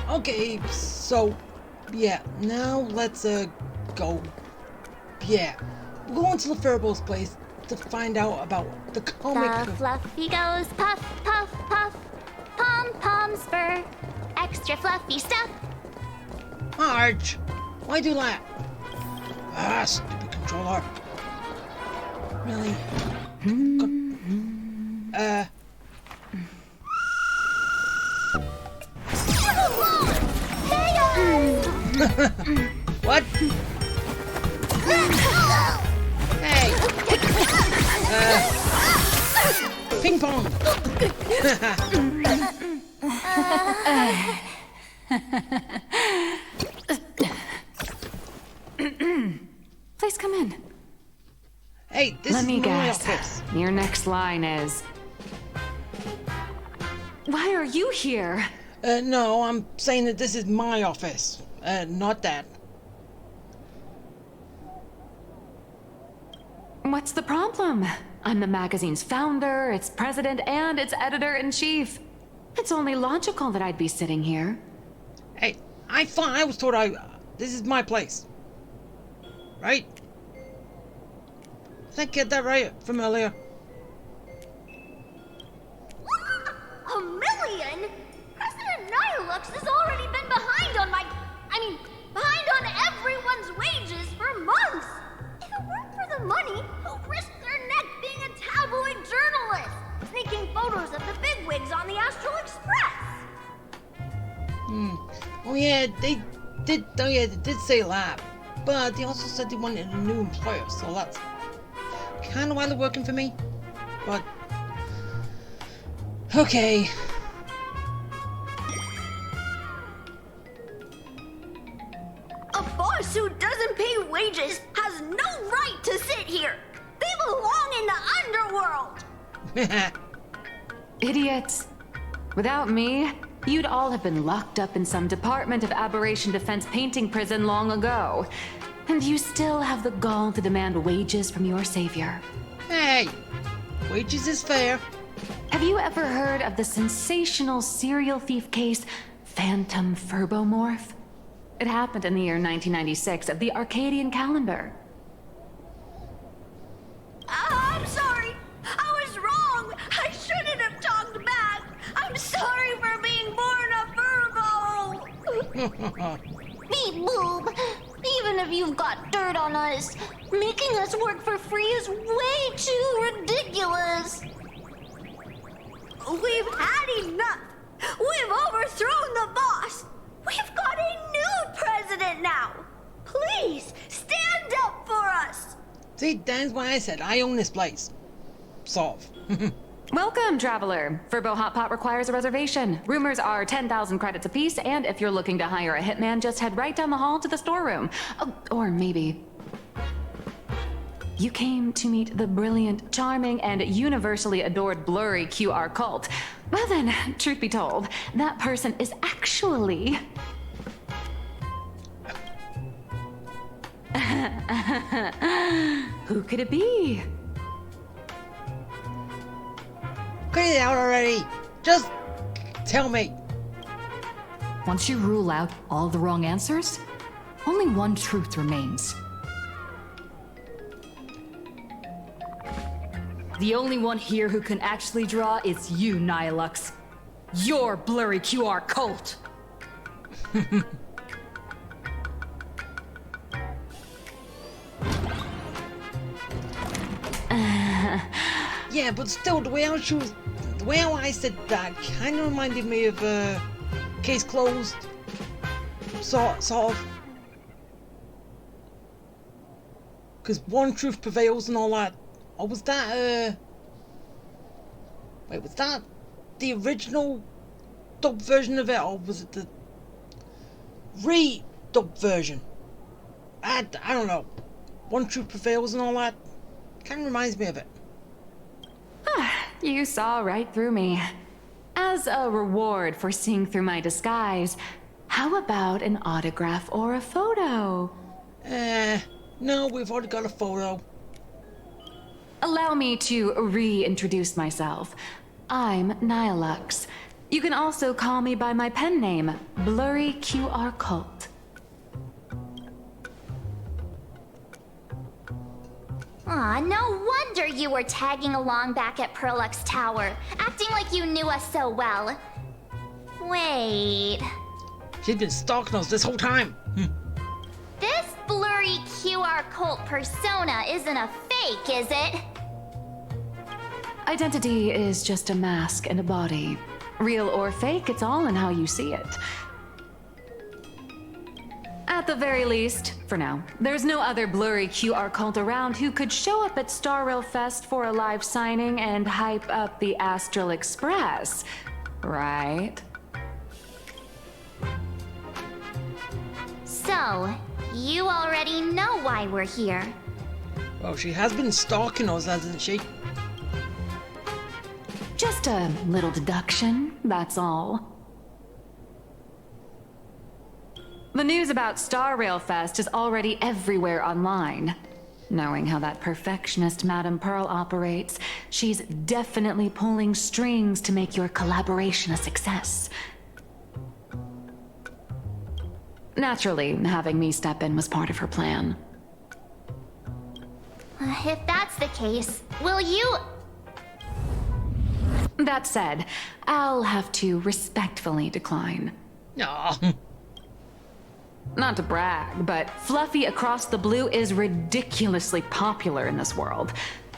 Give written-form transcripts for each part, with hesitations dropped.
Okay, so, yeah, now let's, go. Yeah, we're going to the Furbol's place to find out about the comic. The fluffy goes puff, puff, puff. Pom-pom's fur. Extra fluffy stuff. Marge, why do that? Ah, stupid controller. Really? What? Hey! Ping pong! Please come in. Hey, this Let is me my guess. office. Your next line is... Why are you here? No, I'm saying that this is my office. Not that. What's the problem? I'm the magazine's founder, its president, and its editor-in-chief. It's only logical that I'd be sitting here. Hey, I thought I was told this is my place. Right? Did I get that right from earlier? A million? President Nihilux has already been behind on behind on everyone's wages for months. If it weren't for the money, who'd risk their neck being a tabloid journalist? Sneaking photos of the bigwigs on the Astral Express. Oh yeah, they did. Oh yeah, they did say that, but they also said they wanted a new employer, so that's kind of why they're working for me. But okay. A boss who doesn't pay wages has no right to sit here. They belong in the underworld. Idiots. Without me, you'd all have been locked up in some Department of Aberration Defense painting prison long ago. And you still have the gall to demand wages from your savior. Hey, wages is fair. Have you ever heard of the sensational serial thief case, Phantom Furbomorph? It happened in the year 1996 of the Arcadian calendar. I'm sorry. I was wrong. I shouldn't have talked back. I'm sorry for being born a Furbo. Beep boop. Even if you've got dirt on us, making us work for free is way too ridiculous. We've had enough. We've overthrown the boss. We've got a new president now. Please stand up for us. See, that's why I said I own this place. Solve. Welcome, traveler. Furbo Hot Pot requires a reservation. Rumors are 10,000 credits apiece, and if you're looking to hire a hitman, just head right down the hall to the storeroom. Oh, or maybe... You came to meet the brilliant, charming, and universally adored blurry QR cult. Well then, truth be told, that person is actually... Who could it be? Cut it out already. Just tell me. Once you rule out all the wrong answers, only one truth remains. The only one here who can actually draw is you, Nihilux. Your blurry QR cult. Yeah, but still, the way how I said that kind of reminded me of Case Closed. Sort of. Because one truth prevails and all that. Or was that, wait, was that the original dubbed version of it, or was it the re-dubbed version? I don't know. One truth prevails and all that. Kind of reminds me of it. You saw right through me. As a reward for seeing through my disguise, how about an autograph or a photo? No, we've already got a photo. Allow me to reintroduce myself. I'm Nihilux, You can also call me by my pen name, Blurry QR Cult. Aw, no wonder you were tagging along back at Perlux Tower, acting like you knew us so well. Wait... She's been stalking us this whole time. This blurry QR cult persona isn't a fake, is it? Identity is just a mask and a body. Real or fake, it's all in how you see it. At the very least, for now, there's no other blurry QR cult around who could show up at Star Rail Fest for a live signing and hype up the Astral Express, right? So, you already know why we're here. Well, she has been stalking us, hasn't she? Just a little deduction, that's all. The news about Star Rail Fest is already everywhere online. Knowing how that perfectionist Madame Pearl operates, she's definitely pulling strings to make your collaboration a success. Naturally, having me step in was part of her plan. If that's the case, will you... That said, I'll have to respectfully decline. No. Not to brag, but Fluffy Across the Blue is ridiculously popular in this world.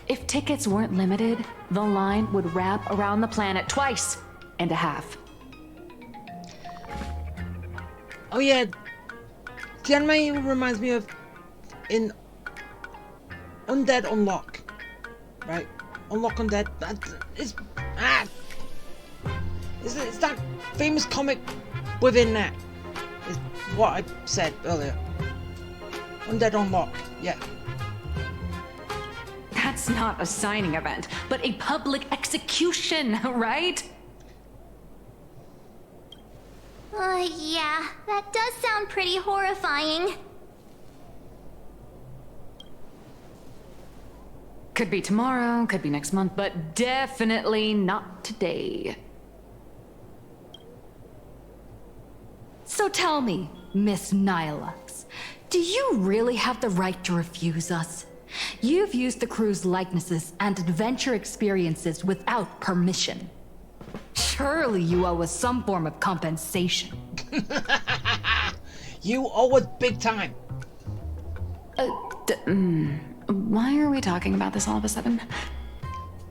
If tickets weren't limited, the line would wrap around the planet twice and a half. Oh yeah, the anime reminds me of in Undead Unlock, right? Unlock Undead. It's that famous comic within that. Is what I said earlier. Undead Unlock, yeah. That's not a signing event, but a public execution, right? Yeah, that does sound pretty horrifying. Could be tomorrow, could be next month, but definitely not today. So tell me, Miss Nihilux, do you really have the right to refuse us? You've used the crew's likenesses and adventure experiences without permission. Surely you owe us some form of compensation. You owe us big time. Why are we talking about this all of a sudden?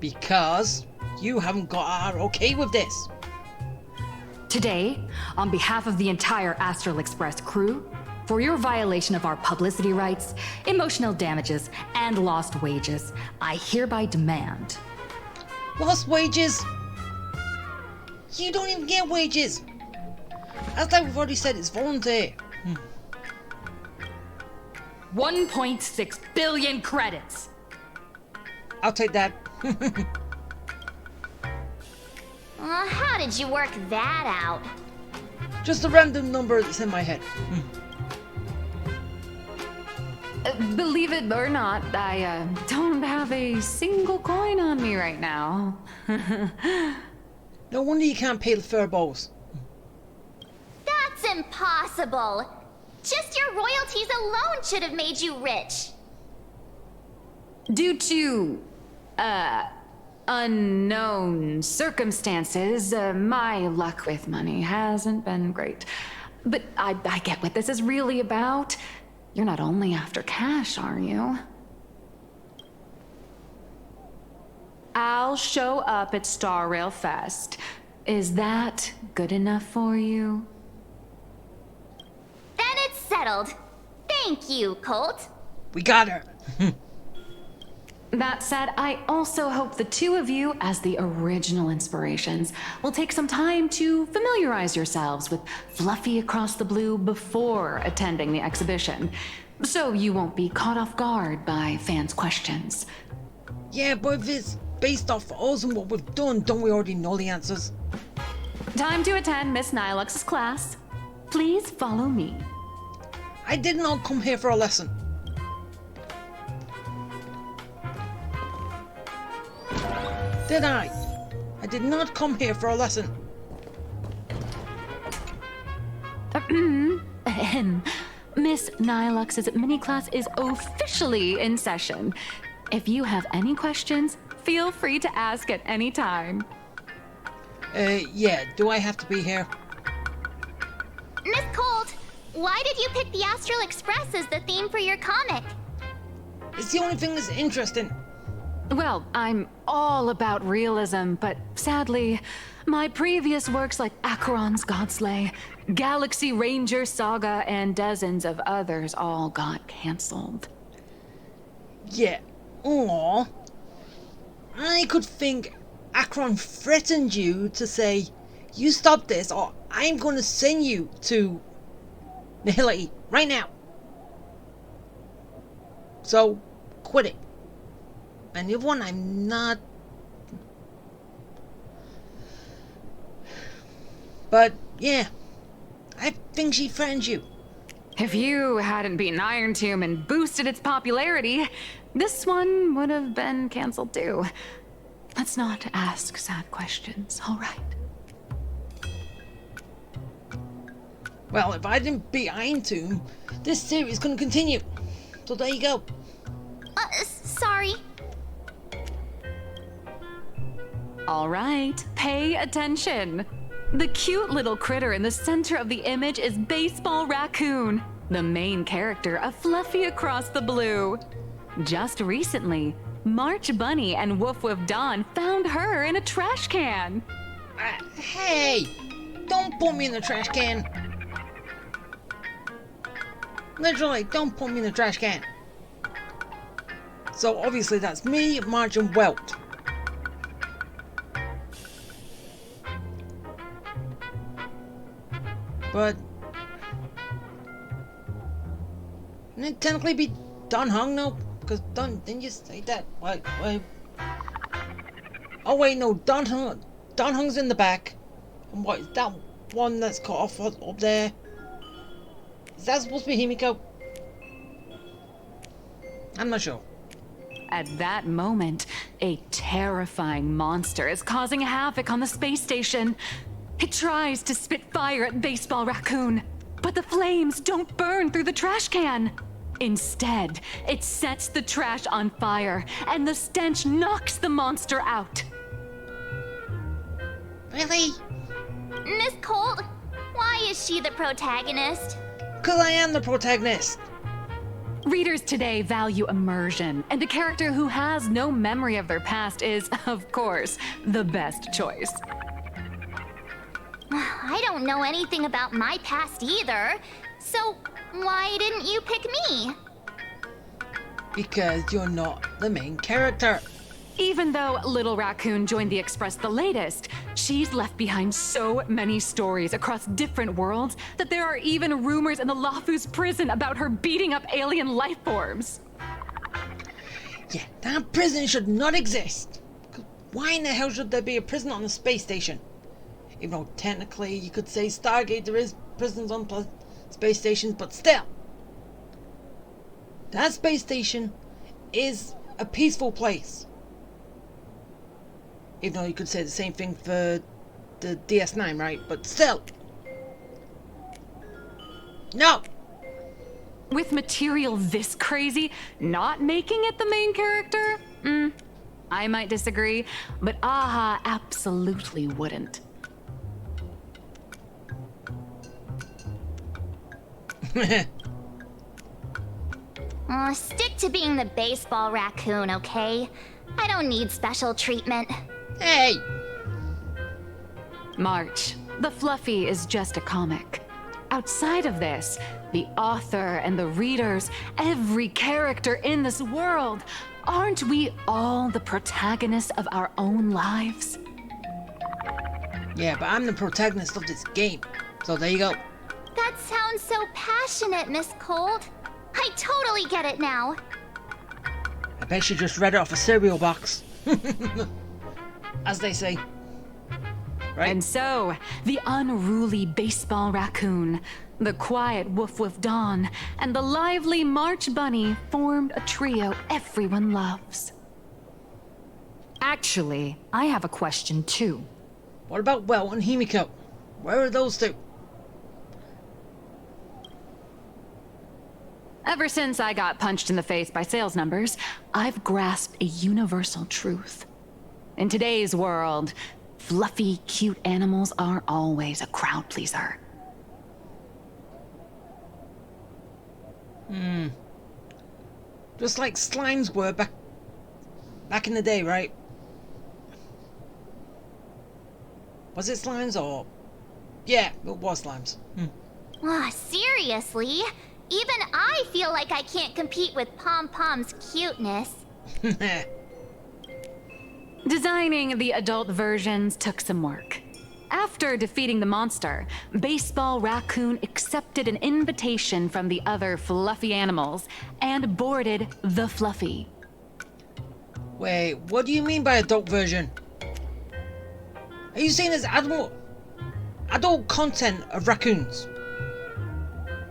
Because you haven't got our okay with this. Today, on behalf of the entire Astral Express crew, for your violation of our publicity rights, emotional damages, and lost wages, I hereby demand... Lost wages? You don't even get wages. As like we've already said, it's volunteer. 1.6 billion credits! I'll take that. How did you work that out? Just a random number that's in my head. Believe it or not, I don't have a single coin on me right now. No wonder you can't pay the furballs. That's impossible. Just your royalties alone should have made you rich. Due to, unknown circumstances, my luck with money hasn't been great. But I get what this is really about. You're not only after cash, are you? I'll show up at Star Rail Fest. Is that good enough for you? Then it's settled. Thank you, Colt. We got her. That said, I also hope the two of you, as the original inspirations, will take some time to familiarize yourselves with Fluffy Across the Blue before attending the exhibition, so you won't be caught off guard by fans' questions. Yeah, but if it's based off us and what we've done, don't we already know the answers? Time to attend Miss Nilux's class. Please follow me. I did not come here for a lesson. Did I? I did not come here for a lesson. Miss Nilux's mini class is officially in session. If you have any questions, feel free to ask at any time. Yeah, do I have to be here? Miss Colt, why did you pick the Astral Express as the theme for your comic? It's the only thing that's interesting. Well, I'm all about realism, but sadly, my previous works like Acheron's Godslay, Galaxy Ranger Saga, and dozens of others all got cancelled. Yeah. Aww. I could think Acheron threatened you to say, you stop this or I'm going to send you to Nihility right now. So, quit it. And the other one, I'm not... But, yeah. I think she threatened you. If you hadn't beaten Iron Tomb and boosted its popularity, this one would have been cancelled too. Let's not ask sad questions, all right? Well, if I didn't beat Iron Tomb, this series is going to continue. So there you go. Sorry. All right, pay attention. The cute little critter in the center of the image is Baseball Raccoon, the main character of Fluffy Across the Blue. Just recently, March Bunny and Woof Woof Dawn found her in a trash can. Hey! Don't put me in the trash can. Literally, don't put me in the trash can. So obviously that's me, Marge and Welt. But can it technically be Don Hung? No, because didn't you say that? Wait. Oh wait, no, Don Hung's in the back. And what is that one that's cut off up there? Is that supposed to be Himiko? I'm not sure. At that moment, a terrifying monster is causing havoc on the space station. It tries to spit fire at Baseball Raccoon, but the flames don't burn through the trash can. Instead, it sets the trash on fire, and the stench knocks the monster out. Really? Miss Colt, why is she the protagonist? Because I am the protagonist. Readers today value immersion, and a character who has no memory of their past is, of course, the best choice. I don't know anything about my past either, so why didn't you pick me? Because you're not the main character. Even though Little Raccoon joined the Express the latest, she's left behind so many stories across different worlds that there are even rumors in the Lafu's prison about her beating up alien life forms. Yeah, that prison should not exist. 'Cause why in the hell should there be a prison on a space station? Even though technically you could say Stargate, there is prisons on space stations, but still. That space station is a peaceful place. Even though you could say the same thing for the DS9, right? But still. No! With material this crazy, not making it the main character? I might disagree, but AHA absolutely wouldn't. Stick to being the Baseball Raccoon, okay? I don't need special treatment. Hey! March, the Fluffy is just a comic. Outside of this, the author and the readers, every character in this world, aren't we all the protagonists of our own lives? Yeah, but I'm the protagonist of this game. So there you go. That sounds so passionate, Miss Colt. I totally get it now. I bet she just read it off a cereal box. As they say. Right? And so, the unruly Baseball Raccoon, the quiet Woof Woof Dawn, and the lively March Bunny formed a trio everyone loves. Actually, I have a question too. What about Well and Himiko? Where are those two? Ever since I got punched in the face by sales numbers, I've grasped a universal truth. In today's world, fluffy, cute animals aren't always a crowd pleaser. Just like slimes were back in the day, right? Was it slimes or... Yeah, it was slimes. Seriously? Even I feel like I can't compete with Pom Pom's cuteness. Designing the adult versions took some work. After defeating the monster, Baseball Raccoon accepted an invitation from the other fluffy animals and boarded the Fluffy. Wait, what do you mean by adult version? Are you saying there's adult content of raccoons?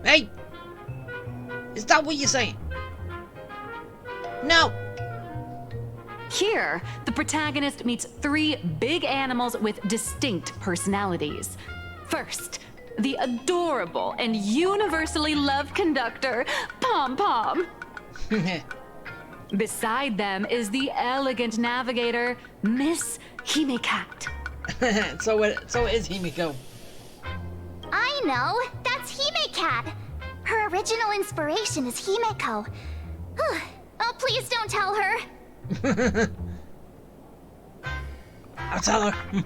Hey! Is that what you're saying? No! Here, the protagonist meets 3 big animals with distinct personalities. First, the adorable and universally loved conductor, Pom Pom. Beside them is the elegant navigator, Miss Hime-Cat. So it is Himiko. I know! That's Hime-Cat! Her original inspiration is Himeko. Oh, please don't tell her. I'll tell her.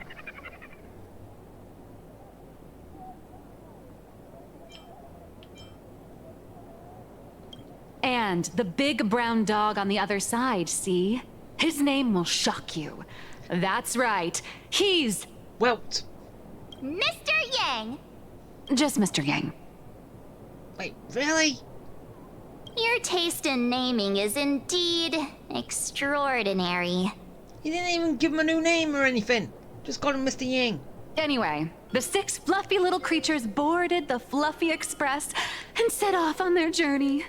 And the big brown dog on the other side, see? His name will shock you. That's right, he's... Welt. Mr. Yang! just Mr. Yang. Wait, really? Your taste in naming is indeed extraordinary. You didn't even give him a new name or anything. Just called him Mr. Yang. Anyway, the 6 fluffy little creatures boarded the Fluffy Express and set off on their journey.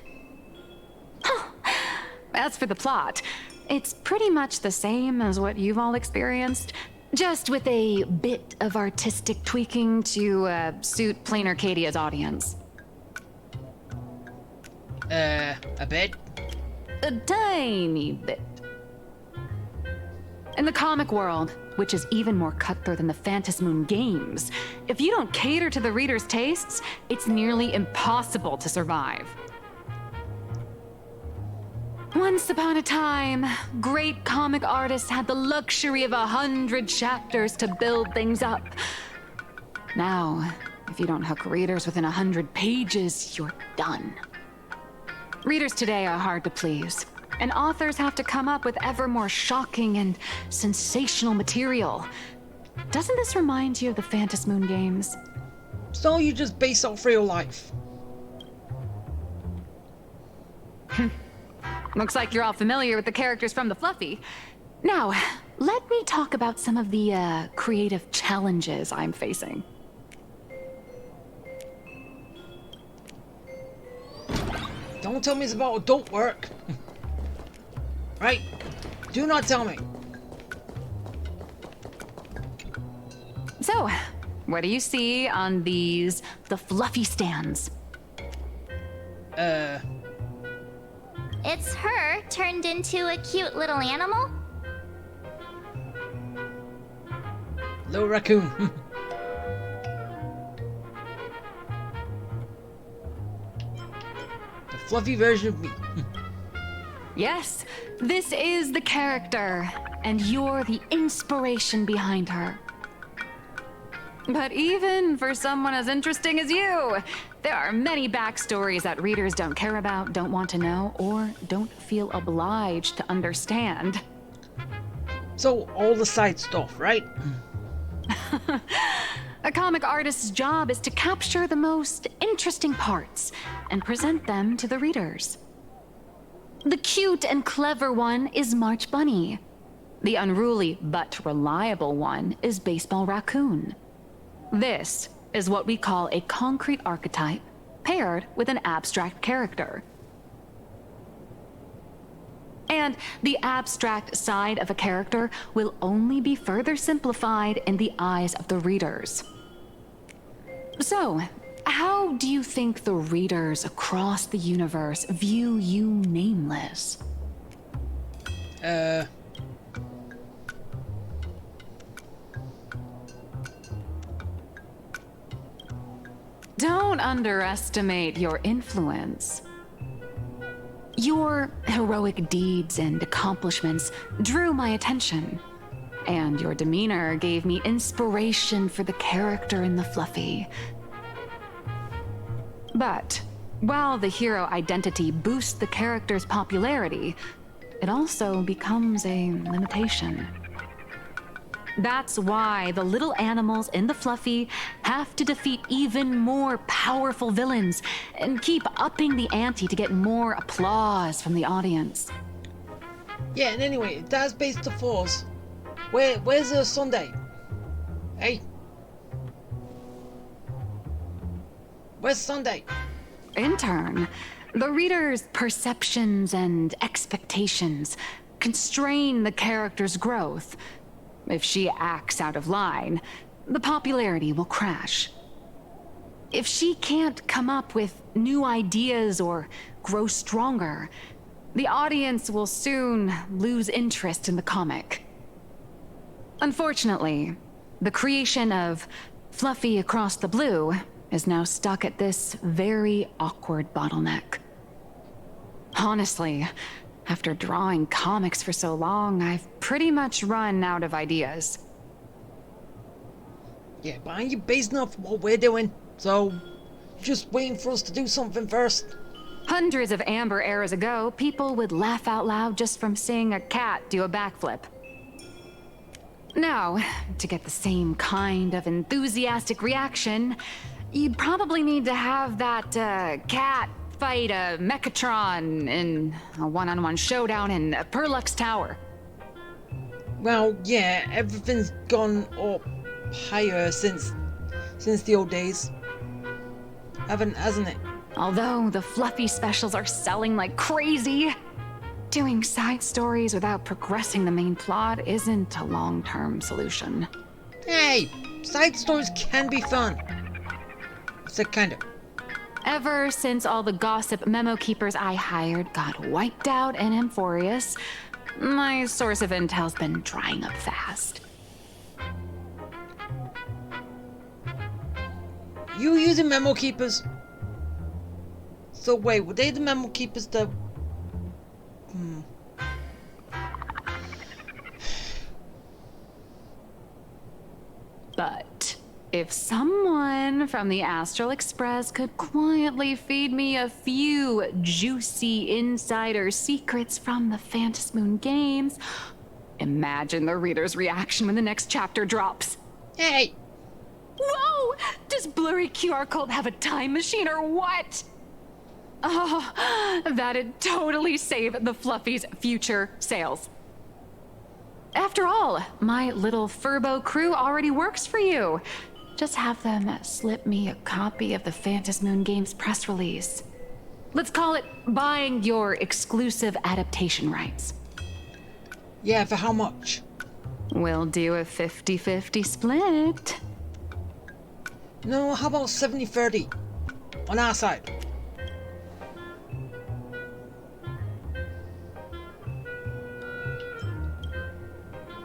As for the plot, it's pretty much the same as what you've all experienced, just with a bit of artistic tweaking to suit Plain Arcadia's audience. A bit? A tiny bit. In the comic world, which is even more cutthroat than the Phantasmoon games, if you don't cater to the reader's tastes, it's nearly impossible to survive. Once upon a time, great comic artists had the luxury of 100 chapters to build things up. Now, if you don't hook readers within 100 pages, you're done. Readers today are hard to please, and authors have to come up with ever more shocking and sensational material. Doesn't this remind you of the Phantasmoon games? So you just base off real life? Looks like you're all familiar with the characters from the Fluffy. Now, let me talk about some of the creative challenges I'm facing. Don't tell me it's about adult work. Right? Do not tell me. So, what do you see on the Fluffy stands? It's her turned into a cute little animal? Little raccoon. The fluffy version of me. Yes, this is the character, and you're the inspiration behind her. But even for someone as interesting as you, there are many backstories that readers don't care about, don't want to know, or don't feel obliged to understand. So, all the side stuff, right? A comic artist's job is to capture the most interesting parts and present them to the readers. The cute and clever one is March Bunny. The unruly but reliable one is Baseball Raccoon. This is what we call a concrete archetype paired with an abstract character. And the abstract side of a character will only be further simplified in the eyes of the readers. So, How do you think the readers across the universe view you, Nameless? Don't underestimate your influence. Your heroic deeds and accomplishments drew my attention, and your demeanor gave me inspiration for the character in the Fluffy. But while the hero identity boosts the character's popularity, it also becomes a limitation. That's why the little animals in the Fluffy have to defeat even more powerful villains and keep upping the ante to get more applause from the audience. Yeah, and anyway, that's based the force. Where's Sunday? Hey. Where's Sunday? In turn, the reader's perceptions and expectations constrain the character's growth. If she acts out of line, the popularity will crash. If she can't come up with new ideas or grow stronger, the audience will soon lose interest in the comic. Unfortunately, the creation of Fluffy Across the Blue is now stuck at this very awkward bottleneck. Honestly, after drawing comics for so long, I've pretty much run out of ideas. Yeah, but aren't you basing off what we're doing? So, you're just waiting for us to do something first? Hundreds of amber eras ago, people would laugh out loud just from seeing a cat do a backflip. Now, to get the same kind of enthusiastic reaction, you'd probably need to have that cat fight a Mechatron in a one-on-one showdown in Perlux Tower. Well, yeah, everything's gone up higher since the old days. Hasn't it? Although the Fluffy specials are selling like crazy, doing side stories without progressing the main plot isn't a long-term solution. Hey, side stories can be fun. It's a kind of. Ever since all the gossip memo keepers I hired got wiped out in Amphorius, my source of intel's been drying up fast. You using memo keepers? So wait, were they the memo keepers that... But if someone from the Astral Express could quietly feed me a few juicy insider secrets from the Phantasmoon games, imagine the reader's reaction when the next chapter drops. Hey! Whoa! Does Blurry QR Code have a time machine or what? Oh, that'd totally save the Fluffy's future sales. After all, my little Furbo crew already works for you. Just have them slip me a copy of the Phantasmoon Games press release. Let's call it buying your exclusive adaptation rights. Yeah, for how much? We'll do a 50-50 split. No, how about 70-30? On our side.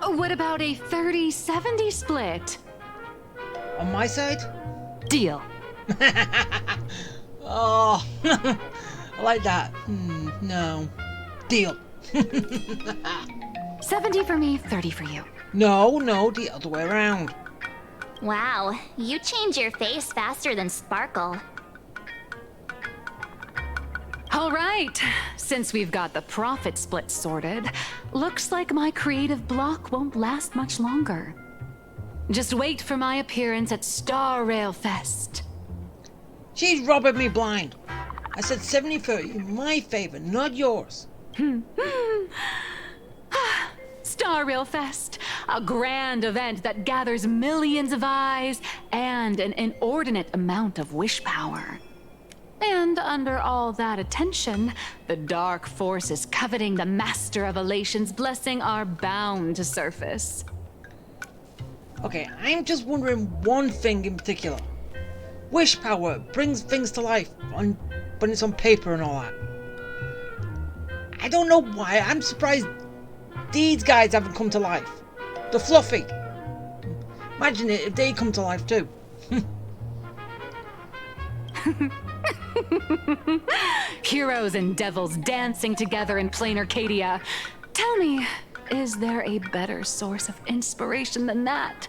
What about a 30-70 split? On my side? Deal. Oh, I like that. No. Deal. 70 for me, 30 for you. No, the other way around. Wow, you change your face faster than Sparkle. All right, since we've got the profit split sorted, looks like my creative block won't last much longer. Just wait for my appearance at Star Rail Fest. She's robbing me blind. I said 70-30 in my favor, not yours. Star Rail Fest, a grand event that gathers millions of eyes and an inordinate amount of wish power. And under all that attention, the dark forces coveting the Master of Elation's blessing are bound to surface. Okay, I'm just wondering one thing in particular. Wish power brings things to life when it's on paper and all that. I don't know why. I'm surprised these guys haven't come to life. The Fluffy. Imagine it if they come to life too. Heroes and devils dancing together in plain Arcadia. Tell me, is there a better source of inspiration than that?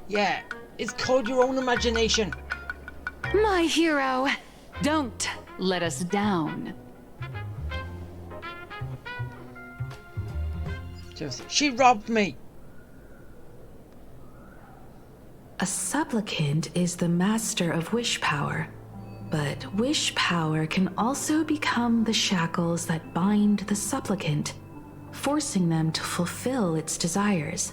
Yeah, it's called your own imagination. My hero, don't let us down. She robbed me. A supplicant is the master of wish power, but wish power can also become the shackles that bind the supplicant, forcing them to fulfill its desires.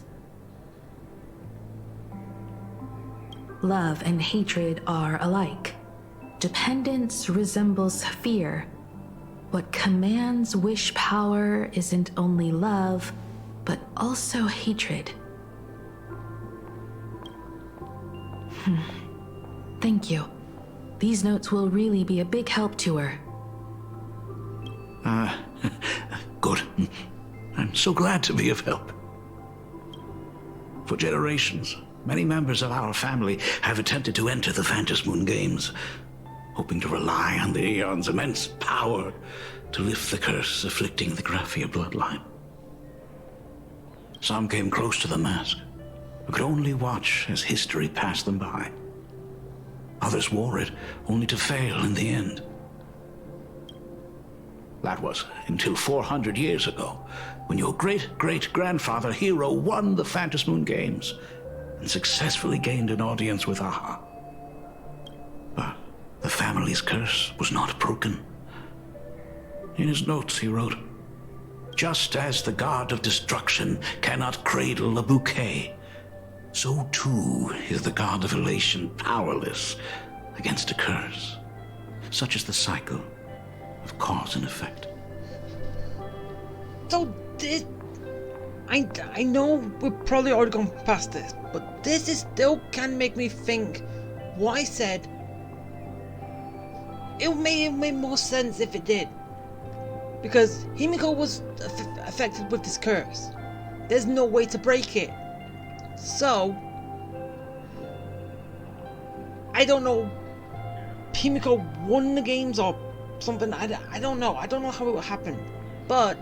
Love and hatred are alike. Dependence resembles fear. What commands wish power isn't only love, but also hatred. Thank you. These notes will really be a big help to her. Good. I'm so glad to be of help. For generations, many members of our family have attempted to enter the Phantasmoon Games, hoping to rely on the Aeon's immense power to lift the curse afflicting the Graphia bloodline. Some came close to the mask, but could only watch as history passed them by. Others wore it, only to fail in the end. That was until 400 years ago, when your great-great-grandfather Hero won the Phantasmoon Games and successfully gained an audience with Aha. But the family's curse was not broken. In his notes he wrote, "Just as the god of destruction cannot cradle a bouquet, so too is the god of elation powerless against a curse. Such is the cycle of cause and effect." So this... I know we've probably already gone past this, but this is still can make me think what I said. It would make more sense if it did. Because Himiko was affected with this curse. There's no way to break it. So, I don't know, Himiko won the games or something, I don't know. I don't know how it happened. But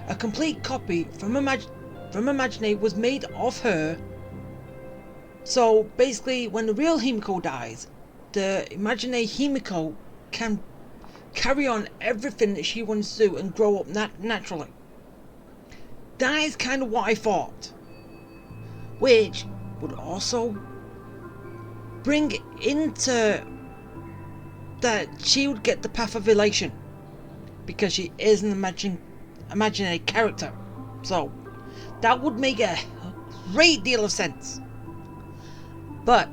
a complete copy from Imagine was made of her. So basically, when the real Himiko dies, the Imagine Himiko can carry on everything that she wants to do and grow up naturally. That is kind of what I thought. Which would also bring into that she would get the path of elation, because she is an imaginary character. So that would make a great deal of sense. But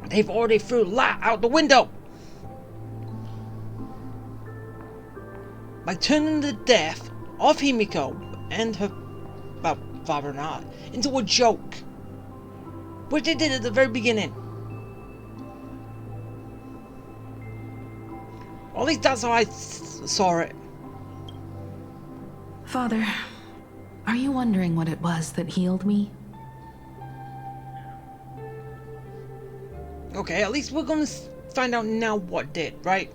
they've already threw that out the window by turning the death of Himiko and her father and aunt into a joke, which they did at the very beginning. Or at least that's how I saw it. Father, are you wondering what it was that healed me? Okay, at least we're gonna find out now what did, right?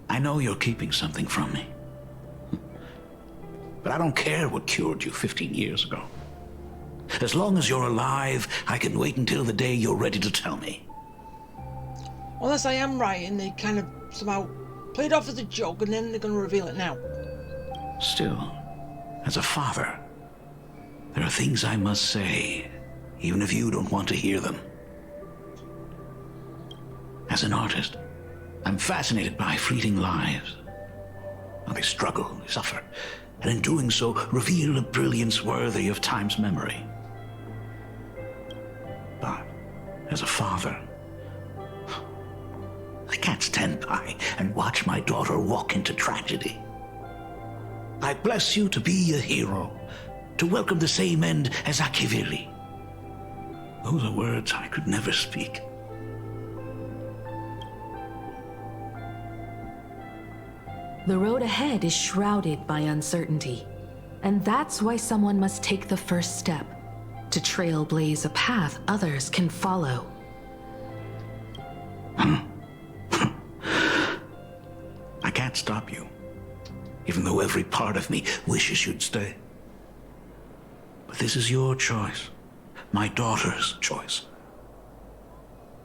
I know you're keeping something from me. But I don't care what cured you 15 years ago. As long as you're alive, I can wait until the day you're ready to tell me. Unless I am right and they kind of somehow played off as a joke and then they're gonna reveal it now. Still, as a father, there are things I must say, even if you don't want to hear them. As an artist, I'm fascinated by fleeting lives. How they struggle, they suffer, and in doing so, reveal a brilliance worthy of time's memory. But, as a father, I can't stand by and watch my daughter walk into tragedy. I bless you to be a hero, to welcome the same end as Akivili. Those are words I could never speak. The road ahead is shrouded by uncertainty, and that's why someone must take the first step to trailblaze a path others can follow. I can't stop you, even though every part of me wishes you'd stay. But this is your choice, my daughter's choice.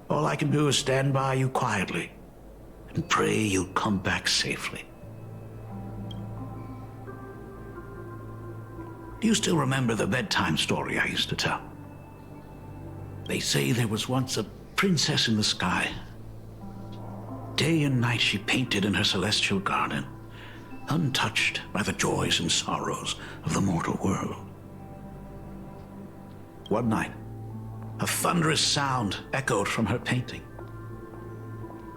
All I can do is stand by you quietly and pray you'll come back safely. Do you still remember the bedtime story I used to tell? They say there was once a princess in the sky. Day and night she painted in her celestial garden, untouched by the joys and sorrows of the mortal world. One night, a thunderous sound echoed from her painting.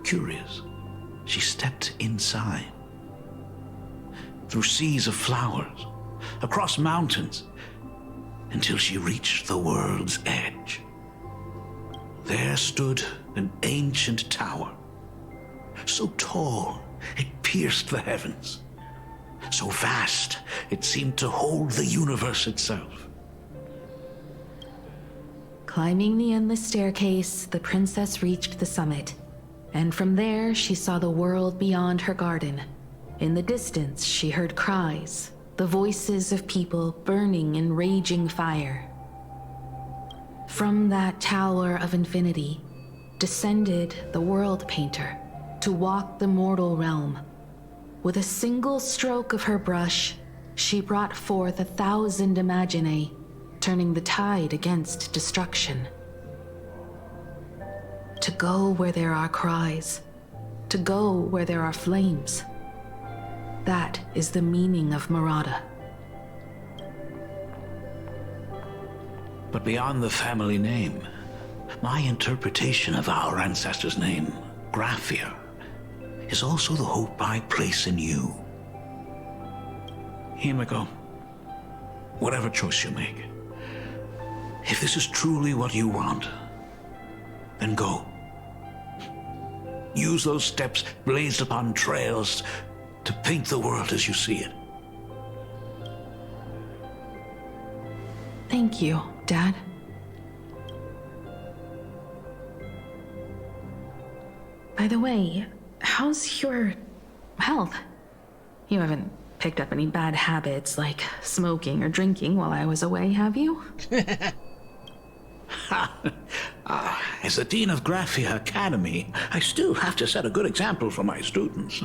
Curious, she stepped inside. Through seas of flowers, across mountains, until she reached the world's edge. There stood an ancient tower, so tall it pierced the heavens, so vast it seemed to hold the universe itself. Climbing the endless staircase, the princess reached the summit, and from there she saw the world beyond her garden. In the distance, she heard cries, the voices of people burning in raging fire. From that tower of infinity descended the world painter to walk the mortal realm. With a single stroke of her brush, she brought forth 1,000 imaginae, turning the tide against destruction. To go where there are cries, to go where there are flames. That is the meaning of Murata. But beyond the family name, my interpretation of our ancestor's name, Graphia, is also the hope I place in you. Himiko, whatever choice you make, if this is truly what you want, then go. Use those steps blazed upon trails to paint the world as you see it. Thank you, Dad. By the way, how's your health? You haven't picked up any bad habits like smoking or drinking while I was away, have you? As the Dean of Graphia Academy, I still have to set a good example for my students.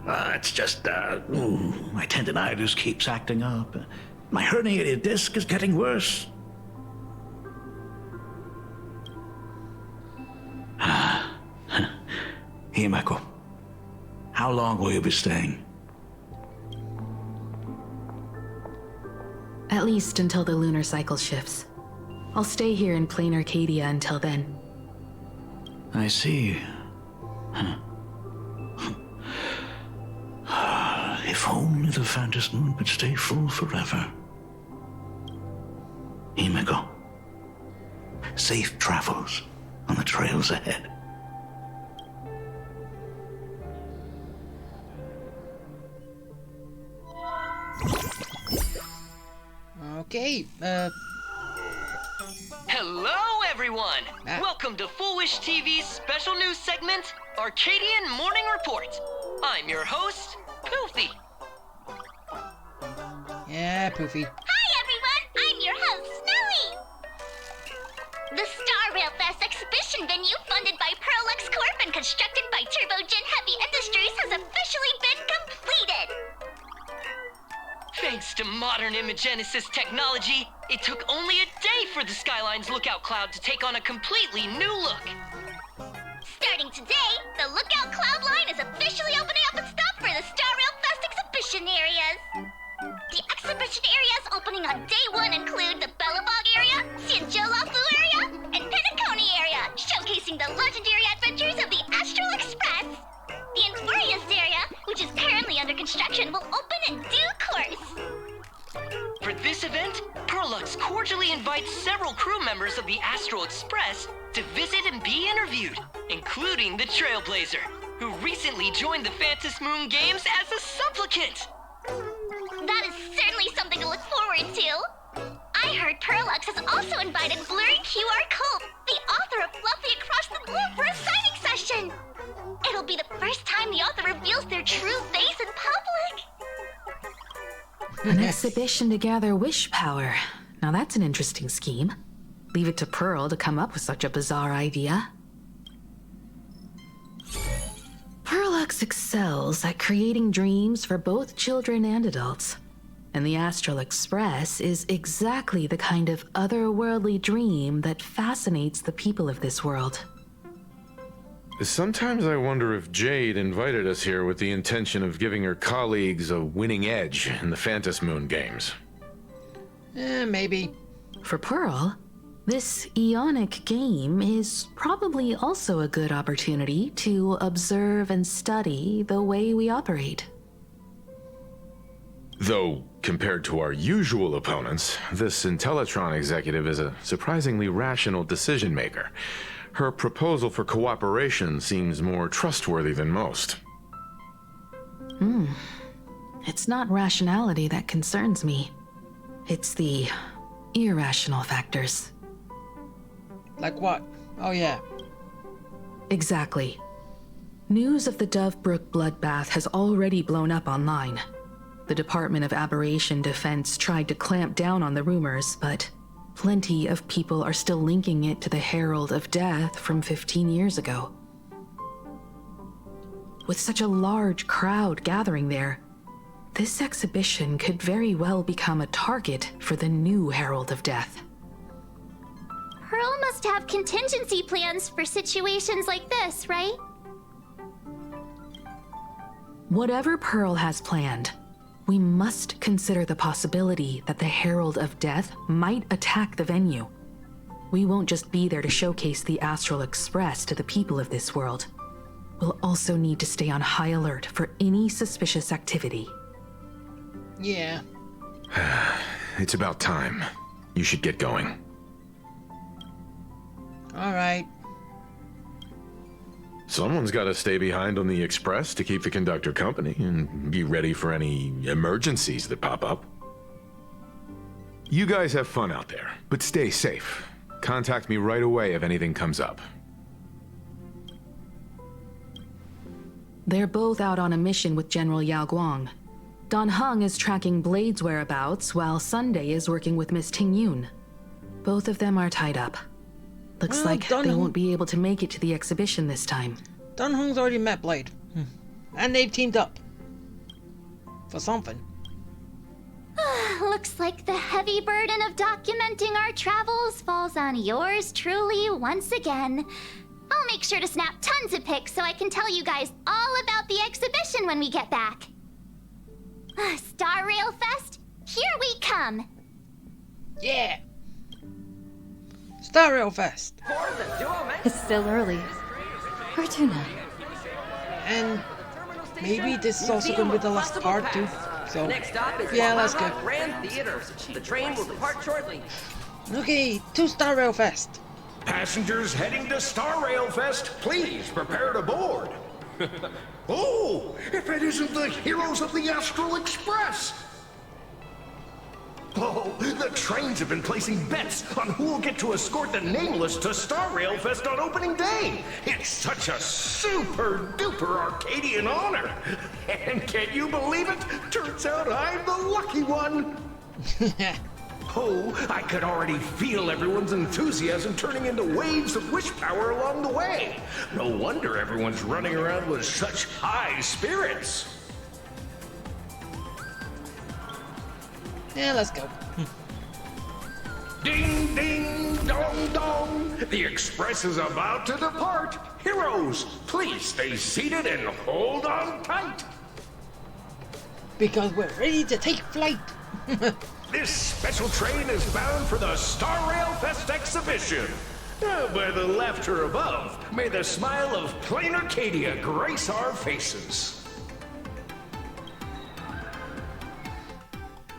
It's just, my tendinitis keeps acting up. My herniated disc is getting worse. Himeko, how long will you be staying? At least until the lunar cycle shifts. I'll stay here in plain Arcadia until then. I see. If only the Phantom Moon could stay full forever. Himeko, safe travels on the trails ahead. Okay, Hello, everyone! Welcome to Foolish TV's special news segment, Arcadian Morning Report. I'm your host, Poofy. yeah, Poofy. Hi everyone, I'm your host, Snowy! The Star Rail Fest exhibition venue funded by Perlux Corp and constructed by Turbogen Heavy Industries has officially been completed! Thanks to modern imagenesis technology, it took only a day for the Skyline's lookout cloud to take on a completely new look. Starting today, the Lookout Cloud line is officially opening up its stop for the Star Rail Fest exhibition areas. The exhibition areas opening on day one include the Bellabog area, Sinjolafu area, and Penacony area, showcasing the legendary adventures of the Astral Express. The Infurious area, which is currently under construction, will open in due course. For this event, Perlux Perlux cordially invites several crew members of the Astral Express to visit and be interviewed, including the Trailblazer, who recently joined the Phantom Moon Games as a supplicant. That is certainly something to look forward to. I heard Perlux has also invited Blurry QR Cult, the author of Fluffy Across the Globe, for a signing session. It'll be the first time the author reveals their true face in public. An exhibition to gather wish power. Now that's an interesting scheme. Leave it to Pearl to come up with such a bizarre idea. Perlux excels at creating dreams for both children and adults. And the Astral Express is exactly the kind of otherworldly dream that fascinates the people of this world. Sometimes I wonder if Jade invited us here with the intention of giving her colleagues a winning edge in the Phantom Moon games. Maybe. For Pearl, this Ionic game is probably also a good opportunity to observe and study the way we operate. Though, compared to our usual opponents, this Intellitron executive is a surprisingly rational decision maker. Her proposal for cooperation seems more trustworthy than most. It's not rationality that concerns me. It's the irrational factors. Like what? Oh yeah. Exactly. News of the Dovebrook bloodbath has already blown up online. The Department of Aberration Defense tried to clamp down on the rumors, but plenty of people are still linking it to the Herald of Death from 15 years ago. With such a large crowd gathering there, this exhibition could very well become a target for the new Herald of Death. Pearl must have contingency plans for situations like this, right? Whatever Pearl has planned, we must consider the possibility that the Herald of Death might attack the venue. We won't just be there to showcase the Astral Express to the people of this world. We'll also need to stay on high alert for any suspicious activity. Yeah. It's about time. You should get going. Alright. Someone's got to stay behind on the express to keep the conductor company and be ready for any emergencies that pop up. You guys have fun out there, but stay safe. Contact me right away if anything comes up. They're both out on a mission with General Yao Guang. Don Hung is tracking Blade's whereabouts, while Sunday is working with Miss Ting Yun. Both of them are tied up. Looks Well, like Don they Hung- won't be able to make it to the exhibition this time. Don Hung's already met Blade. And they've teamed up. For something. Looks like the heavy burden of documenting our travels falls on yours truly once again. I'll make sure to snap tons of pics so I can tell you guys all about the exhibition when we get back. Star Rail Fest, here we come. Yeah. Star Rail Fest. It's still early. Where to now? And maybe this is also going to be the last part too. So, Next stop is yeah, that's good. Walmart Grand Theater. The train will depart shortly. Okay, to Star Rail Fest. Passengers heading to Star Rail Fest, please prepare to board. Oh, if it isn't the heroes of the Astral Express! Oh, the trains have been placing bets on who will get to escort the Nameless to Star Rail Fest on opening day. It's such a super-duper Arcadian honor. And can you believe it? Turns out I'm the lucky one. Oh, I could already feel everyone's enthusiasm turning into waves of wish power along the way. No wonder everyone's running around with such high spirits. Yeah, let's go. Ding, ding, dong, dong. The express is about to depart. Heroes, please stay seated and hold on tight. Because we're ready to take flight. This special train is bound for the Star Rail Fest exhibition. By the laughter above, may the smile of plain Arcadia grace our faces.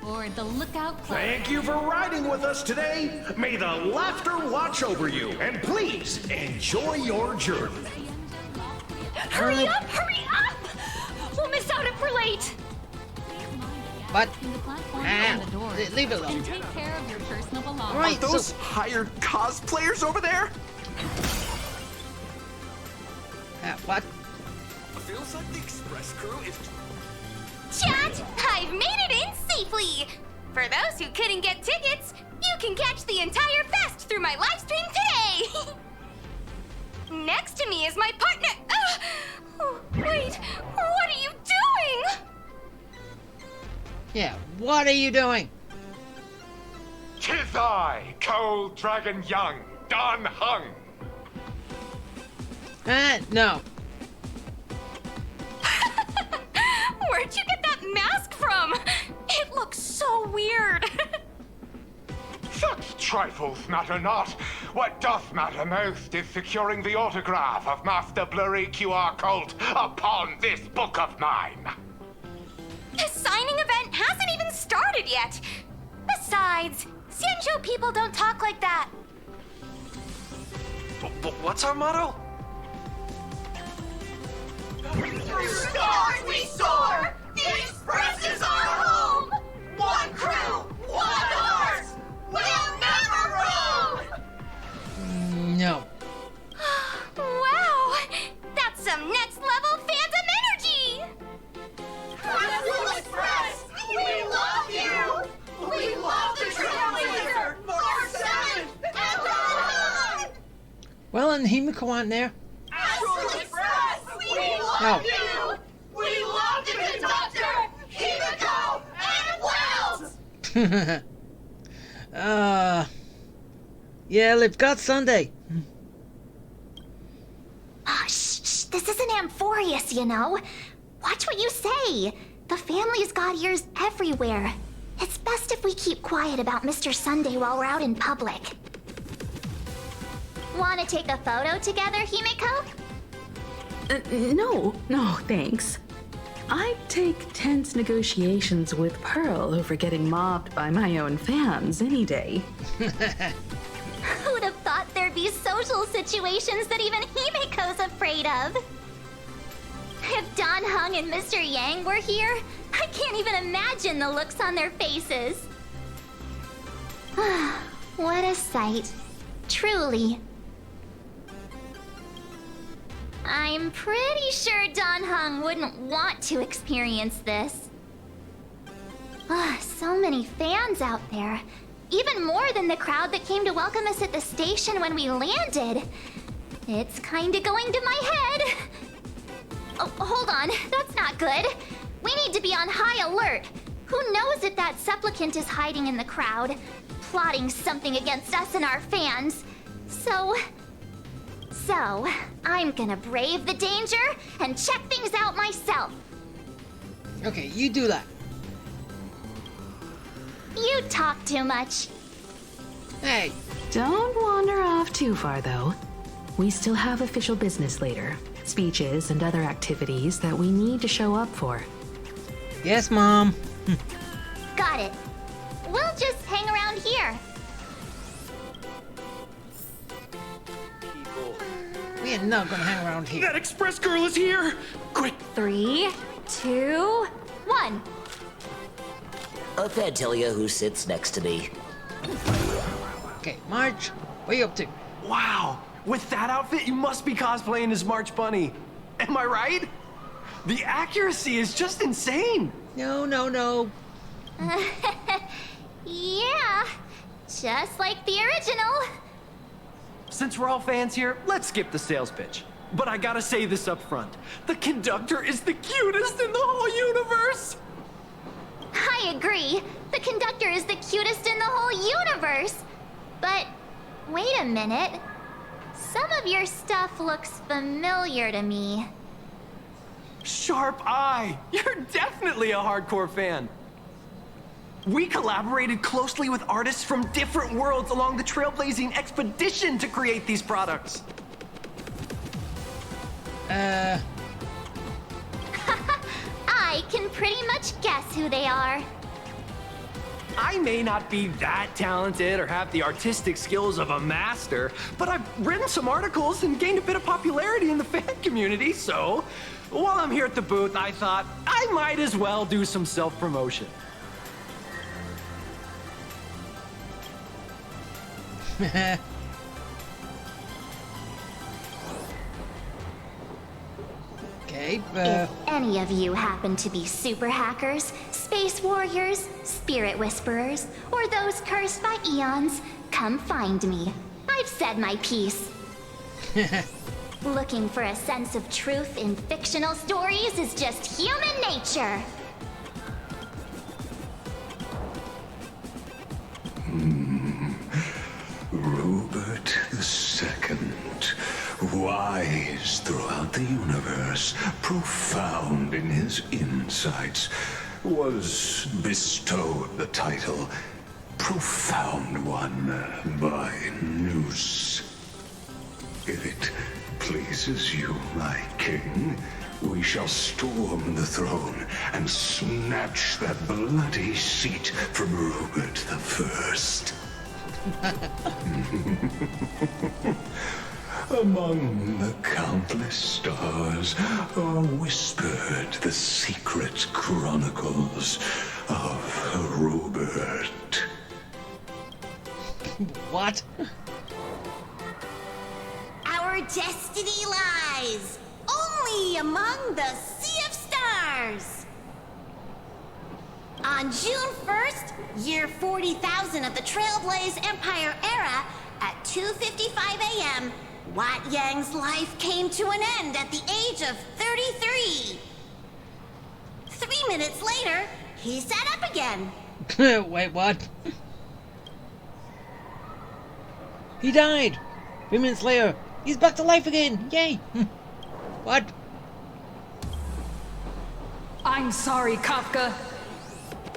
aboard the Lookout Club. Thank you for riding with us today. May the laughter watch over you, and please enjoy your journey. Hurry up! Hurry up! We'll miss out if we're late. What? The platform Ah, and the door. leave it alone. And take care of your personal belongings. Right, Those so, hired cosplayers over there? what? Feels like the express crew is... Chat, I've made it in safely. For those who couldn't get tickets, you can catch the entire fest through my live stream today. Next to me is my partner. Oh, wait, what are you doing? Yeah, what are you doing? 'Tis I, Cold Dragon Young, Don Hung. No. Where'd you get that mask from? It looks so weird. Such trifles matter not. What doth matter most is securing the autograph of Master Blurry QR Cult upon this book of mine. The signing event hasn't even started yet. Besides, Sanjo people don't talk like that. What's our motto? Through stars we soar! The Express is our home! One crew, one horse! We'll never roam! No. Wow! That's some next level phantom energy! Crystal Express! We love you! We love the Trailblazer! Mark 7! And on! Well, and Himiko aren't there. Astral Express! We love you! We love the conductor! Himiko and Wells! Yeah, they've got Sunday. Shh, this isn't Amphorius, you know. Watch what you say. The family's got ears everywhere. It's best if we keep quiet about Mr. Sunday while we're out in public. Want to take a photo together, Himiko? No, thanks. I'd take tense negotiations with Pearl over getting mobbed by my own fans any day. Who'd have thought there'd be social situations that even Himiko's afraid of? If Don Hung and Mr. Yang were here, I can't even imagine the looks on their faces. What a sight. Truly. I'm pretty sure Don Hung wouldn't want to experience this. So many fans out there. Even more than the crowd that came to welcome us at the station when we landed. It's kinda going to my head. Oh, hold on. That's not good. We need to be on high alert. Who knows if that supplicant is hiding in the crowd, plotting something against us and our fans. So, I'm gonna brave the danger and check things out myself. Okay, you do that. You talk too much. Hey. Don't wander off too far, though. We still have official business later. Speeches and other activities that we need to show up for. Yes, Mom. Got it. We'll just hang around here. We are not gonna hang around here. That express girl is here! Quick! 3, 2, 1. Fantilia, who sits next to me. Okay, March, what are you up to? Wow, with that outfit, you must be cosplaying as March Bunny. Am I right? The accuracy is just insane. No. Yeah, just like the original. Since we're all fans here, let's skip the sales pitch. But I gotta say this up front. The conductor is the cutest in the whole universe! I agree. The conductor is the cutest in the whole universe. But wait a minute. Some of your stuff looks familiar to me. Sharp eye! You're definitely a hardcore fan. We collaborated closely with artists from different worlds along the trailblazing expedition to create these products. I can pretty much guess who they are. I may not be that talented or have the artistic skills of a master, but I've written some articles and gained a bit of popularity in the fan community, so while I'm here at the booth, I thought I might as well do some self-promotion. Okay, If any of you happen to be super hackers, space warriors, spirit whisperers, or those cursed by eons, come find me. I've said my piece. Looking for a sense of truth in fictional stories is just human nature. Robert II, wise throughout the universe, profound in his insights, was bestowed the title Profound One by Noose. If it pleases you, my king, we shall storm the throne and snatch that bloody seat from Robert the First. Among the countless stars are whispered the secret chronicles of Robert. What? Our destiny lies only among the Sea of Stars. On June 1st, year 40,000 of the Trailblaze Empire era, at 2:55 a.m., Wat Yang's life came to an end at the age of 33. 3 minutes later, he sat up again. Wait, what? He died! 3 minutes later, he's back to life again! Yay! What? I'm sorry, Kafka.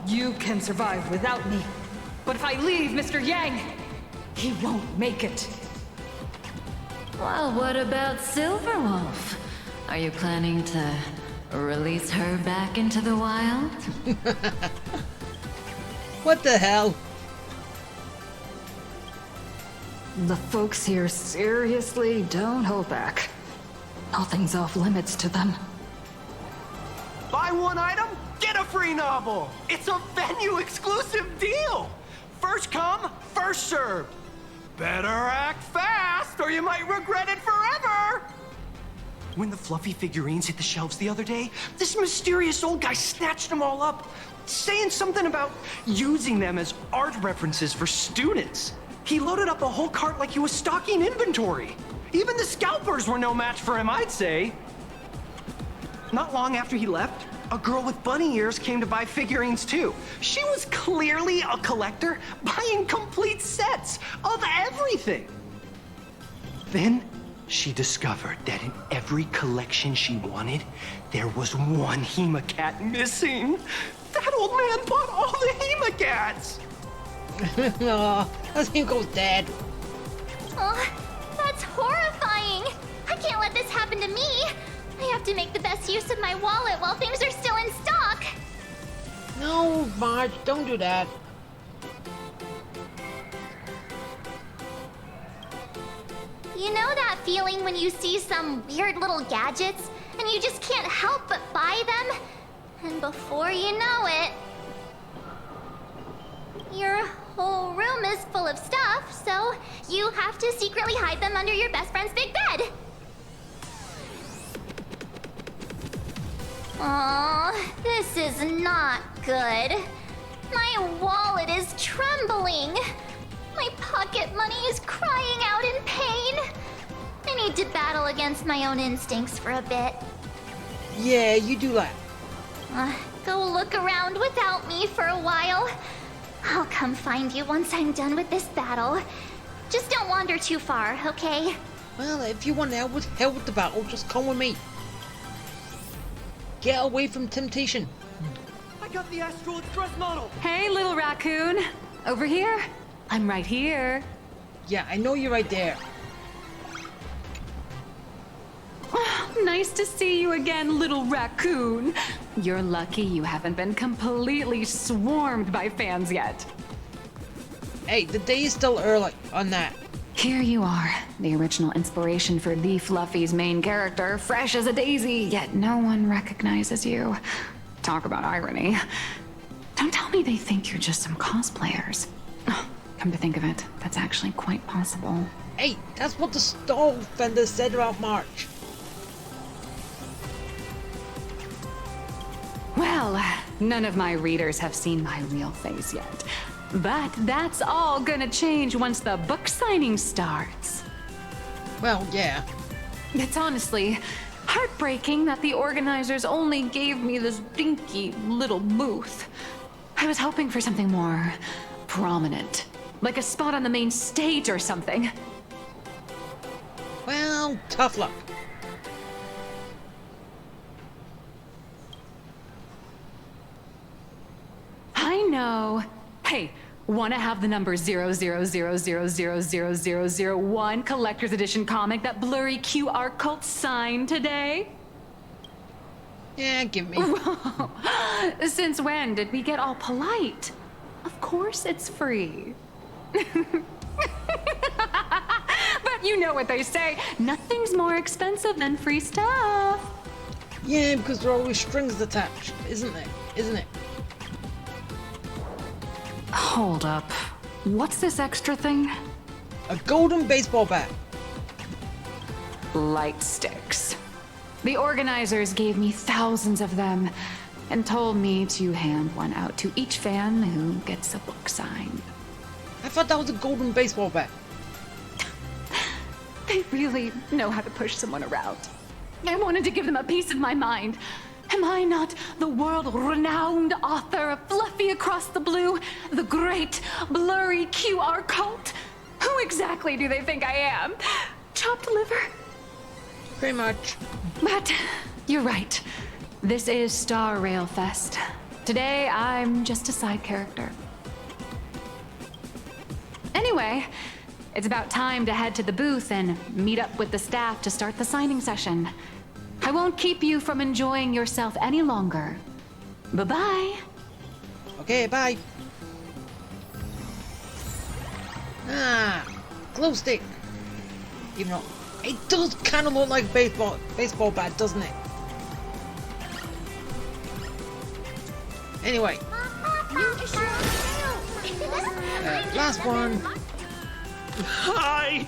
You can survive without me. But if I leave Mr. Yang, he won't make it. Well, what about Silverwolf? Are you planning to release her back into the wild? What the hell? The folks here seriously don't hold back. Nothing's off limits to them. Buy one item, get a free novel! It's a venue-exclusive deal! First come, first served. Better act fast, or you might regret it forever! When the fluffy figurines hit the shelves the other day, this mysterious old guy snatched them all up, saying something about using them as art references for students. He loaded up a whole cart like he was stocking inventory. Even the scalpers were no match for him, I'd say. Not long after he left, a girl with bunny ears came to buy figurines too. She was clearly a collector, buying complete sets of everything. Then she discovered that in every collection she wanted, there was one Hemacat missing. That old man bought all the Hemacats. Aw, that thing goes dead. Oh, that's horrifying. I can't let this happen to me. I have to make the best use of my wallet while things are still in stock. No, Marge, don't do that. You know that feeling when you see some weird little gadgets and you just can't help but buy them? And before you know it, your whole room is full of stuff, so you have to secretly hide them under your best friend's big bed. Aw, this is not good. My wallet is trembling. My pocket money is crying out in pain. I need to battle against my own instincts for a bit. Yeah, you do that. Go look around without me for a while. I'll come find you once I'm done with this battle. Just don't wander too far, okay? Well, if you want hell with the battle, just come with me. Get away from temptation. I got the Astral Express model. Hey, little raccoon. Over here? I'm right here. Yeah, I know you're right there. Nice Nice to see you again, little raccoon. You're lucky you haven't been completely swarmed by fans yet. Hey, the day is still early on that. Here you are, the original inspiration for the Fluffy's main character, fresh as a daisy, yet no one recognizes you. Talk about irony. Don't tell me they think you're just some cosplayers. Come to think of it, that's actually quite possible. Hey, that's what the stall vendor said about March. Well, none of my readers have seen my real face yet. But that's all gonna change once the book signing starts. Well, yeah. It's honestly heartbreaking that the organizers only gave me this dinky little booth. I was hoping for something more prominent, like a spot on the main stage or something. Well, tough luck. I know. Hey, wanna have the number 000000001 collector's edition comic that blurry QR cult signed today? Yeah, give me. Since when did we get all polite? Of course it's free. But you know what they say, nothing's more expensive than free stuff. Yeah, because there are always strings attached, isn't there? Isn't it? Hold up. What's this extra thing? A golden baseball bat. Light sticks. The organizers gave me thousands of them and told me to hand one out to each fan who gets a book signed. I thought that was a golden baseball bat. They really know how to push someone around. I wanted to give them a piece of my mind. Am I not the world-renowned author of Fluffy Across the Blue, the great blurry QR cult? Who exactly do they think I am? Chopped liver? Pretty much. But you're right. This is Star Rail Fest. Today, I'm just a side character. Anyway, it's about time to head to the booth and meet up with the staff to start the signing session. I won't keep you from enjoying yourself any longer. Bye-bye. Okay, bye. Ah, glow stick. Even though it does kind of look like baseball bat, doesn't it? Anyway. Last one. Hi!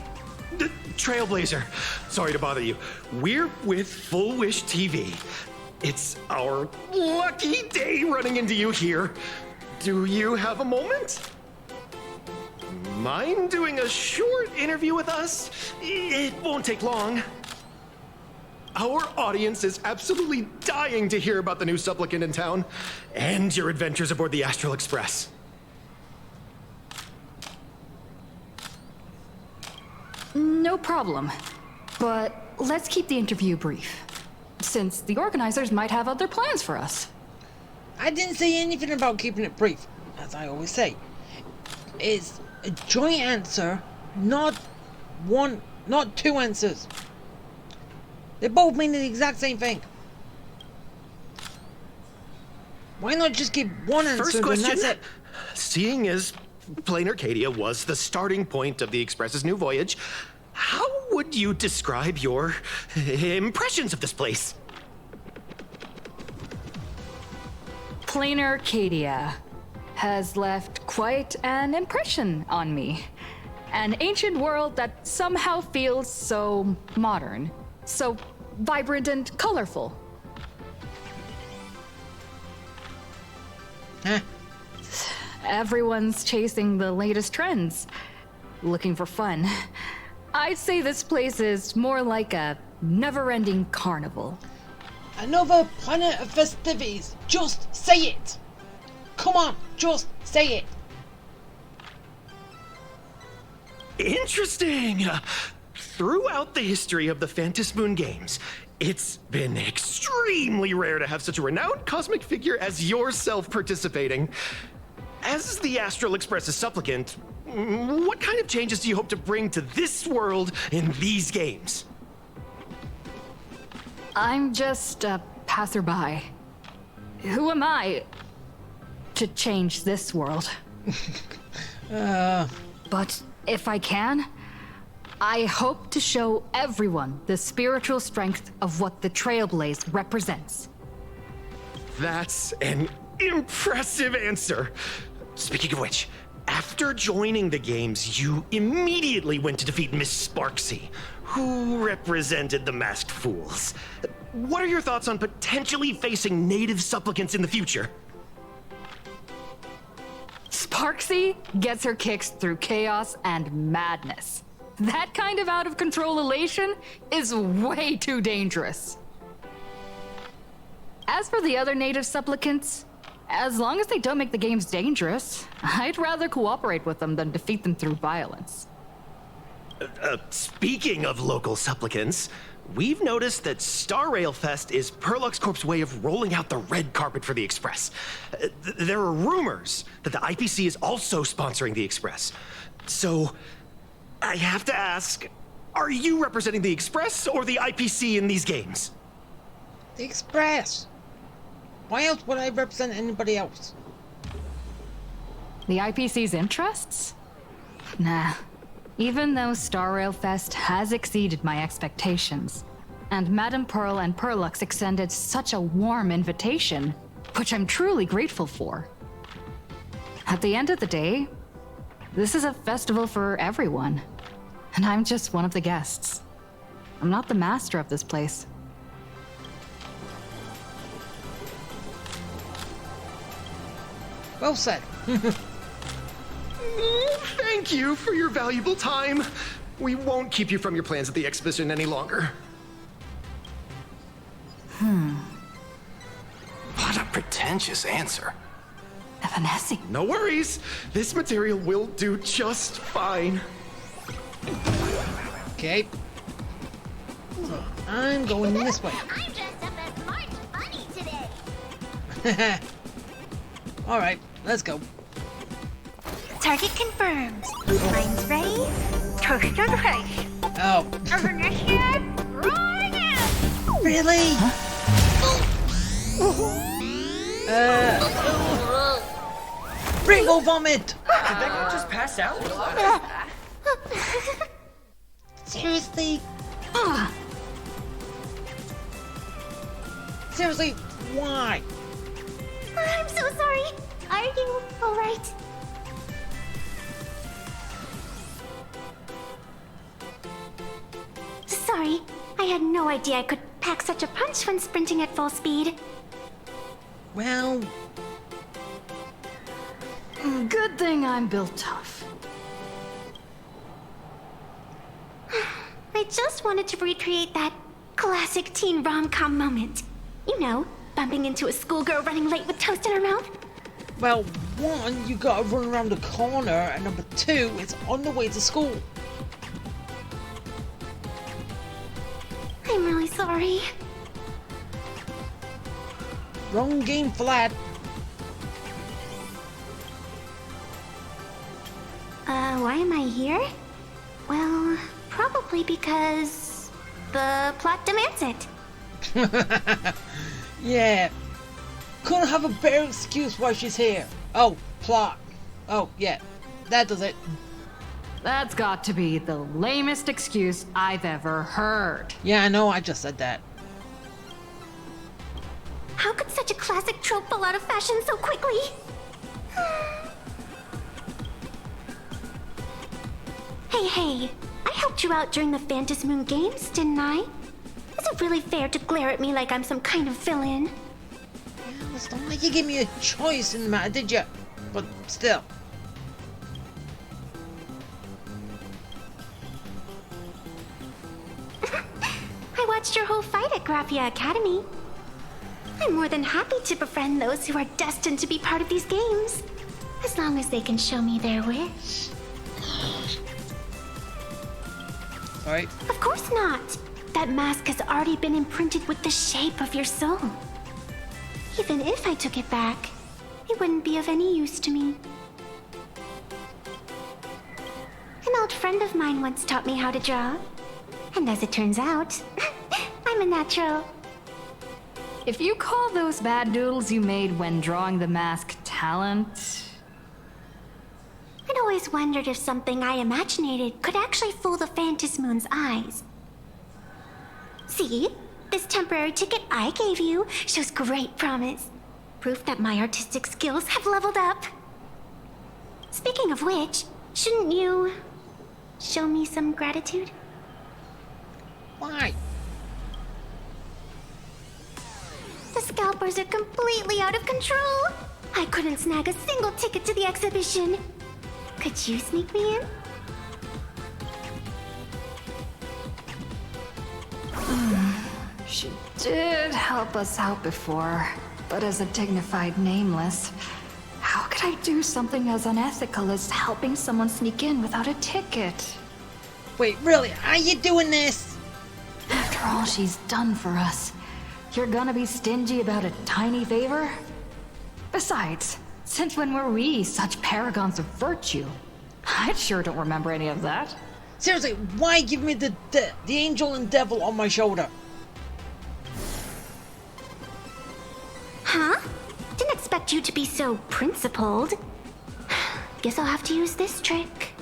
Trailblazer. Sorry to bother you. We're with Full Wish TV. It's our lucky day running into you here. Do you have a moment? Mind doing a short interview with us? It won't take long. Our audience is absolutely dying to hear about the new supplicant in town and your adventures aboard the Astral Express. No problem. But let's keep the interview brief, since the organizers might have other plans for us. I didn't say anything about keeping it brief, as I always say. It's a joint answer, not two answers. They both mean the exact same thing. Why not just give one answer? First question, and that's it? Seeing as Plain Arcadia was the starting point of the Express's new voyage, how would you describe your impressions of this place? Plain Arcadia has left quite an impression on me. An ancient world that somehow feels so modern, so vibrant and colorful. Huh? Everyone's chasing the latest trends, looking for fun. I'd say this place is more like a never-ending carnival. Another planet of festivities. Just say it. Come on, just say it. Interesting. Throughout the history of the Phantom Moon Games, it's been extremely rare to have such a renowned cosmic figure as yourself participating. As the Astral Express's supplicant, what kind of changes do you hope to bring to this world in these games? I'm just a passerby. Who am I to change this world? But if I can, I hope to show everyone the spiritual strength of what the Trailblaze represents. That's an impressive answer. Speaking of which, after joining the games, you immediately went to defeat Miss Sparksy, who represented the Masked Fools. What are your thoughts on potentially facing native supplicants in the future? Sparksy gets her kicks through chaos and madness. That kind of out-of-control elation is way too dangerous. As for the other native supplicants, as long as they don't make the games dangerous, I'd rather cooperate with them than defeat them through violence. Speaking of local supplicants, we've noticed that Star Rail Fest is Perlux Corp's way of rolling out the red carpet for the Express. There are rumors that the IPC is also sponsoring the Express. So, I have to ask, are you representing the Express or the IPC in these games? The Express. Why else would I represent anybody else? The IPC's interests? Nah. Even though Star Rail Fest has exceeded my expectations, and Madame Pearl and Perlux extended such a warm invitation, which I'm truly grateful for. At the end of the day, this is a festival for everyone, and I'm just one of the guests. I'm not the master of this place. Well said. Thank you for your valuable time. We won't keep you from your plans at the exhibition any longer. What a pretentious answer. Evanescing. No worries. This material will do just fine. Okay. So I'm going this way. I'm dressed up as March Bunny today. Alright, let's go. Target confirmed. Mine's ready. Toast on face. Oh. Ignition, rolling out. Really? Rainbow vomit! Did that guy just pass out? Seriously? Seriously, why? I'm so sorry. Are you alright? Sorry, I had no idea I could pack such a punch when sprinting at full speed. Well... Good thing I'm built tough. I just wanted to recreate that classic teen rom-com moment. You know, bumping into a schoolgirl running late with toast in her mouth. Well, one, you gotta run around the corner, and number two, it's on the way to school. I'm really sorry. Wrong game flat. Why am I here? Well, probably because the plot demands it. Yeah. Couldn't have a better excuse why she's here. Oh, plot. Oh, yeah. That does it. That's got to be the lamest excuse I've ever heard. Yeah, I know, I just said that. How could such a classic trope fall out of fashion so quickly? Hey, I helped you out during the Phantasm Moon Games, didn't I? Is it really fair to glare at me like I'm some kind of villain? Yeah, it's not like you gave me a choice in the matter, did you? But still. I watched your whole fight at Graphia Academy. I'm more than happy to befriend those who are destined to be part of these games, as long as they can show me their wish. Sorry. Of course not. That mask has already been imprinted with the shape of your soul. Even if I took it back, it wouldn't be of any use to me. An old friend of mine once taught me how to draw. And as it turns out, I'm a natural. If you call those bad doodles you made when drawing the mask talent... I'd always wondered if something I imaginated could actually fool the Phantom Moon's eyes. See? This temporary ticket I gave you shows great promise. Proof that my artistic skills have leveled up. Speaking of which, shouldn't you show me some gratitude? Why? The scalpers are completely out of control. I couldn't snag a single ticket to the exhibition. Could you sneak me in? She did help us out before, but as a dignified nameless, how could I do something as unethical as helping someone sneak in without a ticket? Wait, really? Are you doing this? After all she's done for us, you're gonna be stingy about a tiny favor? Besides, since when were we such paragons of virtue? I sure don't remember any of that. Seriously, why give me the angel and devil on my shoulder? Huh? Didn't expect you to be so principled. Guess I'll have to use this trick.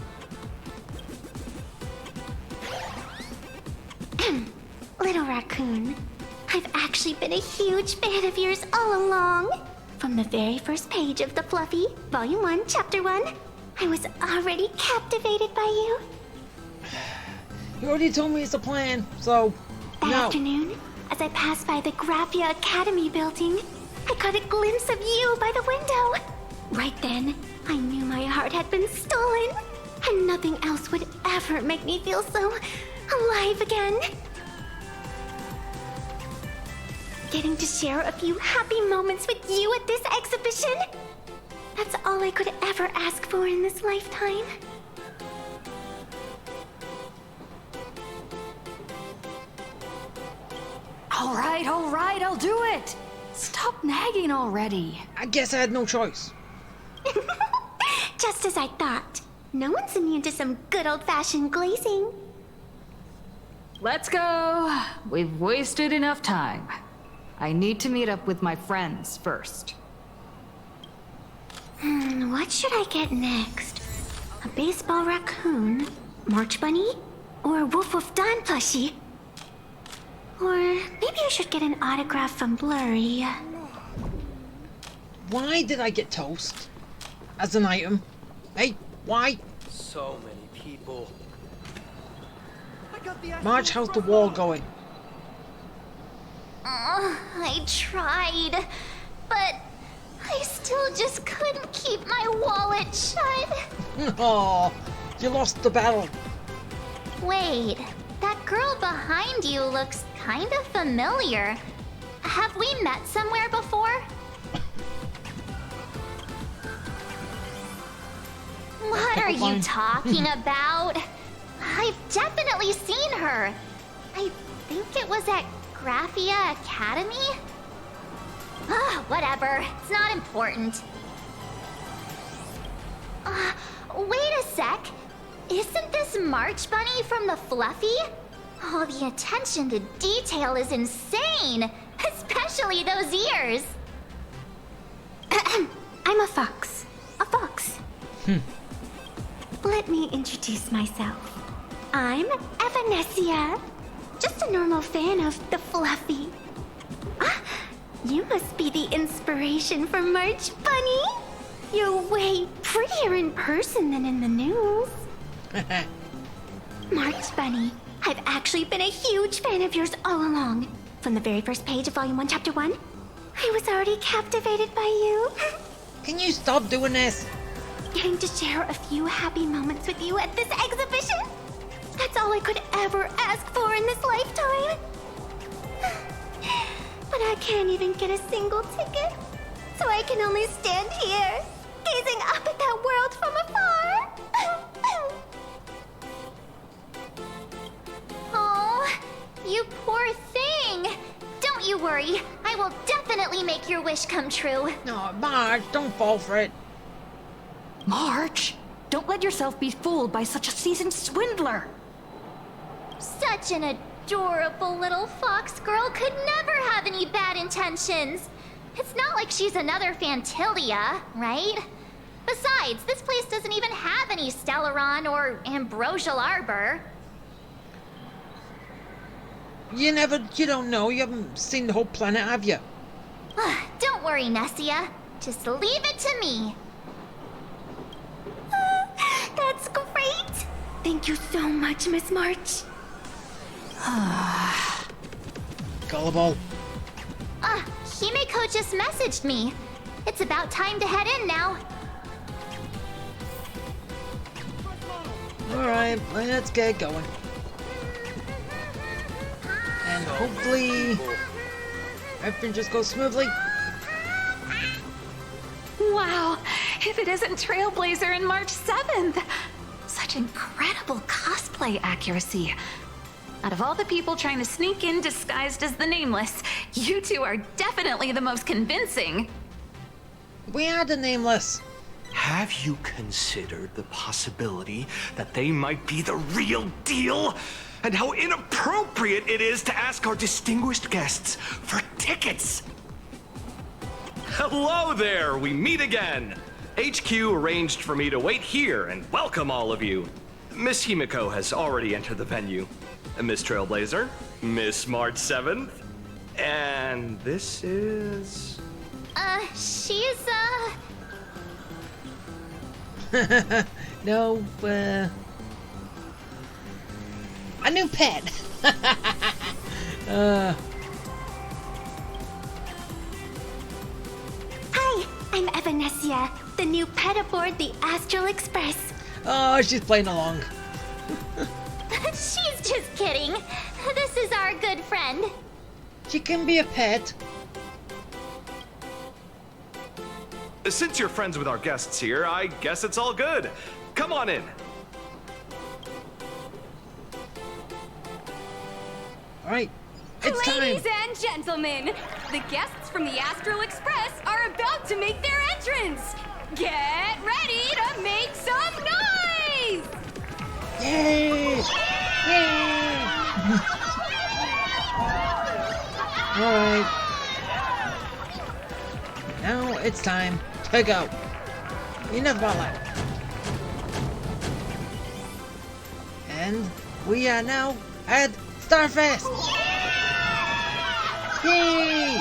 Little raccoon, I've actually been a huge fan of yours all along. From the very first page of The Fluffy, Volume 1, Chapter 1, I was already captivated by you. You already told me it's a plan, so That no. afternoon, as I passed by the Graphia Academy building, I caught a glimpse of you by the window. Right then, I knew my heart had been stolen, and nothing else would ever make me feel so alive again. Getting to share a few happy moments with you at this exhibition, that's all I could ever ask for in this lifetime. All right, I'll do it. Stop nagging already. I guess I had no choice. Just as I thought. No one's immune to some good old-fashioned glazing. Let's go. We've wasted enough time. I need to meet up with my friends first. What should I get next? A baseball raccoon? March bunny? Or Woof Woof Dawn plushie? Or maybe I should get an autograph from Blurry. Why did I get toast as an item? Hey, why? So many people. Marge, how's the wall going? I tried, but I still just couldn't keep my wallet shut. Oh, you lost the battle. Wait, that girl behind you looks kind of familiar. Have we met somewhere before? What are you talking about? I've definitely seen her. I think it was at Graphia Academy? Whatever. It's not important. Wait a sec. Isn't this March Bunny from the Fluffy? Oh, the attention to detail is insane. Especially those ears. I'm a fox. A fox. Let me introduce myself. I'm Evanessia. Just a normal fan of the Fluffy. You must be the inspiration for March Bunny. You're way prettier in person than in the news. March Bunny, I've actually been a huge fan of yours all along. From the very first page of Volume 1, Chapter 1, I was already captivated by you. Can you stop doing this? Getting to share a few happy moments with you at this exhibition, that's all I could ever ask for in this lifetime. But I can't even get a single ticket, so I can only stand here, gazing up at that world from afar. Oh, you poor thing. Don't you worry. I will definitely make your wish come true. No, Marge, don't fall for it. March, don't let yourself be fooled by such a seasoned swindler. Such an adorable little fox girl could never have any bad intentions. It's not like she's another Fantilia, right? Besides, this place doesn't even have any Stellaron or Ambrosial Arbor. You don't know. You haven't seen the whole planet, have you? Don't worry, Nessia. Just leave it to me. That's great. Thank you so much, Miss March. Gullible. Himeko just messaged me. It's about time to head in now. Alright, let's get going. And hopefully everything just goes smoothly. Wow, if it isn't Trailblazer and March 7th! Such incredible cosplay accuracy. Out of all the people trying to sneak in disguised as the Nameless, you two are definitely the most convincing. We are the Nameless. Have you considered the possibility that they might be the real deal? And how inappropriate it is to ask our distinguished guests for tickets? Hello there, we meet again. HQ arranged for me to wait here and welcome all of you. Miss Himeko has already entered the venue. Miss Trailblazer, Miss March 7th, and this is... She's, No, a new pet. Hi, I'm Evanessia, the new pet aboard the Astral Express. Oh, she's playing along. She's just kidding. This is our good friend. She can be a pet. Since you're friends with our guests here, I guess it's all good. Come on in. Alright, it's time. Ladies and gentlemen, the guests from the Astral Express are about to make their entrance. Get ready to make some noise! Yay! Yay! Alright. Now it's time to go. Enough about that. And we are now at Starfest! Yay!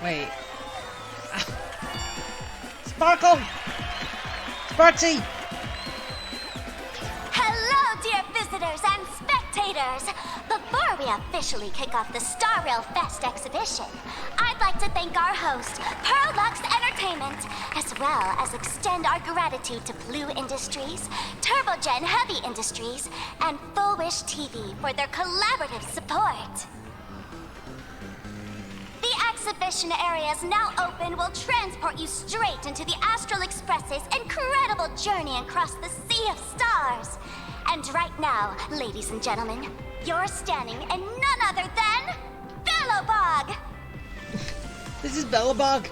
Wait. Sparkle! Sparty! Hello, dear visitors and spectators! Before we officially kick off the Star Rail Fest exhibition, I'd like to thank our host, Pearl Lux Entertainment, as well as extend our gratitude to Blue Industries, Turbogen Heavy Industries, and Full Wish TV for their collaborative support. The exhibition area is now open will transport you straight into the Astral Express's incredible journey across the Sea of Stars. And right now, ladies and gentlemen, you're standing in none other than Bellobog! This is Bellobog?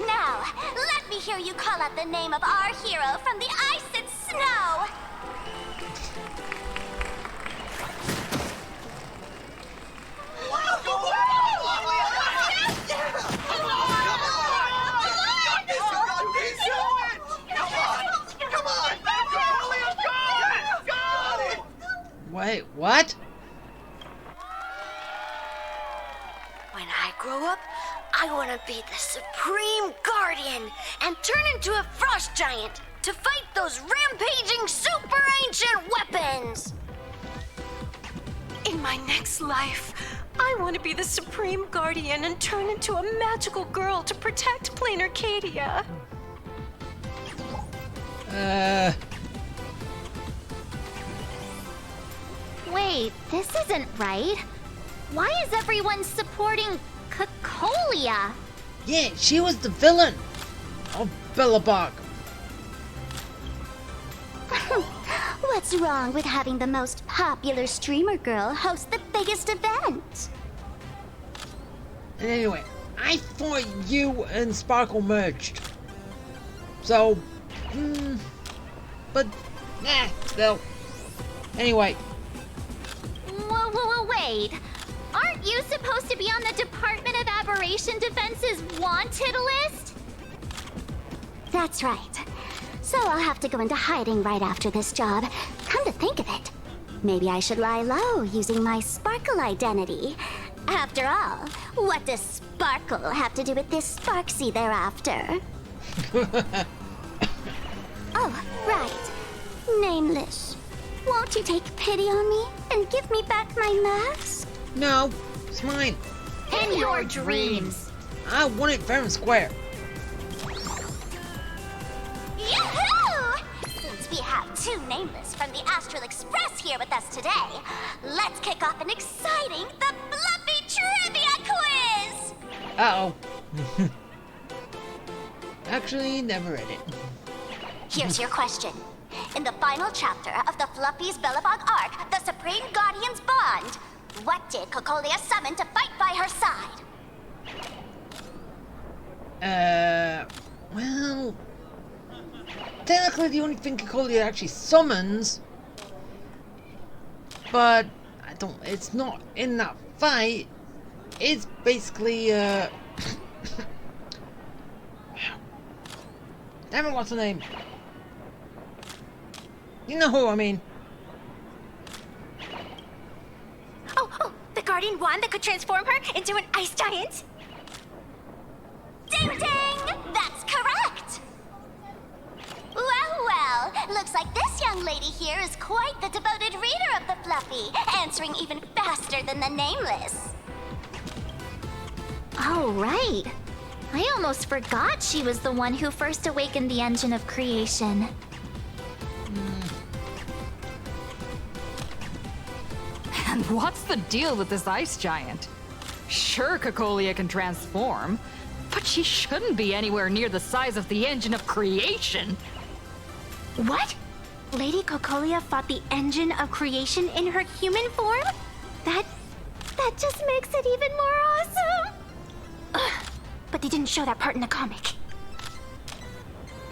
Now, let me hear you call out the name of our hero from the ice and snow! Wait, what? When I grow up, I want to be the Supreme Guardian and turn into a frost giant to fight those rampaging super ancient weapons! In my next life, I want to be the Supreme Guardian and turn into a magical girl to protect Plain Arcadia. Wait, this isn't right. Why is everyone supporting Cocolia. Yeah, she was the villain of Billabong. What's wrong with having the most popular streamer girl host the biggest event? And anyway, I thought you and Sparkle merged. So, but, still. Anyway. Whoa, wait. Aren't you supposed to be on the Department of Aberration Defense's wanted list? That's right. So I'll have to go into hiding right after this job. Come to think of it, maybe I should lie low using my Sparkle identity. After all, what does Sparkle have to do with this Sparksy thereafter? Oh, right. Nameless. Won't you take pity on me and give me back my mask? No, it's mine. In your dreams. I want it fair and square. Yahoo! Since we have two Nameless from the Astral Express here with us today, let's kick off an exciting The Fluffy Trivia Quiz! Uh-oh. Actually, never read it. Here's your question. In the final chapter of the Fluffy's Billabong arc, The Supreme Guardian's Bond, what did Cocolia summon to fight by her side? Well... Technically, the only thing Cocolia actually summons... But, it's not in that fight. It's basically, Damn it, what's her name? You know who I mean. Oh, the Guardian wand that could transform her into an ice giant? Ding ding! That's correct! Well, looks like this young lady here is quite the devoted reader of the Fluffy, answering even faster than the Nameless. Oh, right. I almost forgot she was the one who first awakened the engine of creation. And what's the deal with this ice giant? Sure, Cocolia can transform, but she shouldn't be anywhere near the size of the engine of creation. What? Lady Cocolia fought the engine of creation in her human form? That just makes it even more awesome! Ugh, but they didn't show that part in the comic.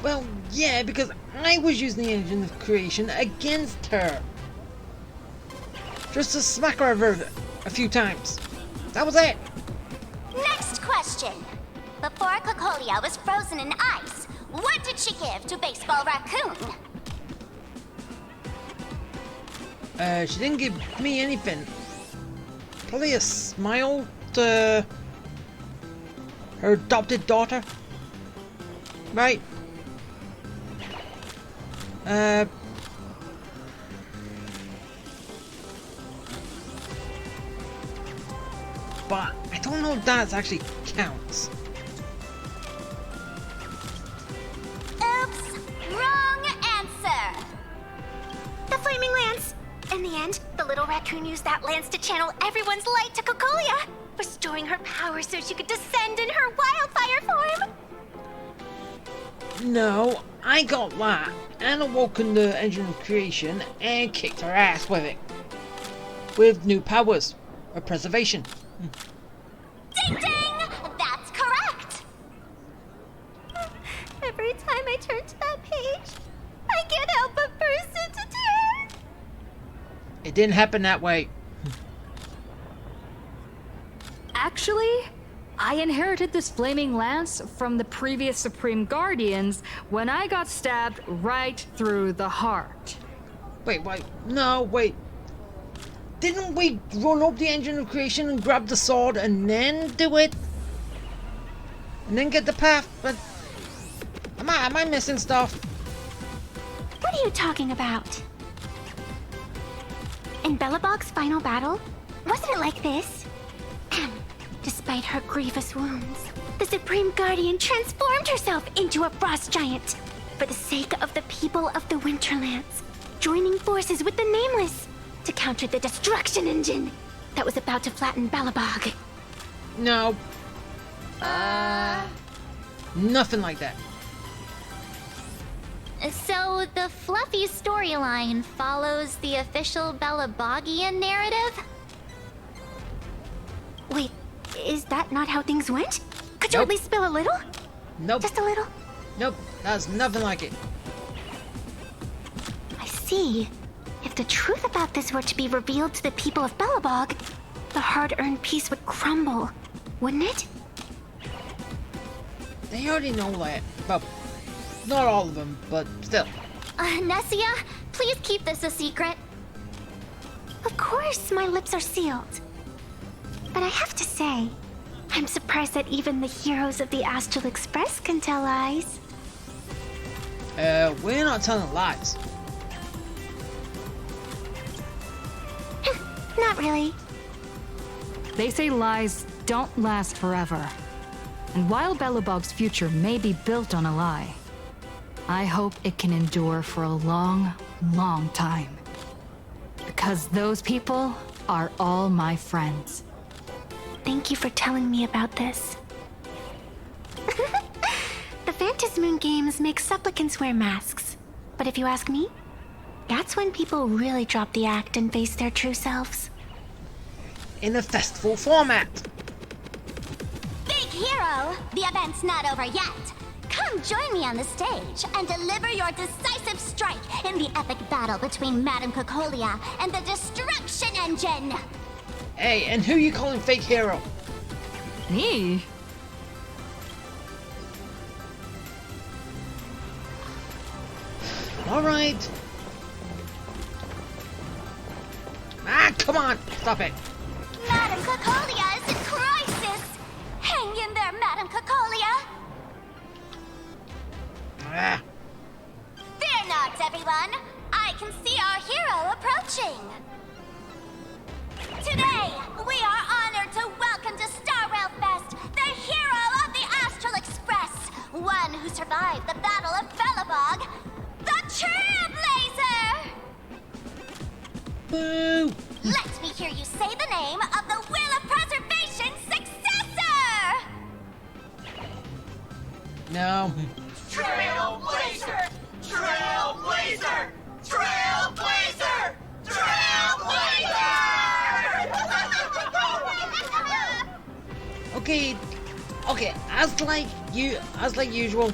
Well, yeah, because I was using the engine of creation against her. Just to smack her over a few times. That was it. Next question. Before Cocolia was frozen in ice, what did she give to Baseball Raccoon? She didn't give me anything. Probably a smile to her adopted daughter. Right. But I don't know if that actually counts. Oops, wrong answer. The Flaming Lance. In the end, the little raccoon used that lance to channel everyone's light to Cocolia, restoring her power so she could descend in her wildfire form. No, I got that and awoken the engine of creation and kicked her ass with it. With new powers of preservation. Ding ding! That's correct! Every time I turn to that page, I can't help but burst into tears. It didn't happen that way. Actually, I inherited this flaming lance from the previous Supreme Guardians when I got stabbed right through the heart. Wait, no, wait. Didn't we run up the engine of creation and grab the sword and then do it? And then get the path? But am I missing stuff? What are you talking about? In Bellabog's final battle, wasn't it like this? Despite her grievous wounds, the Supreme Guardian transformed herself into a frost giant for the sake of the people of the Winterlands, joining forces with the Nameless to counter the destruction engine that was about to flatten Bellabog. No, Nothing like that. So the fluffy storyline follows the official Belabogian narrative? Wait, is that not how things went? Could you at least spill a little? Nope. Just a little? Nope, that's nothing like it. I see. If the truth about this were to be revealed to the people of Belobog, the hard-earned peace would crumble, wouldn't it? They already know that. Well, not all of them, but still. Nessia, please keep this a secret. Of course, my lips are sealed. But I have to say, I'm surprised that even the heroes of the Astral Express can tell lies. We're not telling lies. Not really. They say lies don't last forever. And while Belobog's future may be built on a lie, I hope it can endure for a long, long time. Because those people are all my friends. Thank you for telling me about this. The Phantasmoon games make supplicants wear masks. But if you ask me, that's when people really drop the act and face their true selves. In a festival format. Big hero, the event's not over yet. Come join me on the stage and deliver your decisive strike in the epic battle between Madame Cocolia and the Destruction Engine. Hey, and who you calling fake hero? Me? Alright. Ah, come on! Stop it! Madame Cocolia is in crisis! Hang in there, Madame Cocolia! Ah. Fear not, everyone! I can see our hero approaching! Today, we are honored to welcome to Star Rail Fest the hero of the Astral Express, one who survived the Battle of Belobog, the Trailblazer! Boo! Let me hear you say the name of the Will of Preservation's successor! No. Trailblazer! Trailblazer! Trailblazer! Trailblazer! Okay, as like usual,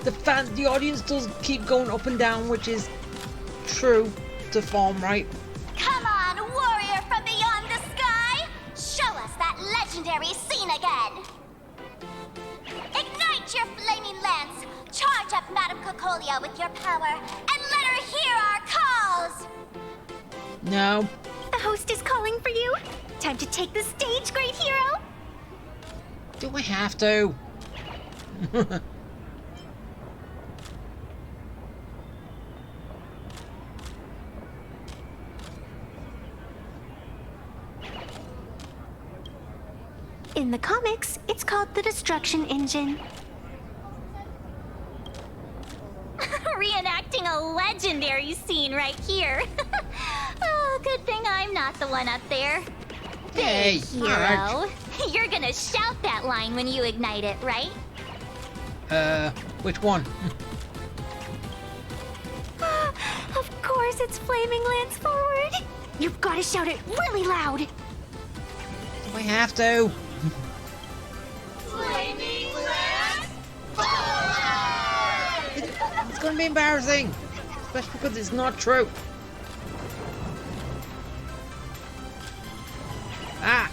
the audience does keep going up and down, which is true to form, right? Come on, warrior from beyond the sky! Show us that legendary scene again! Ignite your flaming lance! Charge up Madame Cocolia with your power, and let her hear our calls! No. The host is calling for you. Time to take the stage, great hero! Do I have to? In the comics, it's called the Destruction Engine. Reenacting a legendary scene right here. Oh, good thing I'm not the one up there. Hey, Big hero. You're gonna shout that line when you ignite it, right? Which one? Of course, it's Flaming Lance Forward. You've got to shout it really loud. Do I have to? Flaming Lance Forward! It's gonna be embarrassing, especially because it's not true. Ah!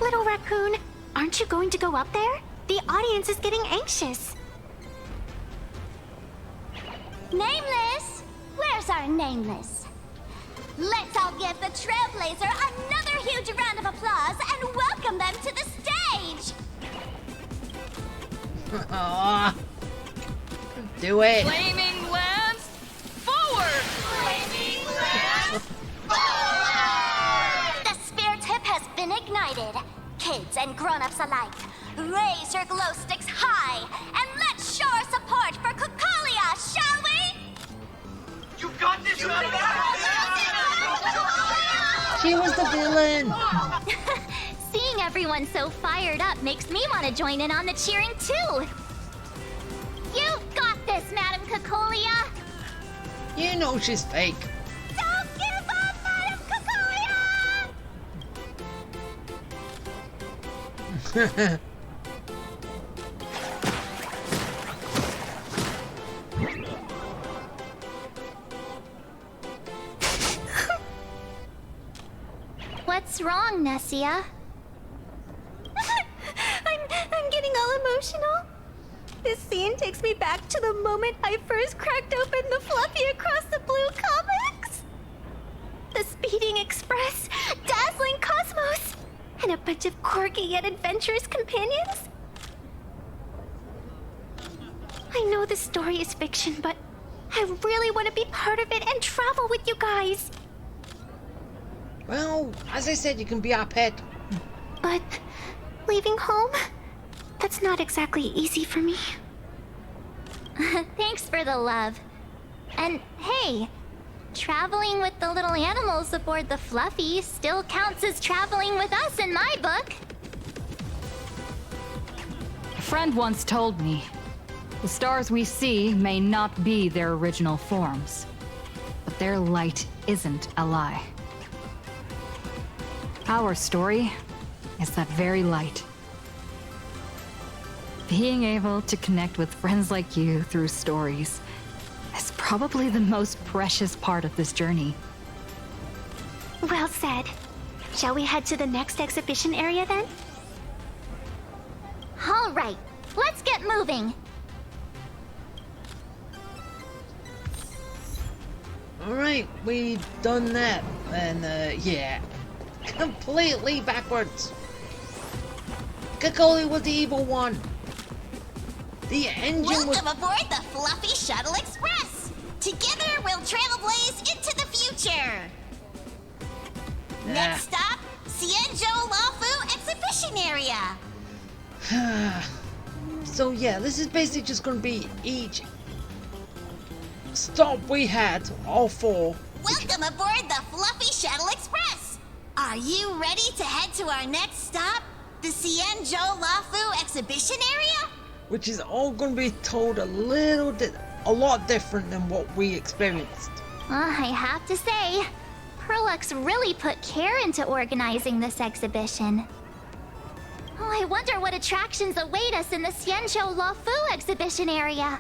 Little raccoon, aren't you going to go up there? The audience is getting anxious. Nameless? Where's our Nameless? Let's all give the Trailblazer another huge round of applause and welcome them to the stage! Aw. Do it. Flaming Lance Forward! Flaming Lance Forward! The spirit tip has been ignited. Kids and grown-ups alike, raise your glow sticks high and let's show our support for Cocolia, shall we? You got this, She was the villain. Seeing everyone so fired up makes me want to join in on the cheering too. You've got this, Madam Cacolia. You know she's fake. Don't give up, Madam Cacolia! What's wrong, Nessia? I'm getting all emotional. This scene takes me back to the moment I first cracked open the Fluffy Across the Blue comics. The speeding express, dazzling cosmos, and a bunch of quirky yet adventurous companions. I know this story is fiction, but I really want to be part of it and travel with you guys. Well, as I said, you can be our pet. But leaving home? That's not exactly easy for me. Thanks for the love. And hey, traveling with the little animals aboard the Fluffy still counts as traveling with us in my book. A friend once told me, the stars we see may not be their original forms, but their light isn't a lie. Our story is that very light. Being able to connect with friends like you through stories is probably the most precious part of this journey. Well said. Shall we head to the next exhibition area then? All right, let's get moving. Alright, we've done that. And, yeah. Completely backwards. Cacolia was the evil one. The engine was... Welcome aboard the Fluffy Shuttle Express. Together we'll trailblaze into the future. Next stop, Cienjo Lafu Exhibition Area. So yeah, this is basically just going to be each stop we had, all four. Welcome aboard the Fluffy Shuttle Express. Are you ready to head to our next stop, the Cienjo Lafu Exhibition Area? Which is all going to be told a lot different than what we experienced. I have to say, Perlux really put care into organizing this exhibition. Oh, I wonder what attractions await us in the Cienjo Lafu exhibition area.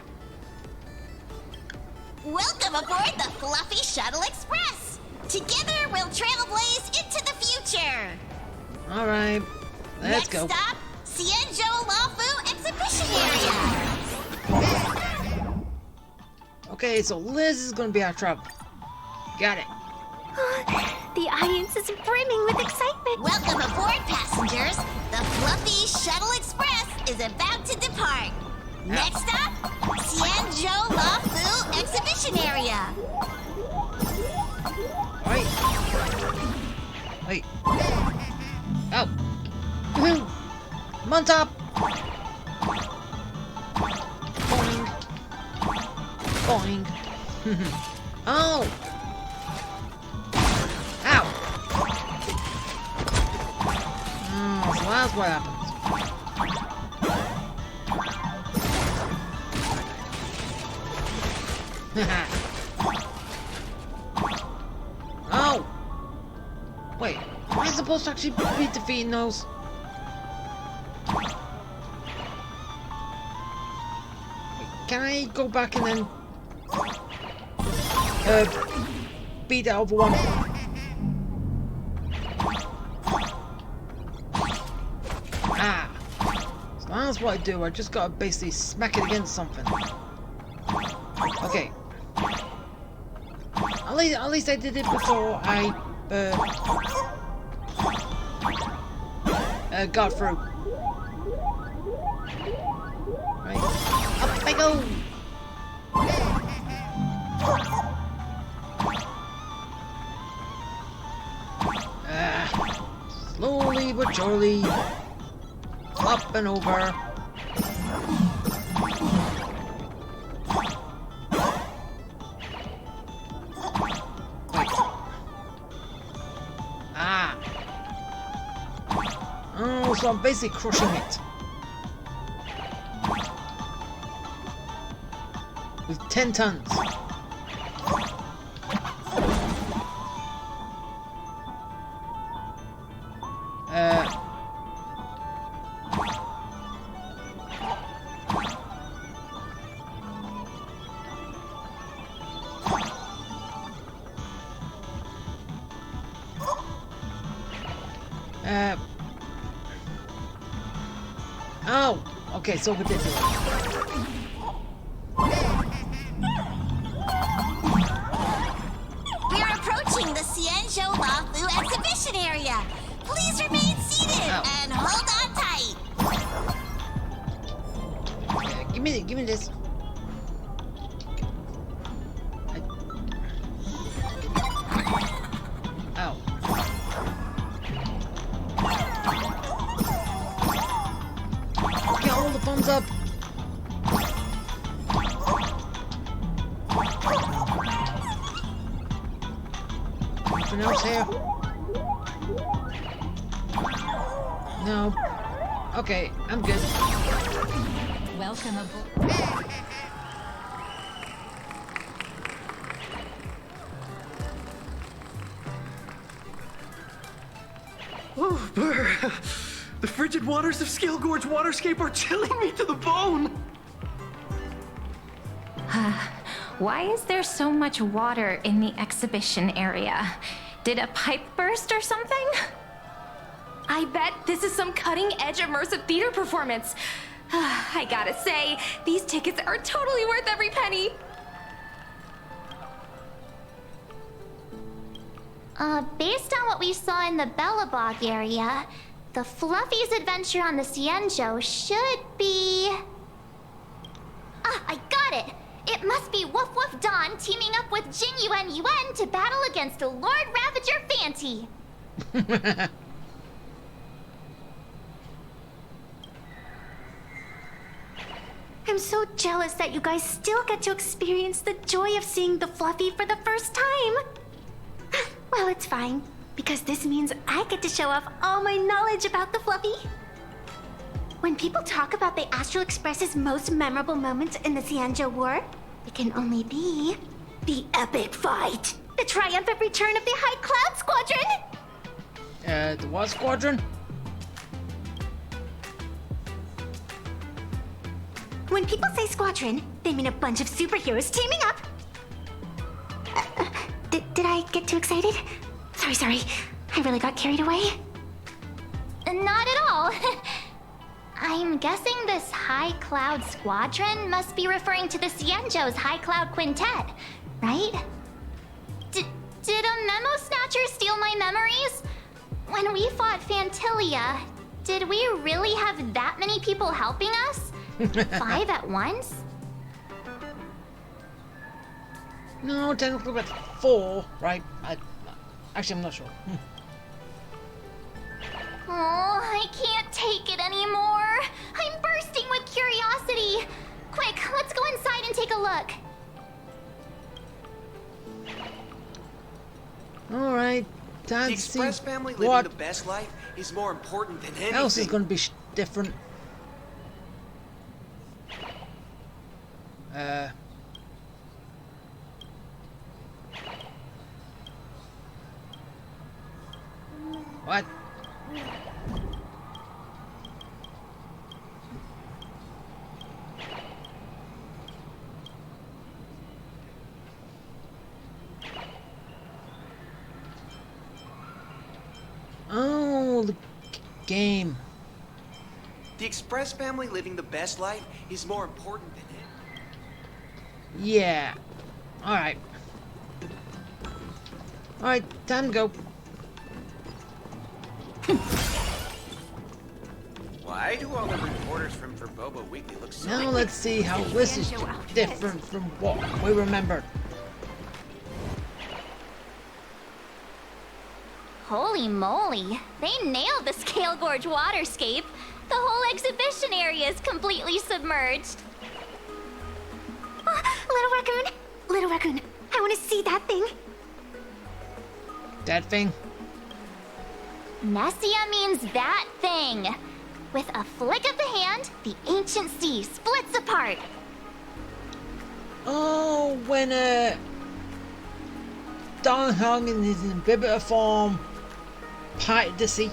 Welcome aboard the Fluffy Shuttle Express. Together we'll trailblaze into the future. All right, let's go. Next stop, Cienjo Lafu Exhibition Area. Okay, so Liz is going to be our trouble. Got it. The audience is brimming with excitement. Welcome aboard, passengers. The Fluffy Shuttle Express is about to depart. Next stop, Cienjo Lafu Exhibition Area. Wait. Oh. Woohoo! I'm on top. Boing. Boing. Oh. Ow. Oh, so that's what happens. Oh! Wait, am I supposed to actually be defeating those? Can I go back and then beat the other one? Ah! So that's what I do, I just gotta basically smack it against something. Okay. At least I did it before I got through. Right. Up I go! Slowly but surely. Up and over. Oh, so I'm basically crushing it. With 10 tons. Oh, okay, so we did it. We're approaching the Cienjo Lafu exhibition area. Please remain seated and hold on tight. Yeah, give me this. Ow. Get all the thumbs up. Anything else here? No. Okay, I'm good. Welcome aboard. Oh, brr. The frigid waters of Scale Gorge Waterscape are chilling me to the bone. Why is there so much water in the exhibition area? Did a pipe burst or something? I bet this is some cutting-edge immersive theater performance. I gotta say, these tickets are totally worth every penny. Based on what we saw in the Bellabog area, the Fluffy's adventure on the Cienjo should be... Ah, I got it! It must be Woof Woof Dawn teaming up with Jing Yuan Yuan to battle against the Lord Ravager Fanty. I'm so jealous that you guys still get to experience the joy of seeing the Fluffy for the first time. Well, it's fine, because this means I get to show off all my knowledge about the Fluffy. When people talk about the Astral Express's most memorable moments in the Cienjo War, it can only be the epic fight, the triumphant return of the High Cloud Squadron. The what squadron? When people say squadron, they mean a bunch of superheroes teaming up. Did I get too excited? Sorry. I really got carried away. Not at all. I'm guessing this High Cloud Squadron must be referring to the Cienjo's High Cloud Quintet, right? Did a Memo Snatcher steal my memories? When we fought Fantilia, did we really have that many people helping us? 5 at once? No, technically about 4, right? Actually, I'm not sure. Oh, I can't take it anymore. I'm bursting with curiosity. Quick, let's go inside and take a look. Alright, time The to see Express family living what the best life is more important than anything. else is going to be different. What? Oh, the game. The Express family living the best life is more important than it. Yeah. Alright. Alright, time to go. Why do all the reporters from Verboba Weekly look so... Now let's see how this is different from what we remembered. Holy moly, they nailed the Scale Gorge waterscape. The whole exhibition area is completely submerged. Little Raccoon, I want to see that thing. That thing? Nessia means that thing. With a flick of the hand, the ancient sea splits apart. Oh, when Don Hung in his inhibitor form parted the sea.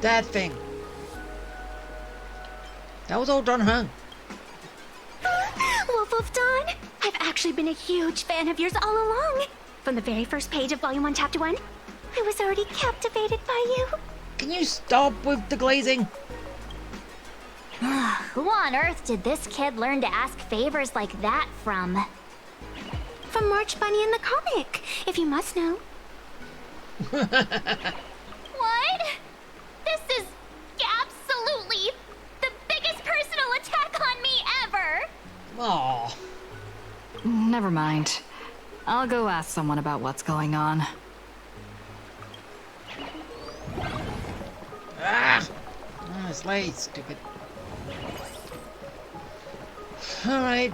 That thing. That was all Don Hung. Wolf of Dawn, I've actually been a huge fan of yours all along. From the very first page of Volume 1, Chapter 1, I was already captivated by you. Can you stop with the glazing? Who on earth did this kid learn to ask favors like that from? From March Bunny in the comic, if you must know. What? This is absolutely the biggest personal attack on me ever! Aww. Never mind. I'll go ask someone about what's going on. Ah! Oh, it's late, stupid. Alright.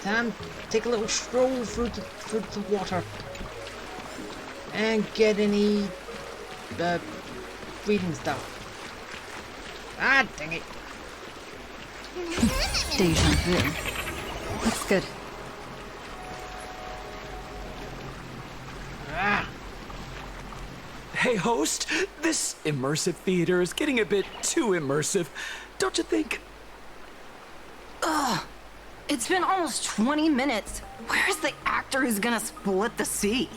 Time to take a little stroll through the water. And get any breathing stuff. Ah, dang it. Deja vu. Looks good. Ah. Hey, host, this immersive theater is getting a bit too immersive, don't you think? Ugh. It's been almost 20 minutes. Where's the actor who's gonna split the sea?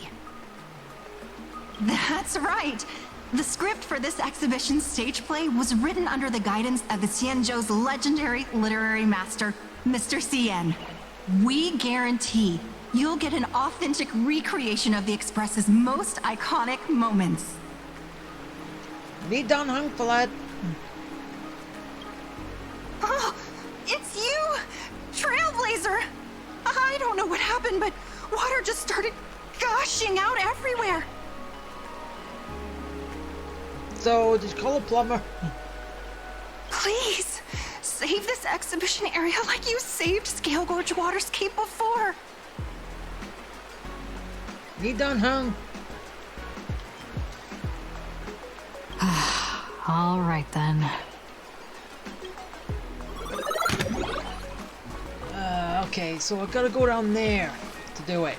That's right. The script for this exhibition's stage play was written under the guidance of the Xianzhou's legendary literary master, Mr. Cien. We guarantee you'll get an authentic recreation of the Express's most iconic moments. Need Don Hung for that. Oh, it's you! Trailblazer! I don't know what happened, but water just started gushing out everywhere. So, just call a plumber. Please, save this exhibition area like you saved Scale Gorge Waterscape before. Need Don Hung. All right then. Okay, so I've got to go down there to do it.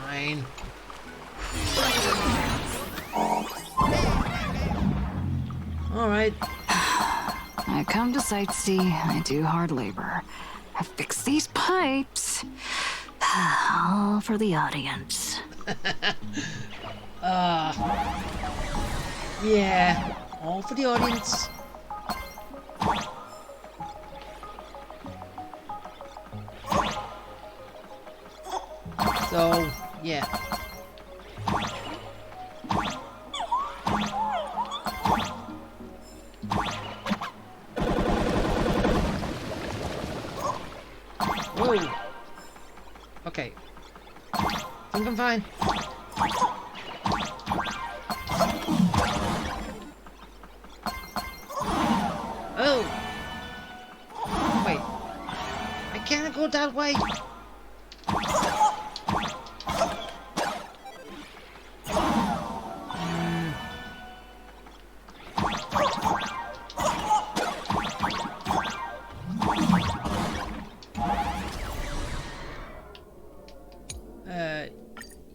Fine. Alright. I come to sightsee, I do hard labor. I fix these pipes. All for the audience. Yeah, all for the audience. So, yeah. Whoa. Okay. Think I'm fine. Oh! Wait. I can't go that way.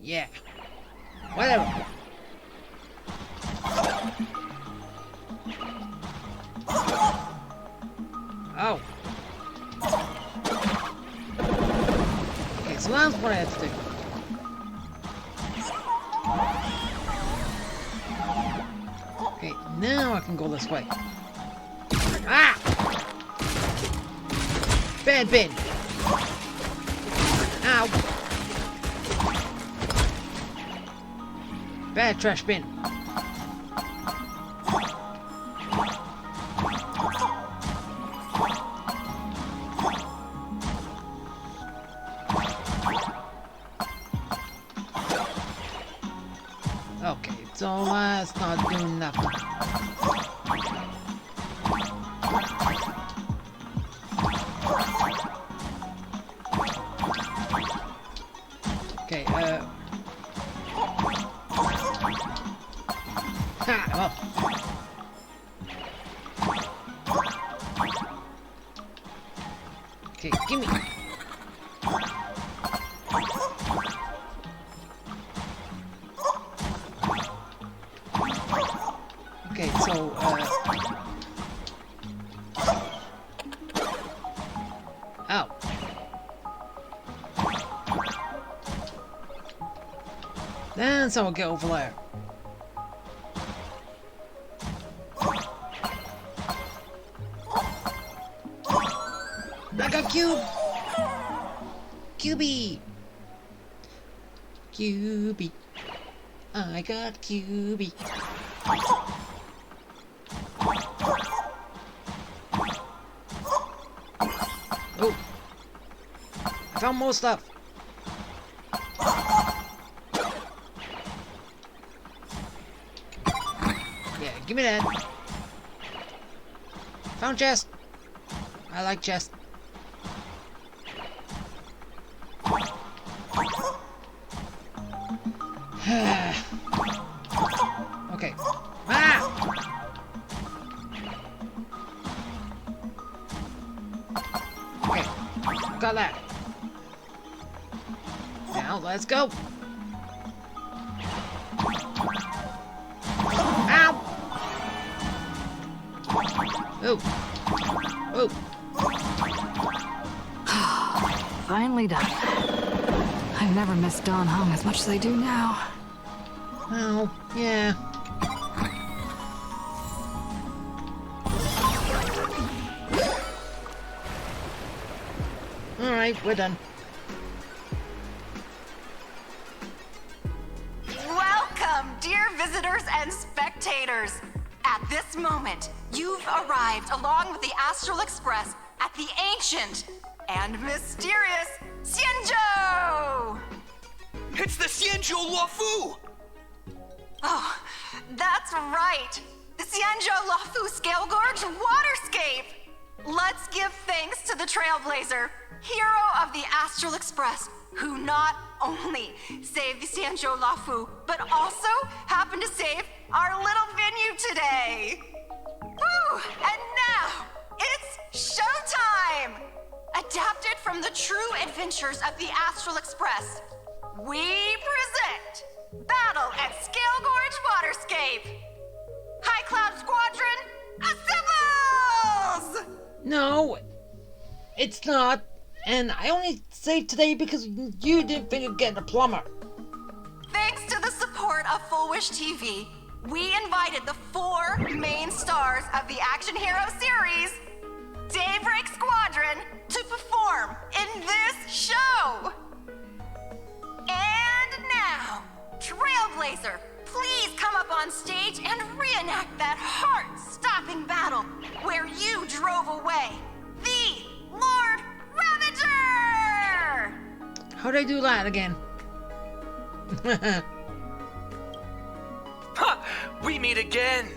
Yeah. Whatever. Oh. Okay, so that's what I have to do. Okay, now I can go this way. Ah! Bad bin. Ow. Bad trash bin. Okay, so that's not doing nothing. Okay, well. Okay, gimme. Okay, so, ow. Then someone get over there. I got cube! Cubey! Cubey. I got Cubey. Oh! I found more stuff! Yeah, give me that! Found chest! I like chest. Okay. Ah! Okay. Got that. Now let's go. Ow! Oh. Oh. Finally done. I've never missed Dawn Hung as much as I do now. Well, yeah. Alright, we're done. Welcome, dear visitors and spectators. At this moment, you've arrived along with the Astral Express at the ancient and mysterious Xianzhou! It's the Xianzhou Luofu! Oh, that's right. The Xianzhou Luofu Scale Gorge Waterscape! Let's give thanks to the Trailblazer, hero of the Astral Express, who not only saved the Xianzhou Luofu, but also happened to save our little venue today. Woo! And now, it's showtime! Adapted from the true adventures of the Astral Express, we present Battle at Scale Gorge Waterscape! High Cloud Squadron, assembles! No, it's not. And I only saved today because you didn't think of getting a plumber. Thanks to the support of Full Wish TV, we invited the 4 main stars of the Action Hero series, Daybreak Squadron, to perform in this show. And now, Trailblazer, please come up on stage and reenact that heart-stopping battle where you drove away the Lord Ravager! How'd I do that again? Ha! We meet again,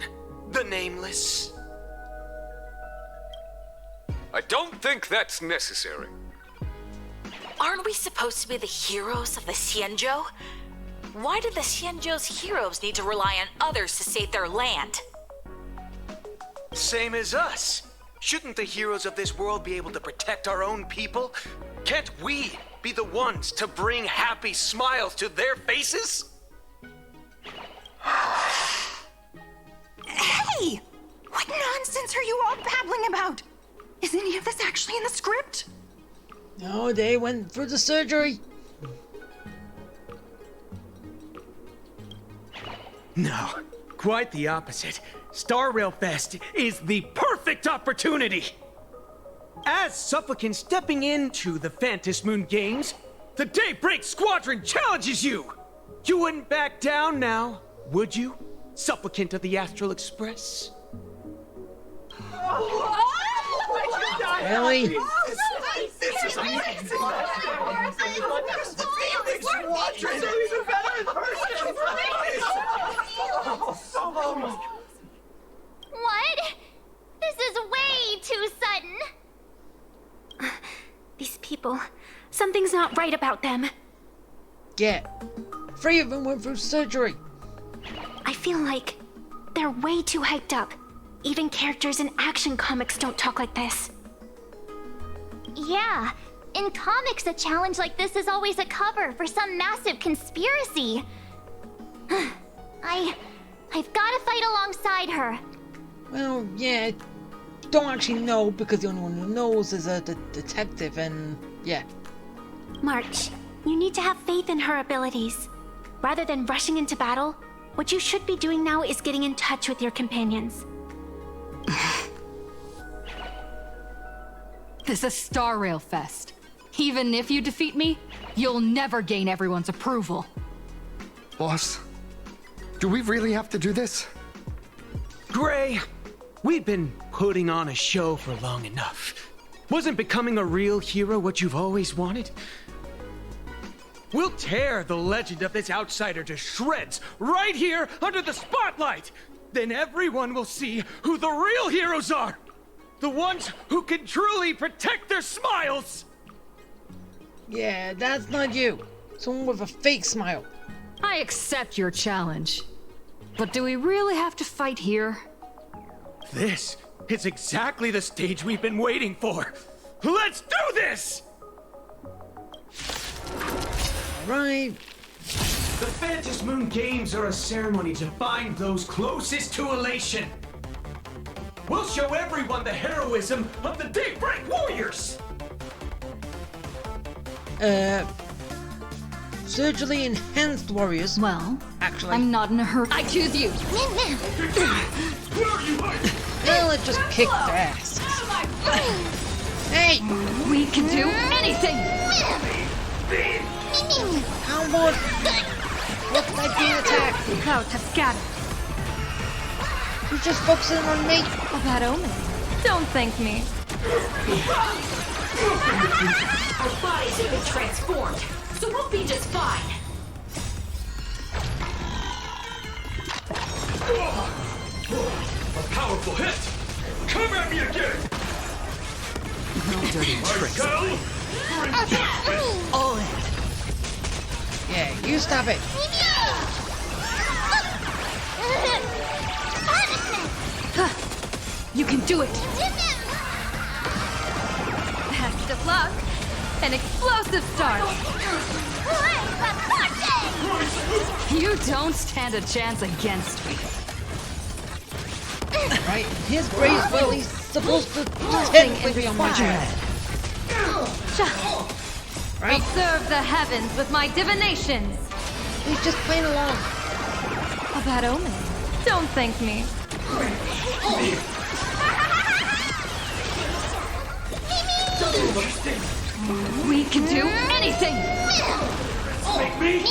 the Nameless. I don't think that's necessary. Aren't we supposed to be the heroes of the Xianzhou? Why do the Xianzhou's heroes need to rely on others to save their land? Same as us. Shouldn't the heroes of this world be able to protect our own people? Can't we be the ones to bring happy smiles to their faces? Hey! What nonsense are you all babbling about? Is any of this actually in the script? No, they went for the surgery. No, quite the opposite. Star Rail Fest is the perfect opportunity! As supplicants stepping into the Phantom Moon Games, the Daybreak Squadron challenges you! You wouldn't back down now, would you, supplicant of the Astral Express? Really? This is amazing! What? This is way too sudden. These people, something's not right about them. forget. 3 of them went through surgery. I feel like they're way too hyped up. Even characters in action comics don't talk like this. Yeah, in comics, a challenge like this is always a cover for some massive conspiracy. I've got to fight alongside her. Well, yeah, don't actually know because the only one who knows is a detective, and yeah. March, you need to have faith in her abilities. Rather than rushing into battle, what you should be doing now is getting in touch with your companions. This is Star Rail Fest. Even if you defeat me, you'll never gain everyone's approval. Boss, do we really have to do this? Gray, we've been putting on a show for long enough. Wasn't becoming a real hero what you've always wanted? We'll tear the legend of this outsider to shreds right here under the spotlight! Then everyone will see who the real heroes are! The ones who can truly protect their smiles! Yeah, that's not you. Someone with a fake smile. I accept your challenge. But do we really have to fight here? This is exactly the stage we've been waiting for! Let's do this! Right. The Phantom Moon Games are a ceremony to find those closest to elation. We'll show everyone the heroism of the Daybreak Warriors! Surgically enhanced warriors. Well, actually, I'm not in a hurry. I choose you! Where are you hiding? Well, it just kicked ass. Hey! We can do anything! How much? What's that being attacked? The clouds have scattered. You're just focusing on me. A bad omen. Don't thank me. Our bodies have been transformed, so we'll be just fine. A powerful hit! Come at me again! No dirty tricks. All in. Yeah, you stop it. You can do it! Best of luck! An explosive start! You don't stand a chance against me. Right, his grace, well, he's supposed to technically be on my head. Right? Observe the heavens with my divinations! He's just playing along. A bad omen. Don't thank me. We can do anything! Make me?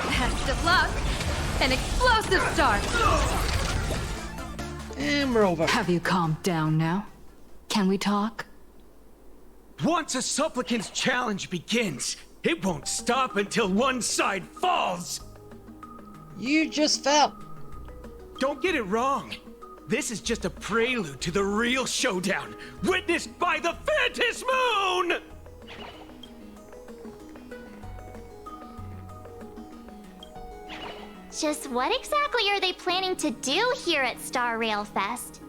Best of luck! An explosive start! And we're over. Have you calmed down now? Can we talk? Once a supplicant's challenge begins, it won't stop until one side falls! You just fell. Don't get it wrong. This is just a prelude to the real showdown, witnessed by the Phantom Moon! Just what exactly are they planning to do here at Star Rail Fest?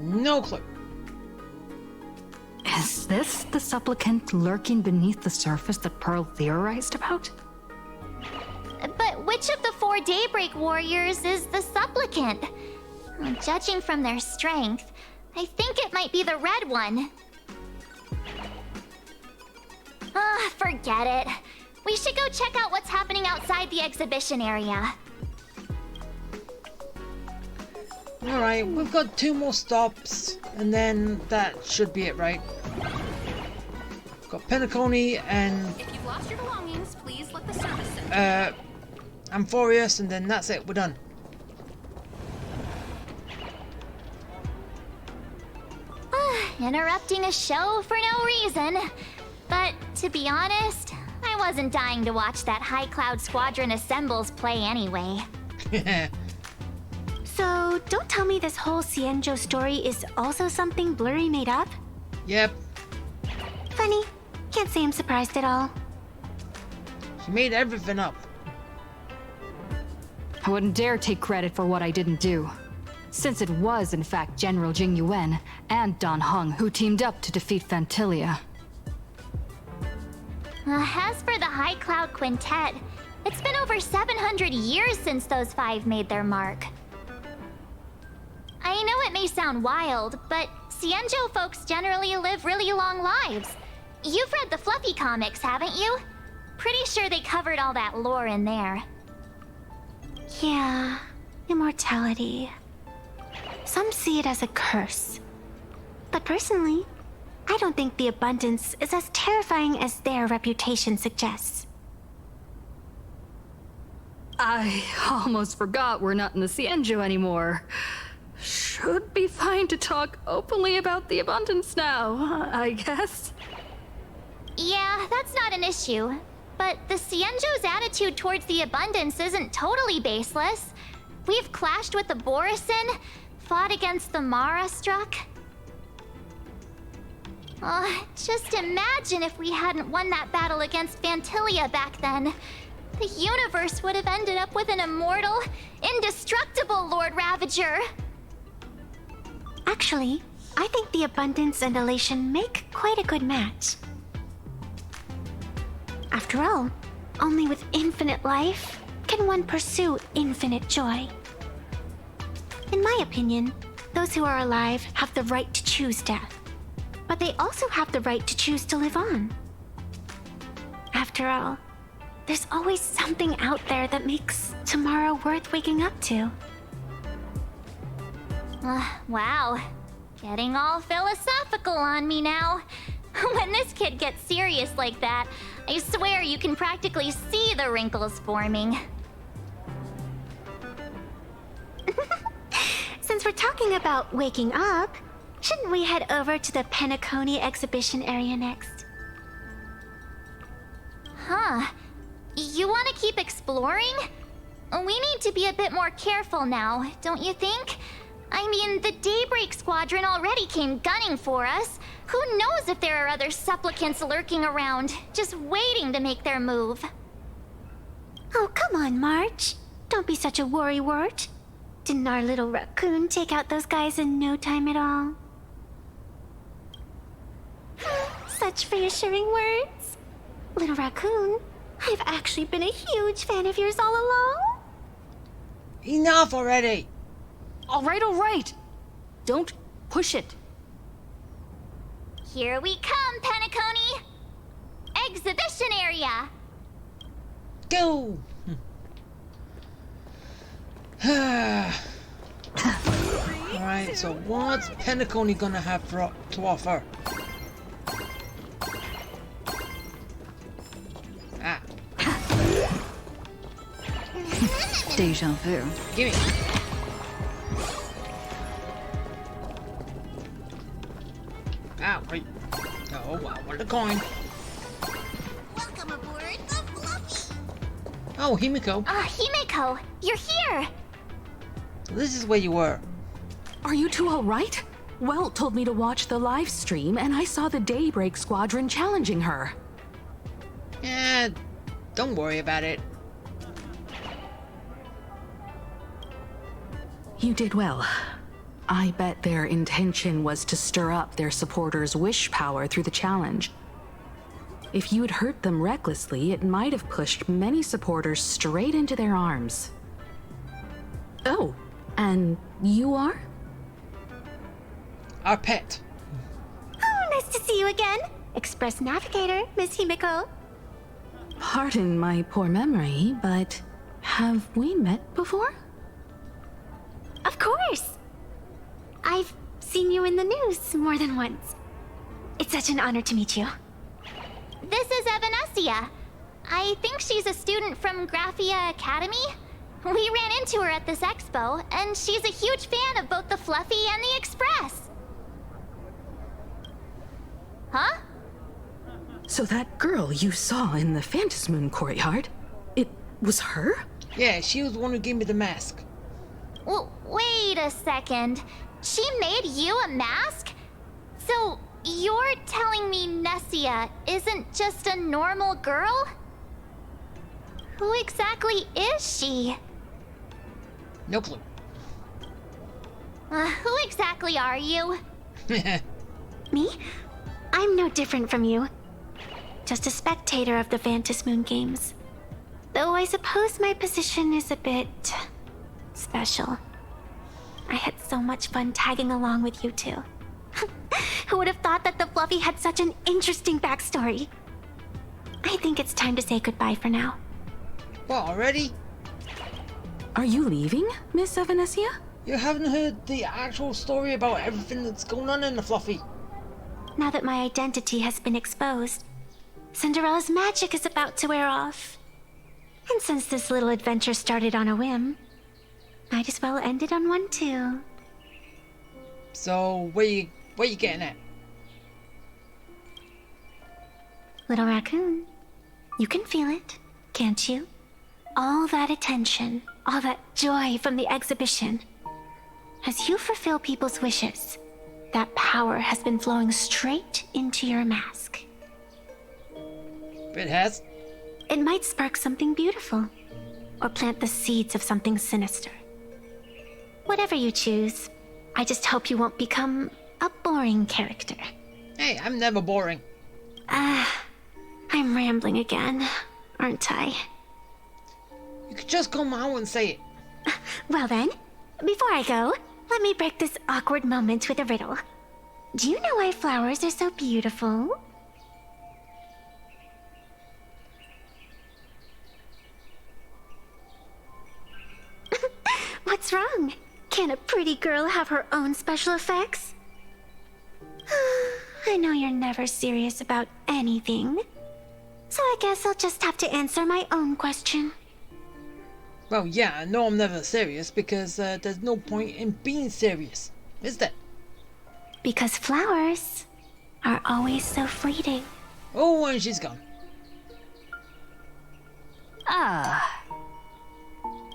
No clue. Is this the supplicant lurking beneath the surface that Pearl theorized about? But which of the 4 Daybreak Warriors is the supplicant? Judging from their strength, I think it might be the red one. Forget it. We should go check out what's happening outside the exhibition area. Alright, we've got 2 more stops, and then that should be it, right? Got Penacony and If you've lost your belongings, please let the service center. Amphorius, and then that's it, we're done. Interrupting a show for no reason. But to be honest, I wasn't dying to watch that High Cloud Squadron Assembles play anyway. So, don't tell me this whole Cienjo story is also something Blurry made up? Yep. Funny. Can't say I'm surprised at all. She made everything up. I wouldn't dare take credit for what I didn't do, since it was in fact General Jing Yuan and Dan Heng who teamed up to defeat Fantilia. As for the High Cloud Quintet, it's been over 700 years since those five made their mark. I know it may sound wild, but Cienjo folks generally live really long lives. You've read the Fluffy comics, haven't you? Pretty sure they covered all that lore in there. Yeah, immortality. Some see it as a curse. But personally, I don't think the abundance is as terrifying as their reputation suggests. I almost forgot we're not in the Cienjo anymore. Should be fine to talk openly about the abundance now, I guess. Yeah, that's not an issue. But the Cienjo's attitude towards the abundance isn't totally baseless. We've clashed with the Borisin, fought against the Mara struck. Just imagine if we hadn't won that battle against Fantilia back then. The universe would have ended up with an immortal, indestructible Lord Ravager. Actually, I think the abundance and elation make quite a good match. After all, only with infinite life can one pursue infinite joy. In my opinion, those who are alive have the right to choose death, but they also have the right to choose to live on. After all, there's always something out there that makes tomorrow worth waking up to. Wow. Getting all philosophical on me now. When this kid gets serious like that, I swear you can practically see the wrinkles forming. Since we're talking about waking up, shouldn't we head over to the Penacony exhibition area next? Huh. You want to keep exploring? We need to be a bit more careful now, don't you think? I mean, the Daybreak Squadron already came gunning for us. Who knows if there are other supplicants lurking around, just waiting to make their move. Oh, come on, March. Don't be such a worrywart. Didn't our little raccoon take out those guys in no time at all? Such reassuring words. Little raccoon, I've actually been a huge fan of yours all along. Enough already! All right. Don't push it. Here we come, Penacony! Exhibition area! Go! Alright, so what's Penacony gonna have to offer? Ah. Deja vu. Gimme. Ah, wait. Oh, wow, what a coin. Welcome aboard the Fluffy. Oh, Himiko. Himiko, you're here! This is where you were. Are you two all right? Welt told me to watch the live stream, and I saw the Daybreak Squadron challenging her. Eh, don't worry about it. You did well. I bet their intention was to stir up their supporters' wish power through the challenge. If you'd hurt them recklessly, it might have pushed many supporters straight into their arms. Oh, and you are? Our pet. Oh, nice to see you again. Express Navigator, Miss Himiko. Pardon my poor memory, but have we met before? Of course. I've seen you in the news more than once. It's such an honor to meet you. This is Evanescia. I think she's a student from Graphia Academy. We ran into her at this expo, and she's a huge fan of both the Fluffy and the Express. Huh? So that girl you saw in the Phantasmoon courtyard, it was her? Yeah, she was the one who gave me the mask. Well, wait a second. She made you a mask? So, you're telling me Nessia isn't just a normal girl? Who exactly is she? No clue. Who exactly are you? Me? I'm no different from you. Just a spectator of the Vantis Moon Games. Though I suppose my position is a bit special. I had so much fun tagging along with you two. Who would have thought that the Fluffy had such an interesting backstory? I think it's time to say goodbye for now. What, already? Are you leaving, Miss Evanesia? You haven't heard the actual story about everything that's going on in the Fluffy. Now that my identity has been exposed, Cinderella's magic is about to wear off. And since this little adventure started on a whim, might as well end it on one too. So, where you getting at? Little raccoon, you can feel it, can't you? All that attention, all that joy from the exhibition. As you fulfill people's wishes, that power has been flowing straight into your mask. It has? It might spark something beautiful, or plant the seeds of something sinister. Whatever you choose, I just hope you won't become a boring character. Hey, I'm never boring. I'm rambling again, aren't I? You could just come out and say it. Well then, before I go, let me break this awkward moment with a riddle. Do you know why flowers are so beautiful? What's wrong? Can a pretty girl have her own special effects? I know you're never serious about anything. So I guess I'll just have to answer my own question. Well, yeah, I know I'm never serious because there's no point in being serious, is there? Because flowers are always so fleeting. Oh, and she's gone. Ah.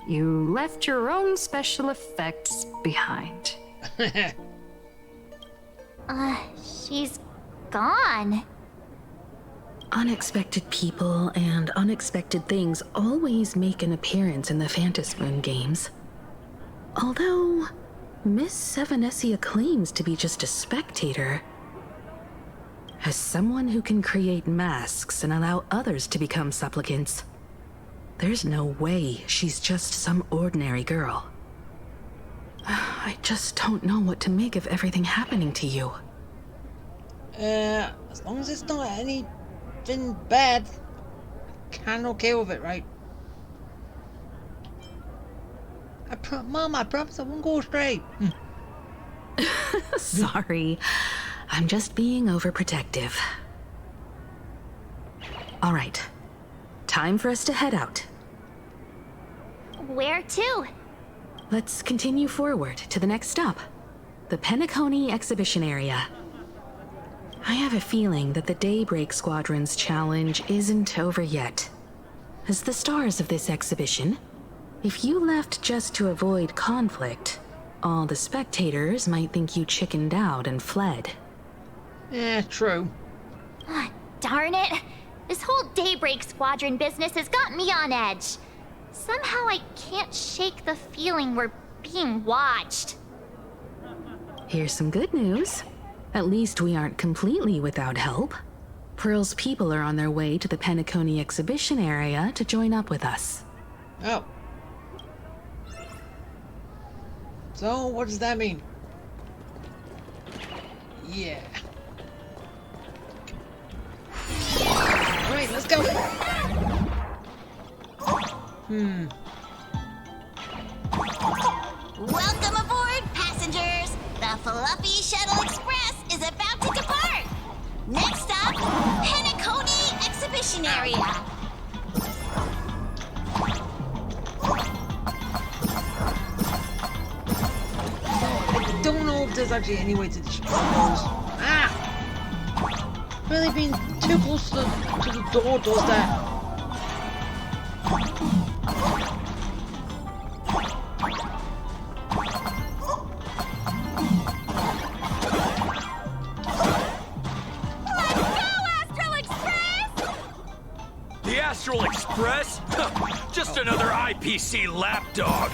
You left your own special effects behind. She's gone. Unexpected people and unexpected things always make an appearance in the Vantis Moon Games. Although, Miss Evanesia claims to be just a spectator. As someone who can create masks and allow others to become supplicants, there's no way she's just some ordinary girl. I just don't know what to make of everything happening to you. As long as it's not anything bad, I'm okay with it, right? Mom, I promise I won't go astray. Sorry, I'm just being overprotective. All right, time for us to head out. Where to? Let's continue forward to the next stop, the Penacony exhibition area. I have a feeling that the Daybreak Squadron's challenge isn't over yet. As the stars of this exhibition, if you left just to avoid conflict, all the spectators might think you chickened out and fled. Yeah, true. Darn it! This whole Daybreak Squadron business has got me on edge. Somehow I can't shake the feeling we're being watched. Here's some good news. At least we aren't completely without help. Pearl's people are on their way to the Penacony exhibition area to join up with us. Oh. So, what does that mean? Yeah. Alright, let's go! Welcome aboard, passengers! The Fluffy Shuttle Express is about to depart! Next stop, Penacony Exhibition Area. I don't know if there's actually any way to destroy those. Really being too close to the door does that. Astral Express? Just another IPC lapdog.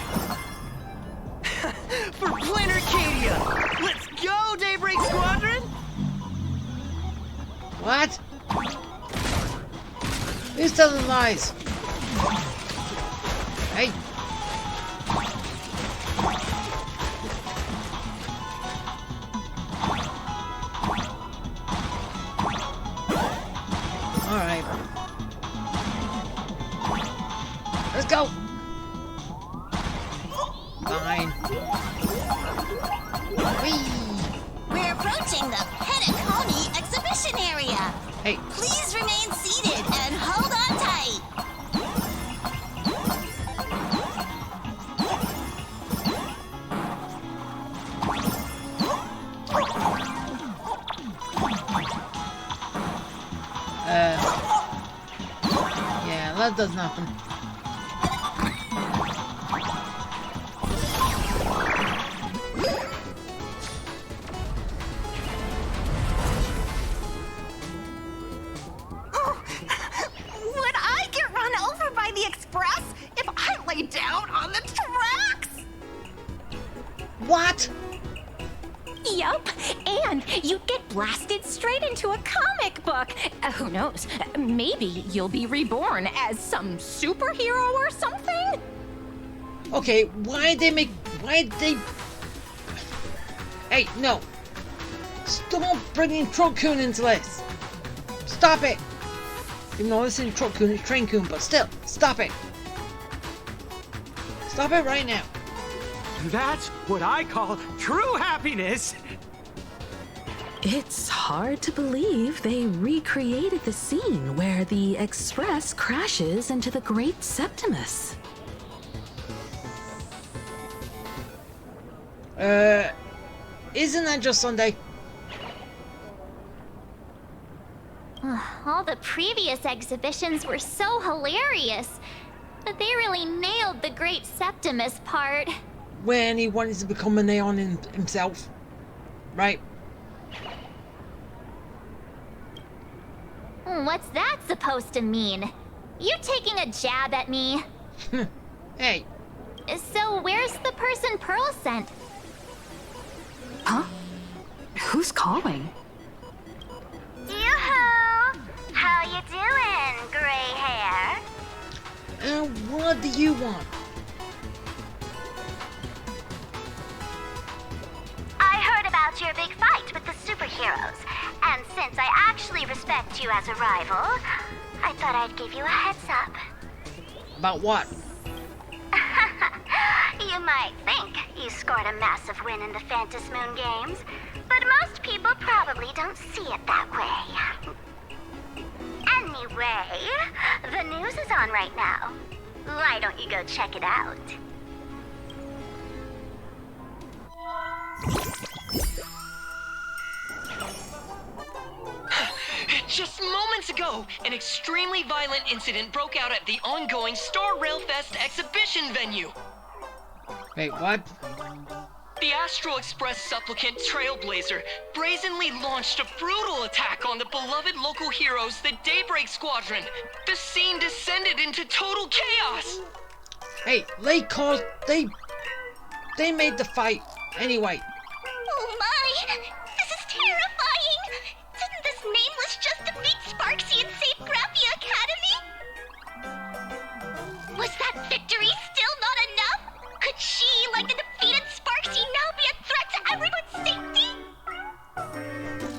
For Planet Arcadia! Let's go, Daybreak Squadron! What? Who's telling lies? Hey. Alright. Let's go! Fine. Whee! We're approaching the Petaconi exhibition area. Hey. Please remain seated and hold on tight. Yeah, that does nothing. Would I get run over by the express if I lay down on the tracks? What? Yup, and you'd get blasted straight into a comic book. Who knows? Maybe you'll be reborn as some superhero or something? Okay, why'd they... Hey, no. Stop bringing Truck-kun into this. Stop it. Even though this isn't Truck-kun, it's Train-kun, but still, stop it. Stop it right now. That's what I call true happiness! It's hard to believe they recreated the scene where the Express crashes into the Great Septimus. Isn't that just Sunday? All the previous exhibitions were so hilarious, but they really nailed the Great Septimus part. When he wanted to become a neon himself. Right? What's that supposed to mean? You taking a jab at me? Hey. So where's the person Pearl sent? Huh? Who's calling? Yoo-hoo! How you doing, gray hair? What do you want? I heard about your big fight with the superheroes, and since I actually respect you as a rival, I thought I'd give you a heads up. About what? You might think you scored a massive win in the Phantom Moon games, but most people probably don't see it that way. Anyway, the news is on right now. Why don't you go check it out? Just moments ago, an extremely violent incident broke out at the ongoing Star Rail Fest exhibition venue. Wait, what? The Astral Express supplicant Trailblazer brazenly launched a brutal attack on the beloved local heroes, the Daybreak Squadron. The scene descended into total chaos. Hey, they made the fight anyway. Oh my! This is terrifying! Didn't this nameless just defeat Sparksy and save Grappy Academy? Was that victory still not enough? Could she, like the defeated Sparksy, now be a threat to everyone's safety?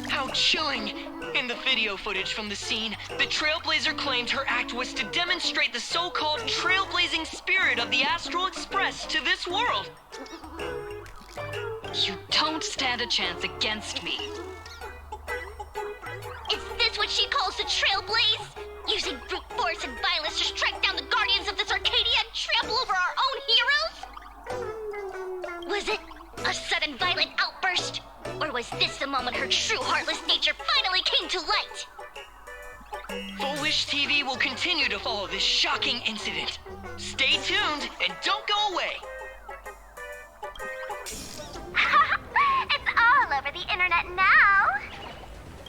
How chilling! In the video footage from the scene, the Trailblazer claimed her act was to demonstrate the so-called trailblazing spirit of the Astral Express to this world. You don't stand a chance against me. Is this what she calls the Trailblaze? Using brute force and violence to strike down the guardians of this Arcadia and trample over our own heroes? Was it a sudden violent outburst? Or was this the moment her true heartless nature finally came to light? Foolish TV will continue to follow this shocking incident. Stay tuned and don't go away. It's all over the internet now.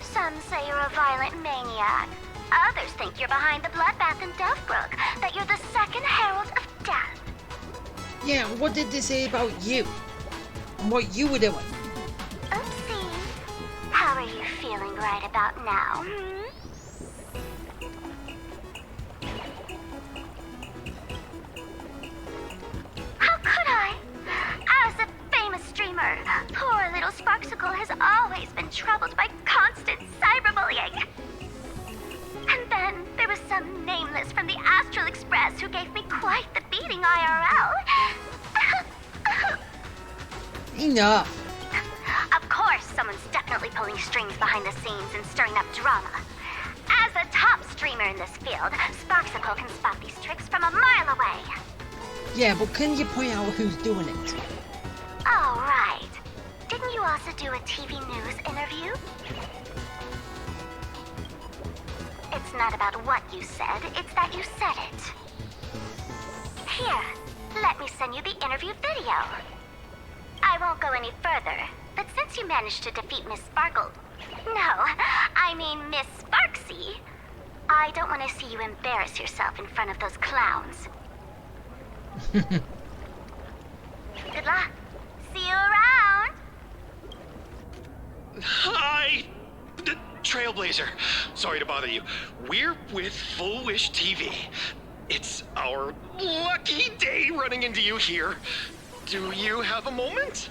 Some say you're a violent maniac. Others think you're behind the bloodbath in Deathbrook, that you're the second herald of death. Yeah, what did they say about you? And what you were doing? Oopsie. How are you feeling right about now, How could I? As a famous streamer, poor little Sparksicle has always been troubled by constant cyberbullying. And then there was some nameless from the Astral Express who gave me quite the beating IRL. Enough. Of course, someone's definitely pulling strings behind the scenes and stirring up drama. As a top streamer in this field, Sparksicle can spot these tricks from a mile away. Yeah, but can you point out who's doing it? Oh, right. Didn't you also do a TV news interview? It's not about what you said, it's that you said it. Here, let me send you the interview video. I won't go any further, but since you managed to defeat Miss Sparkle... No, I mean Miss Sparksy, I don't want to see you embarrass yourself in front of those clowns. Good luck. See you around. Hi! Trailblazer. Sorry to bother you. We're with Full Wish TV. It's our lucky day running into you here. Do you have a moment?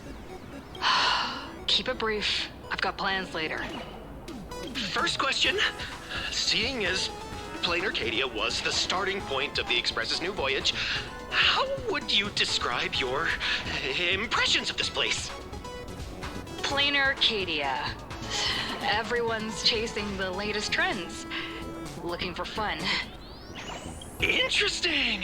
Keep it brief. I've got plans later. First question. Seeing as Plain Arcadia was the starting point of the Express's new voyage, how would you describe your impressions of this place? Plain Arcadia. Everyone's chasing the latest trends. Looking for fun. Interesting!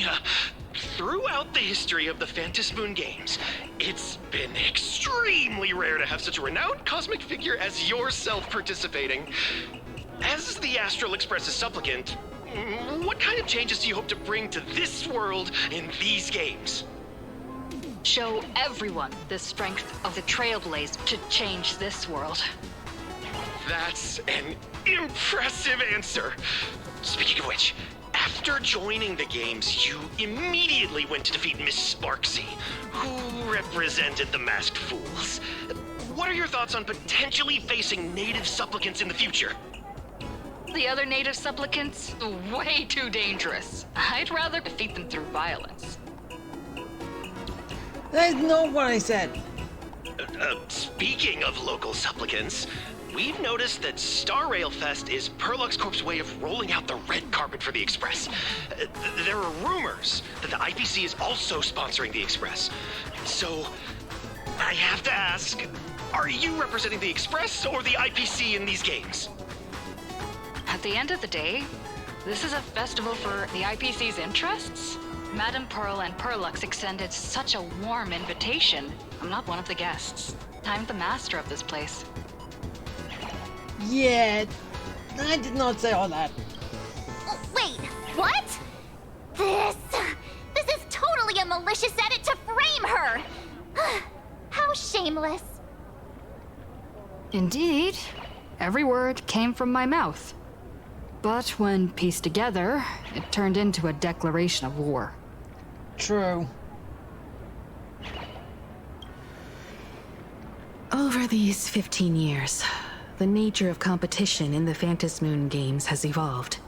Throughout the history of the Phantasmoon games, it's been extremely rare to have such a renowned cosmic figure as yourself participating. As the Astral Express's supplicant, what kind of changes do you hope to bring to this world in these games? Show everyone the strength of the Trailblaze to change this world. That's an impressive answer. Speaking of which, after joining the games, you immediately went to defeat Miss Sparksy, who represented the Masked Fools. What are your thoughts on potentially facing native supplicants in the future? The other native supplicants, way too dangerous. I'd rather defeat them through violence. That's not what I said. Speaking of local supplicants, we've noticed that Star Rail Fest is Perlux Corp's way of rolling out the red carpet for the Express. There are rumors that the IPC is also sponsoring the Express. So, I have to ask, are you representing the Express or the IPC in these games? At the end of the day, this is a festival for the IPC's interests. Madame Pearl and Perlux extended such a warm invitation. I'm not one of the guests. I'm the master of this place. Yeah, I did not say all that. Wait, what? This is totally a malicious edit to frame her! How shameless. Indeed, every word came from my mouth. But when pieced together, it turned into a declaration of war. True. Over these 15 years, the nature of competition in the Phantasmoon games has evolved.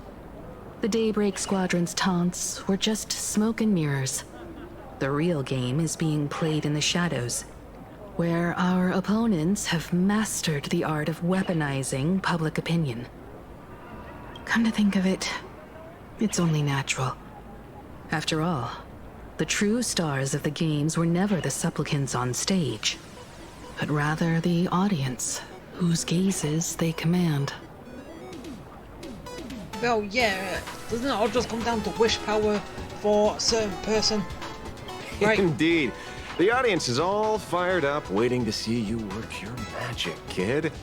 The Daybreak Squadron's taunts were just smoke and mirrors. The real game is being played in the shadows, where our opponents have mastered the art of weaponizing public opinion. Come to think of it, it's only natural. After all, the true stars of the games were never the supplicants on stage, but rather the audience, whose gazes they command. Well, yeah, doesn't it all just come down to wish power for a certain person? Right. Indeed. The audience is all fired up, waiting to see you work your magic, kid.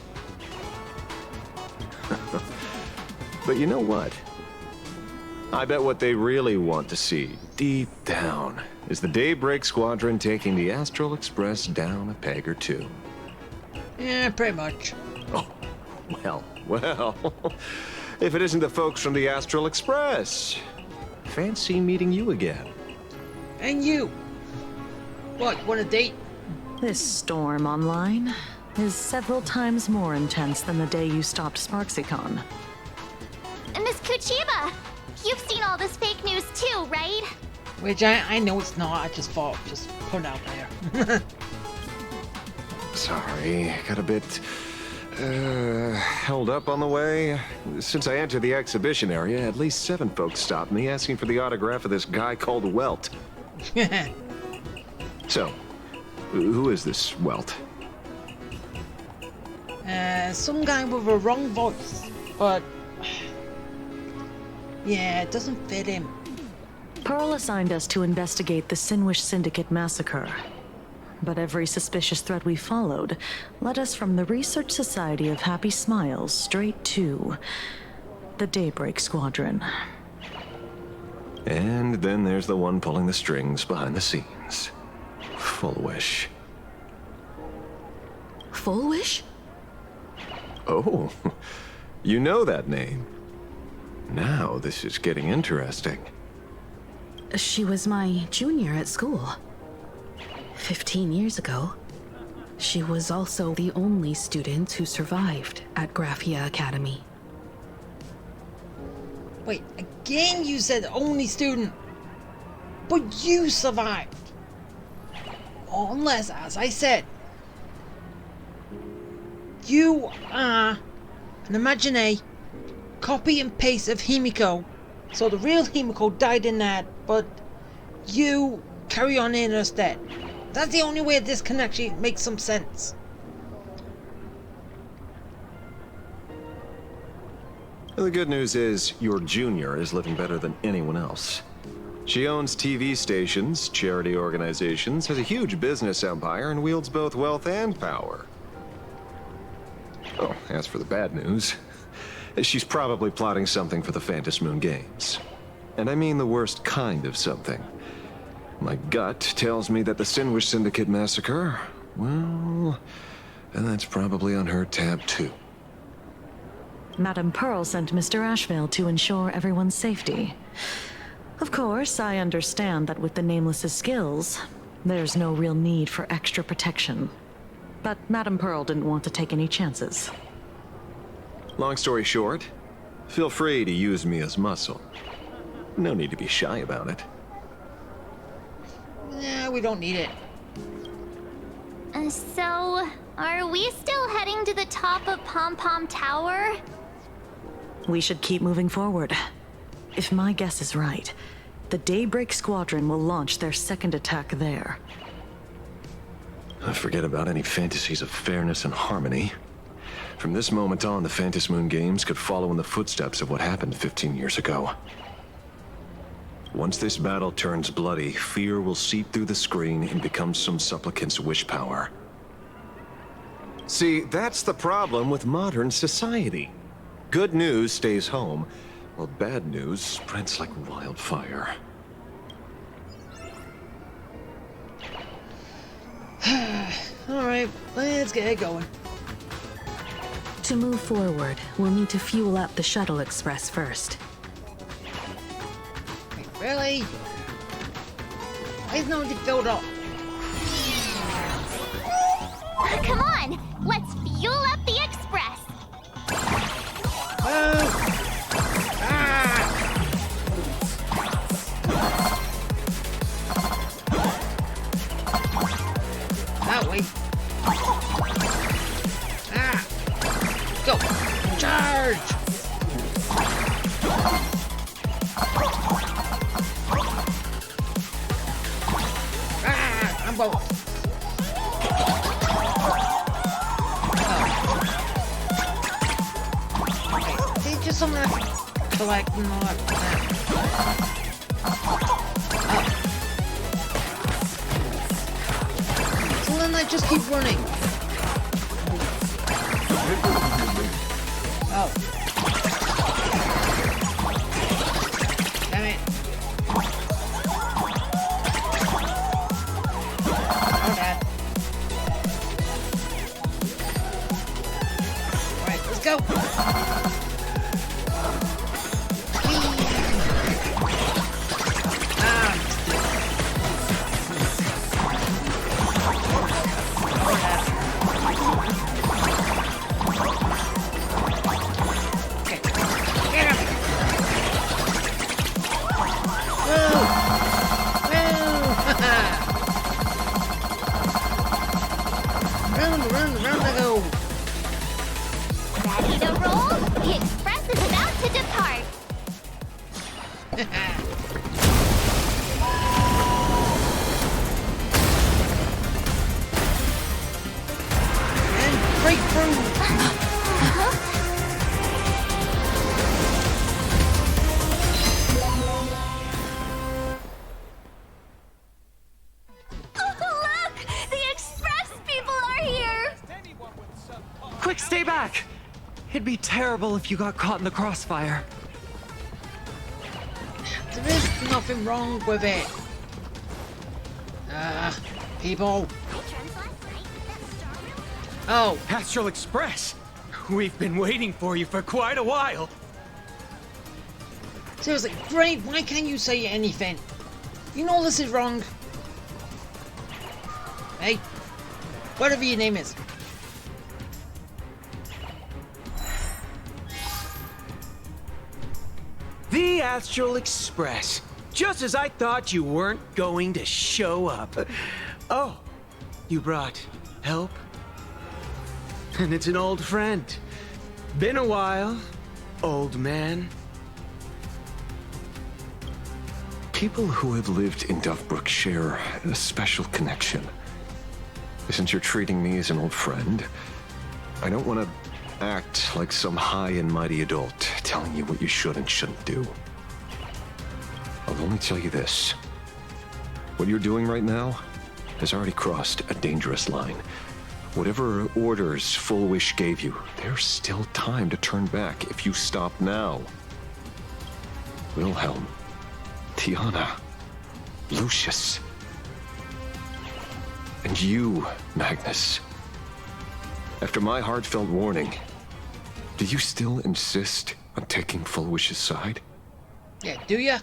But you know what? I bet what they really want to see, deep down, is the Daybreak Squadron taking the Astral Express down a peg or two. Yeah, pretty much. Oh, well. if it isn't the folks from the Astral Express. Fancy meeting you again. And you. What, want a date? This storm online is several times more intense than the day you stopped SparksyCon. Miss Kuchiba, you've seen all this fake news too, right? Which I know it's not, I just thought, just put it out there. Sorry, got a bit held up on the way. Since I entered the exhibition area, at least 7 folks stopped me asking for the autograph of this guy called Welt. So, who is this Welt? Some guy with a wrong voice, but yeah, it doesn't fit him. Pearl assigned us to investigate the Sinwish Syndicate massacre. But every suspicious thread we followed led us from the Research Society of Happy Smiles straight to the Daybreak Squadron. And then there's the one pulling the strings behind the scenes. Fullwish. Fullwish? Oh, you know that name. Now this is getting interesting. She was my junior at school. 15 years ago. She was also the only student who survived at Graphia Academy. Wait, again you said only student. But you survived. Unless, as I said, you are an imagine copy and paste of Himiko. So the real Himiko died in that, but you carry on in her stead. That's the only way this can actually make some sense. Well, the good news is your junior is living better than anyone else. She owns TV stations, charity organizations, has a huge business empire, and wields both wealth and power. Oh, as for the bad news, she's probably plotting something for the Phantom Moon Games. And I mean the worst kind of something. My gut tells me that the Sinwish Syndicate massacre, well, and that's probably on her tab too. Madame Pearl sent Mr. Ashvale to ensure everyone's safety. Of course, I understand that with the Nameless's skills, there's no real need for extra protection. But Madame Pearl didn't want to take any chances. Long story short, feel free to use me as muscle. No need to be shy about it. Yeah, we don't need it. So, are we still heading to the top of Pom Pom Tower? We should keep moving forward. If my guess is right, the Daybreak Squadron will launch their second attack there. Forget about any fantasies of fairness and harmony. From this moment on, the Phantom Moon Games could follow in the footsteps of what happened 15 years ago. Once this battle turns bloody, fear will seep through the screen and become some supplicant's wish power. See, that's the problem with modern society. Good news stays home, while bad news spreads like wildfire. Alright, let's get it going. To move forward, we'll need to fuel up the Shuttle Express first. Wait, really? Why is no one filled up? Come on, let's fuel up the express. That way. Go! Charge! I'm both. Okay, they just something I have to collect and all that. So then I just keep running. Oh. Damn it. Oh, Dad. Alright, let's go. Ready to roll? The Express is about to depart. And breakthrough! Look! The Express people are here! Quick, stay back! It'd be terrible if you got caught in the crossfire. There is nothing wrong with it. People. Oh. Astral Express! We've been waiting for you for quite a while. Seriously, great, why can't you say anything? You know this is wrong. Hey, whatever your name is. The Astral Express. Just as I thought you weren't going to show up. Oh, you brought help? And it's an old friend. Been a while, old man. People who have lived in Duffbrook share a special connection. Since you're treating me as an old friend, I don't want to act like some high and mighty adult telling you what you should and shouldn't do. I'll only tell you this. What you're doing right now has already crossed a dangerous line. Whatever orders Full Wish gave you, there's still time to turn back if you stop now. Wilhelm, Tiana, Lucius, and you, Magnus. After my heartfelt warning, do you still insist on taking Full Wish's side? Yeah, do ya?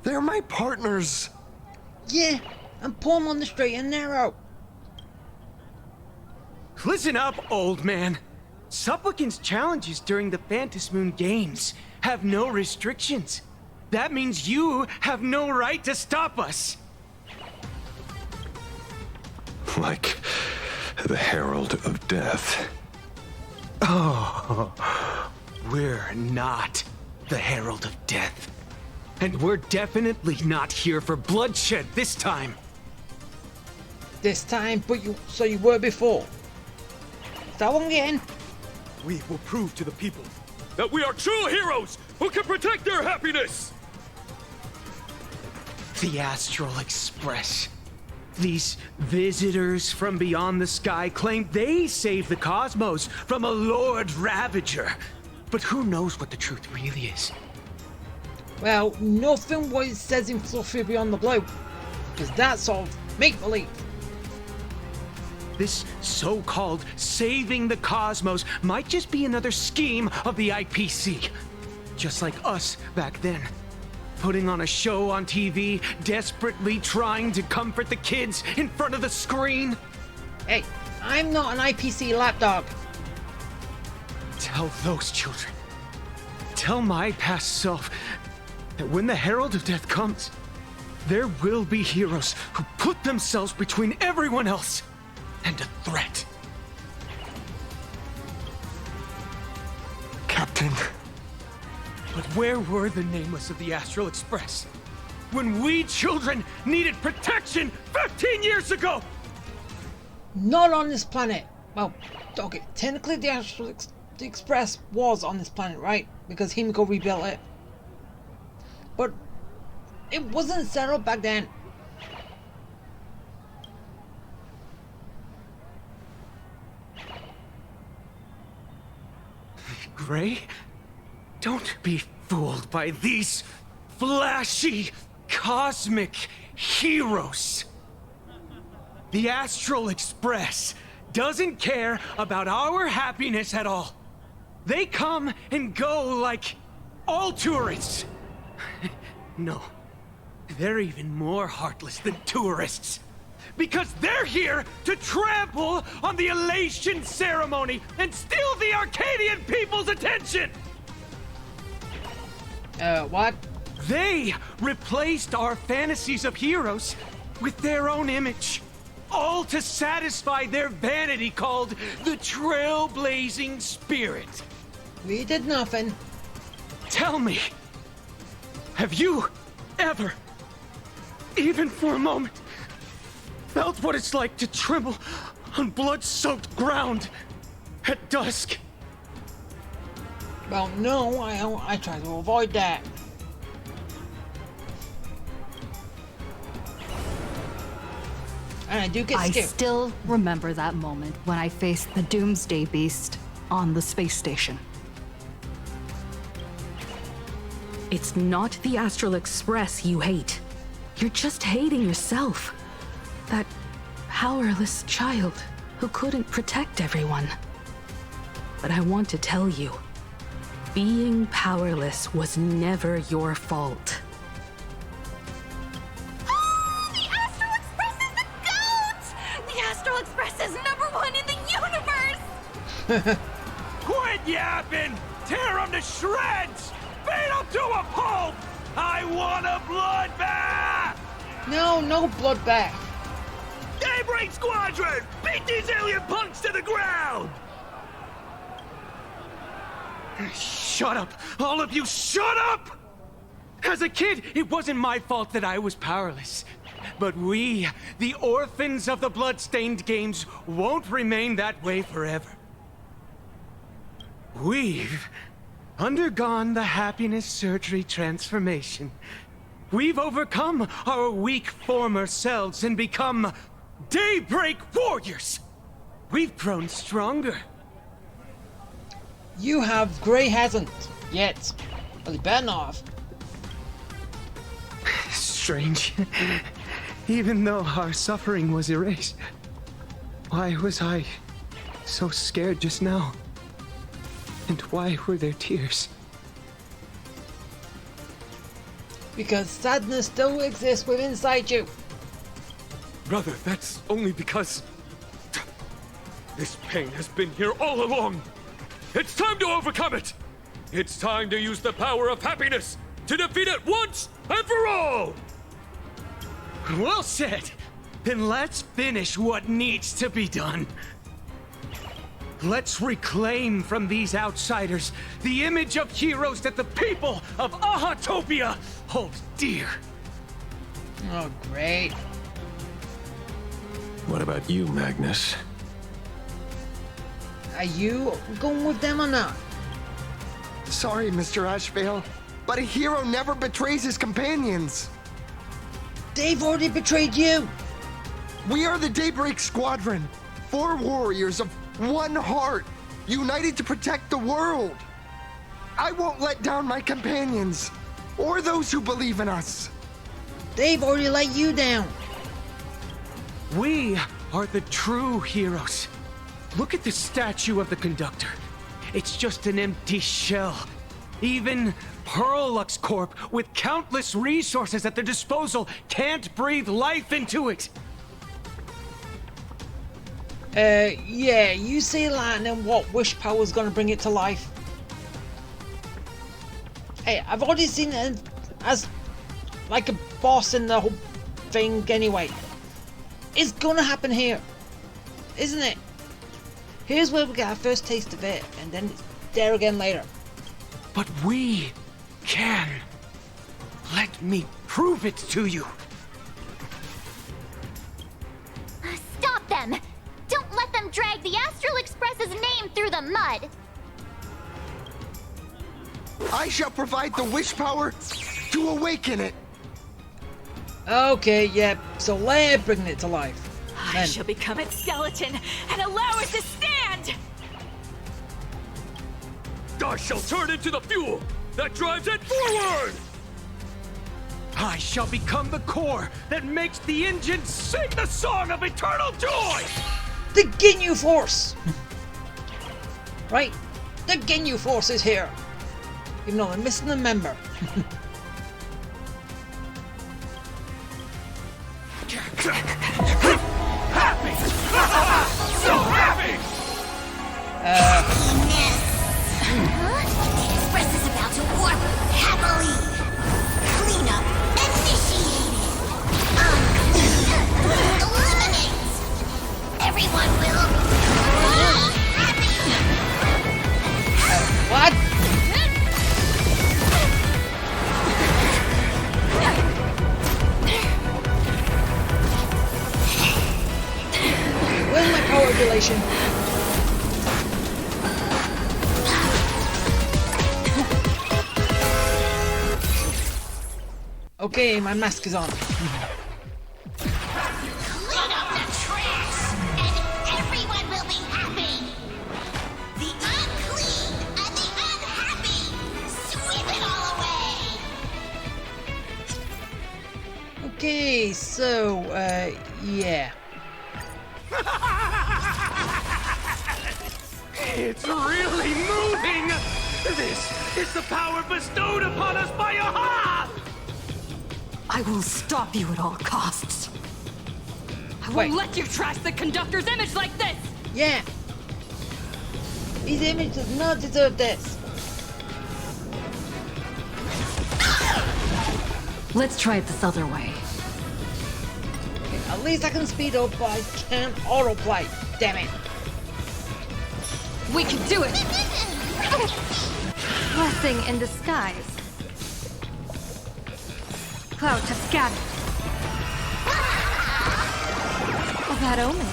They're my partners. Yeah, and pull them on the straight and narrow. Listen up, old man. Supplicant's challenges during the Phantasmoon Games have no restrictions. That means you have no right to stop us. Like the Herald of Death. Oh, we're not the Herald of Death. And we're definitely not here for bloodshed this time. This time, but so you were before. Is that one again? We will prove to the people that we are true heroes who can protect their happiness! The Astral Express. These visitors from beyond the sky claim they saved the cosmos from a Lord Ravager. But who knows what the truth really is? Well, nothing what it says in Fluffy Beyond the Blue. Because that's all make-believe. This so-called saving the cosmos might just be another scheme of the IPC. Just like us back then. Putting on a show on TV, desperately trying to comfort the kids in front of the screen. Hey, I'm not an IPC lapdog. Tell those children. Tell my past self that when the Herald of Death comes, there will be heroes who put themselves between everyone else and a threat. Captain. But where were the nameless of the Astral Express when we children needed protection 15 years ago? Not on this planet. Well, okay, technically the Astral Express was on this planet, right? Because Himiko rebuilt it. But it wasn't set up back then. Gray? Don't be fooled by these flashy, cosmic heroes. The Astral Express doesn't care about our happiness at all. They come and go like all tourists. No, they're even more heartless than tourists. Because they're here to trample on the elation ceremony and steal the Arcadian people's attention! What? They replaced our fantasies of heroes with their own image. all to satisfy their vanity called the Trailblazing Spirit. We did nothing. Tell me, have you ever, even for a moment, felt what it's like to tremble on blood-soaked ground at dusk? Well, no, I try to avoid that. And I do get scared. I still remember that moment when I faced the Doomsday Beast on the space station. It's not the Astral Express you hate. You're just hating yourself. That powerless child who couldn't protect everyone. But I want to tell you, being powerless was never your fault. The Astral Express is the GOAT! The Astral Express is #1 in the universe! Quit yapping! Tear them to shreds! Beat them to a pulp! I want a bloodbath! No, no bloodbath. Daybreak Squadron! Beat these alien punks to the ground! Shut up! All of you, shut up! As a kid, it wasn't my fault that I was powerless. But we, the orphans of the Bloodstained Games, won't remain that way forever. We've undergone the happiness surgery transformation. We've overcome our weak former selves and become Daybreak Warriors. We've grown stronger. You have. Gray hasn't yet. Well, he better not have. Strange. Even though our suffering was erased, why was I so scared just now? And why were there tears? Because sadness still exists within inside you. Brother, that's only because this pain has been here all along. It's time to overcome it. It's time to use the power of happiness to defeat it once and for all. Well said. Then let's finish what needs to be done. Let's reclaim from these outsiders the image of heroes that the people of Ahatopia hold dear. Oh, great. What about you, Magnus? Are you going with them or not? Sorry, Mr. Ashvale, but a hero never betrays his companions. They've already betrayed you. We are the Daybreak Squadron, 4 warriors of one heart, united to protect the world. I won't let down my companions, or those who believe in us. They've already let you down. We are the true heroes. Look at the statue of the conductor. It's just an empty shell. Even Perlux Corp, with countless resources at their disposal, can't breathe life into it. Yeah, you say that and then what wish power's gonna bring it to life? Hey, I've already seen it as like a boss in the whole thing anyway. It's gonna happen here, isn't it? Here's where we get our first taste of it, and then it's there again later. But we can. Let me prove it to you. Stop them! Don't let them drag the Astral Express's name through the mud! I shall provide the wish power to awaken it. Okay, yeah, so Leia bringing it to life. I shall become its skeleton and allow it to stand! I shall turn into the fuel that drives it forward! I shall become the core that makes the engine sing the song of eternal joy! The Ginyu Force! Right? The Ginyu Force is here! Even though I'm missing a member. Happy! So happy! The Express is about to warp happily. Cleanup initiated. Eliminate. everyone will What? Where's my power regulation? Okay, my mask is on. clean up the trash, and everyone will be happy. The unclean and the unhappy, sweep it all away. Okay, so, yeah. It's really moving! This is the power bestowed upon us by Aha! I will stop you at all costs. I won't let you trash the conductor's image like this! Yeah. His image does not deserve this. Let's try it this other way. Okay, at least I can speed up, but I can't autoplay. Damn it. We can do it! Blessing in disguise. Clouds have scattered. A bad omen.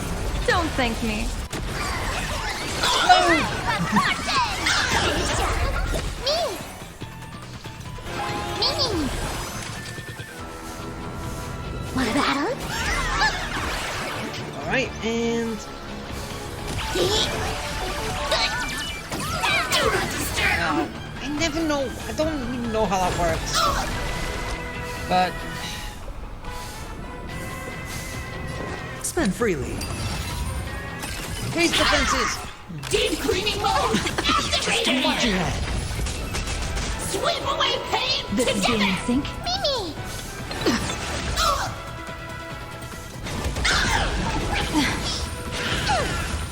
Don't thank me. Want a battle? Alright, and... I never know. I don't even know how that works. But... Spend freely. Increase defenses! Deep cleaning mode activated! Watch your head. Sweep away pain This is together! doing sync. Mimi!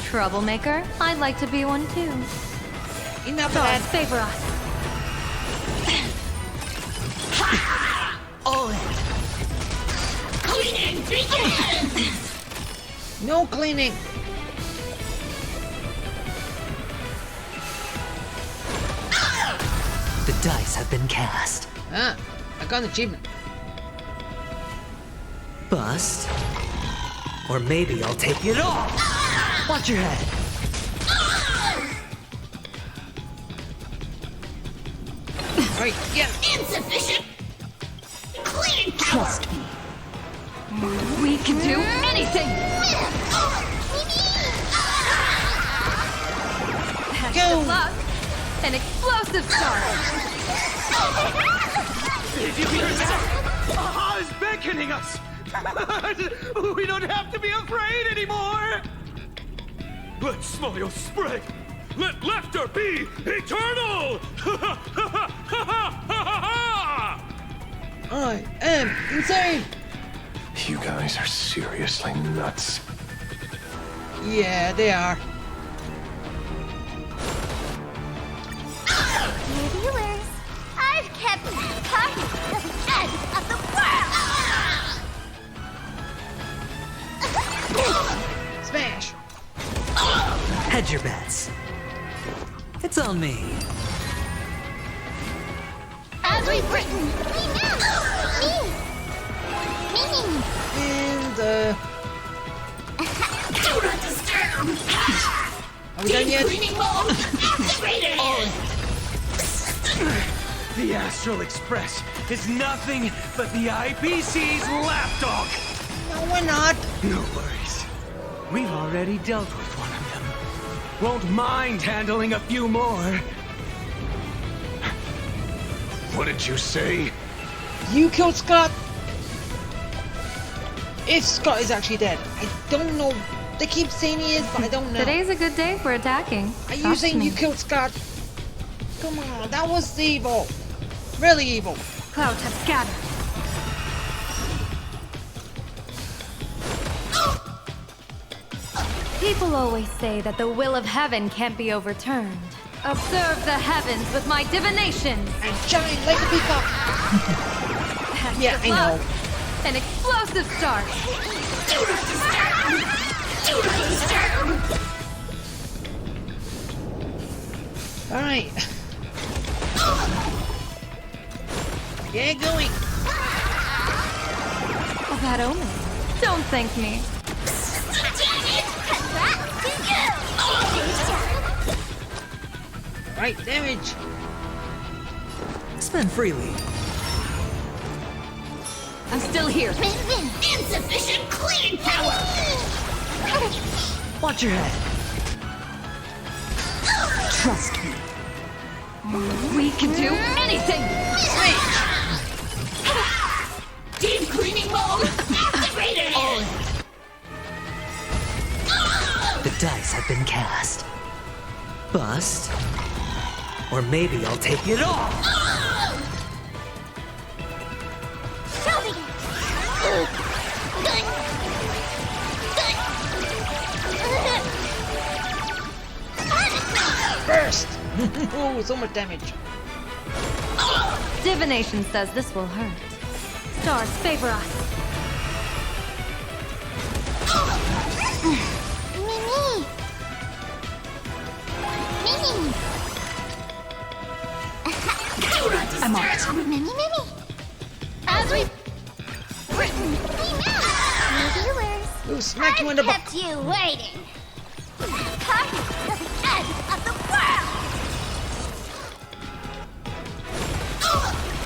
Troublemaker? I'd like to be one too. Enough of Gods that. favor us. All in. Cleaning begins! No cleaning. The dice have been cast. Ah, I got an achievement. Bust. Or maybe I'll take it all. Watch your head. Alright, yeah. Insufficient! Cleaning power! Trust me. We can do anything! Go! Good luck! An explosive start! Did you hear that? Aha is beckoning us! We don't have to be afraid anymore! Let smile spread! Let laughter be eternal! I am insane! You guys are seriously nuts. Yeah, they are. Dear viewers, I've kept part of the end of the world! Smash! Hedge your bets. It's on me. As we've written, we know! Me! And, Do not disturb! are we done yet? Cleaning mode activated! The Astral Express is nothing but the IPC's lapdog! No, we're not. No worries. We've already dealt with one of them. Won't mind handling a few more. What did you say? You killed Scott? If Scott is actually dead. I don't know. They keep saying he is, but I don't know. Today's a good day for attacking. Are you Trust saying me. you killed Scott? Come on, that was evil. Really evil. Clouds have scattered. People always say that the will of heaven can't be overturned. Observe the heavens with my divination. And shine like a peacock. Yeah, I know. An explosive start. Alright. Get going. A bad omen. Don't thank me. Right, damage. Spend freely. I'm still here. Insufficient cleaning power! Watch your head. Trust me. We can do anything! Deep cleaning mode activated! The dice have been cast. Bust. Or maybe I'll take it all! Burst! Oh, so much damage. Divination says this will hurt. Stars favor us. Mimi! Mimi! I'm on it. Mimi! As we've Written reviewers. Ooh, smack you in the butt. Kept you waiting. Come to the end of the world.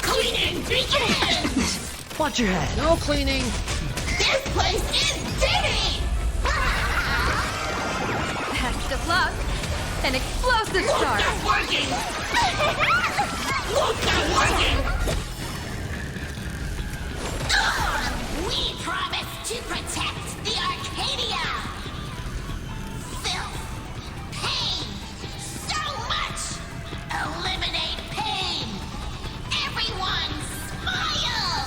Cleaning begins! Watch your head. No cleaning. This place is dirty! best of luck. An explosive Look start. not working! Look not working! We promise to protect the Arcadia! Filth! Pain! So much! Eliminate pain! Everyone smile!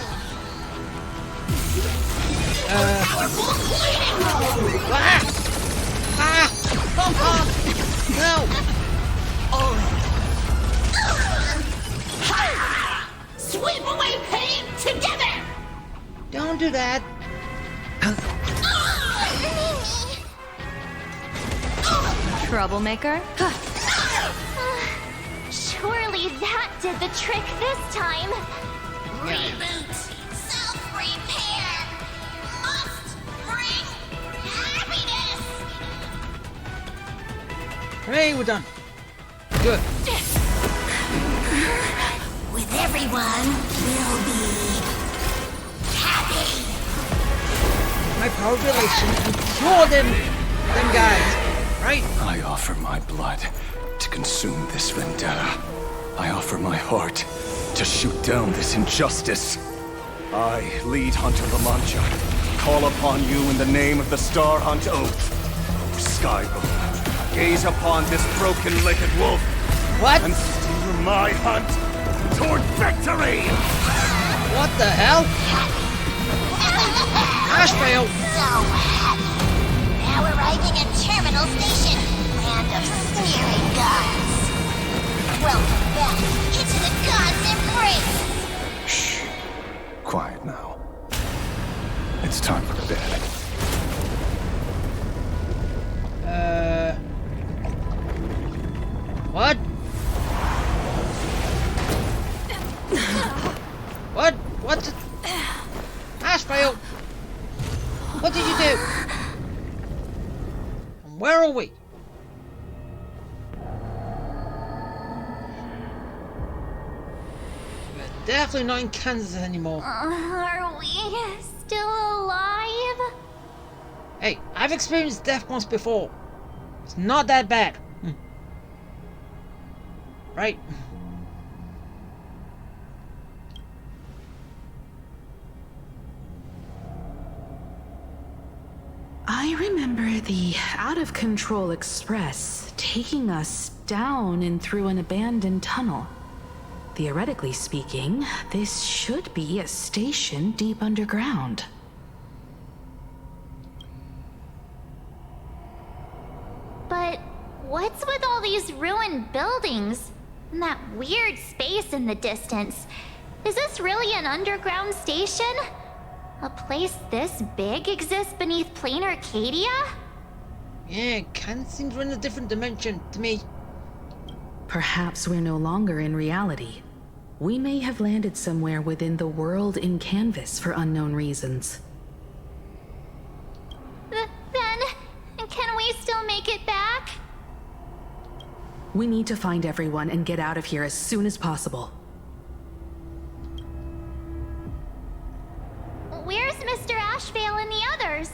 Powerful cleaning mode! No! Sweep away pain together! Don't do that. Troublemaker? Surely that did the trick this time. Reboot! Self-repair! Must bring happiness! Hey, we're done. Good. With everyone, we'll be happy! My power relation and cure them guys. Right? I offer my blood to consume this vendetta. I offer my heart to shoot down this injustice. I, lead Hunter La Mancha, call upon you in the name of the Star Hunt Oath. O Skybow, gaze upon this broken-legged wolf. What? And steer my hunt toward victory! What the hell? Ashvale! So happy! Now arriving at Terminal Station, land of sneering gods. Welcome back into the gods' embrace! Shh. Quiet now. It's time for bed. What? What? What? Ashvale! What did you do? And where are we? We're definitely not in Kansas anymore. Are we still alive? Hey, I've experienced death once before. It's not that bad. Right? I remember the out-of-control express taking us down and through an abandoned tunnel. Theoretically speaking, this should be a station deep underground. But what's with all these ruined buildings? And that weird space in the distance? Is this really an underground station? A place this big exists beneath plain Arcadia? Yeah, it kinda seems we're in a different dimension to me. Perhaps we're no longer in reality. We may have landed somewhere within the world in canvas for unknown reasons. Then, can we still make it back? We need to find everyone and get out of here as soon as possible. Where's Mr. Ashvale and the others?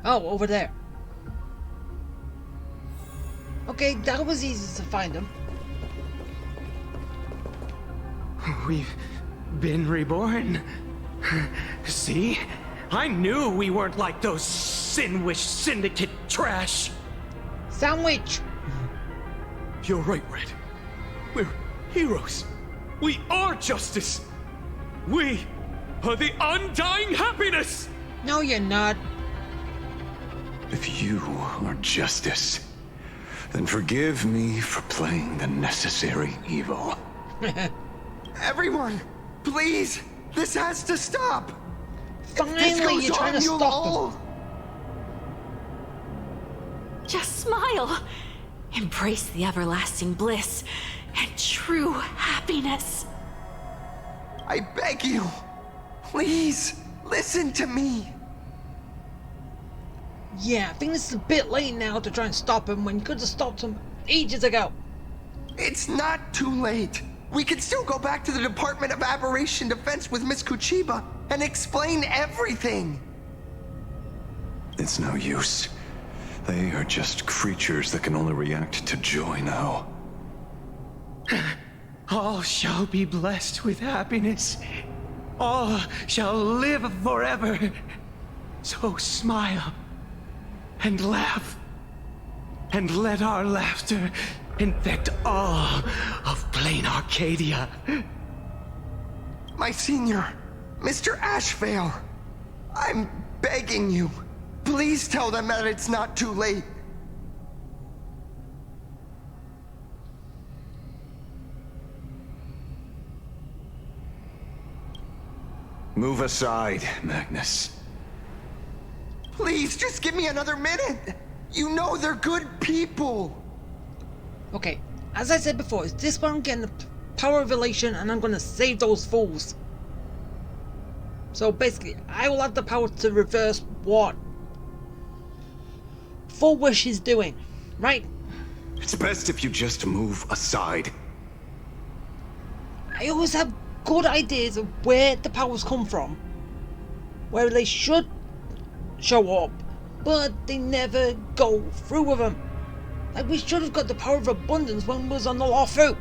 Oh, over there. Okay, that was easy to find them. We've been reborn. See? I knew we weren't like those Sinwish Syndicate trash. Sandwich! You're right, Red. We're heroes. We are justice. We are the undying happiness! No, you're not. If you are justice, then forgive me for playing the necessary evil. Everyone, please, this has to stop. Finally, you're trying to stop him. Just smile. Embrace the everlasting bliss and true happiness. I beg you, please, listen to me. Yeah, I think this is a bit late now to try and stop him when you could have stopped him ages ago. It's not too late. We can still go back to the Department of Aberration Defense with Miss Kuchiba and explain everything. It's no use. They are just creatures that can only react to joy now. All shall be blessed with happiness. All shall live forever. So smile and laugh. And let our laughter infect all of plain Arcadia. My senior, Mr. Ashvale, I'm begging you. Please tell them that it's not too late. Move aside, Magnus. Please, just give me another minute. You know they're good people. Okay, as I said before, is this where I'm getting the power of elation and I'm gonna save those fools? So basically, I will have the power to reverse what Full Wish is doing, right? It's best if you just move aside. I always have good ideas of where the powers come from, where they should show up, but they never go through with them. Like, we should have got the power of abundance when we was on the lawsuit,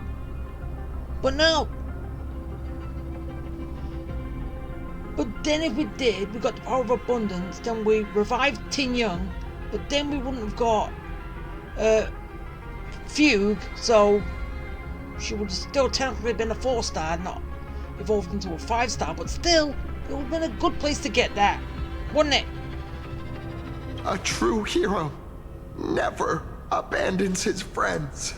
but no. But then if we did, we got the power of abundance, then we revived Tin Young, but then we wouldn't have got Fugue, so she would have still technically been a 4-star, not evolved into a 5-star, but still, it would have been a good place to get that, wouldn't it? A true hero never abandons his friends.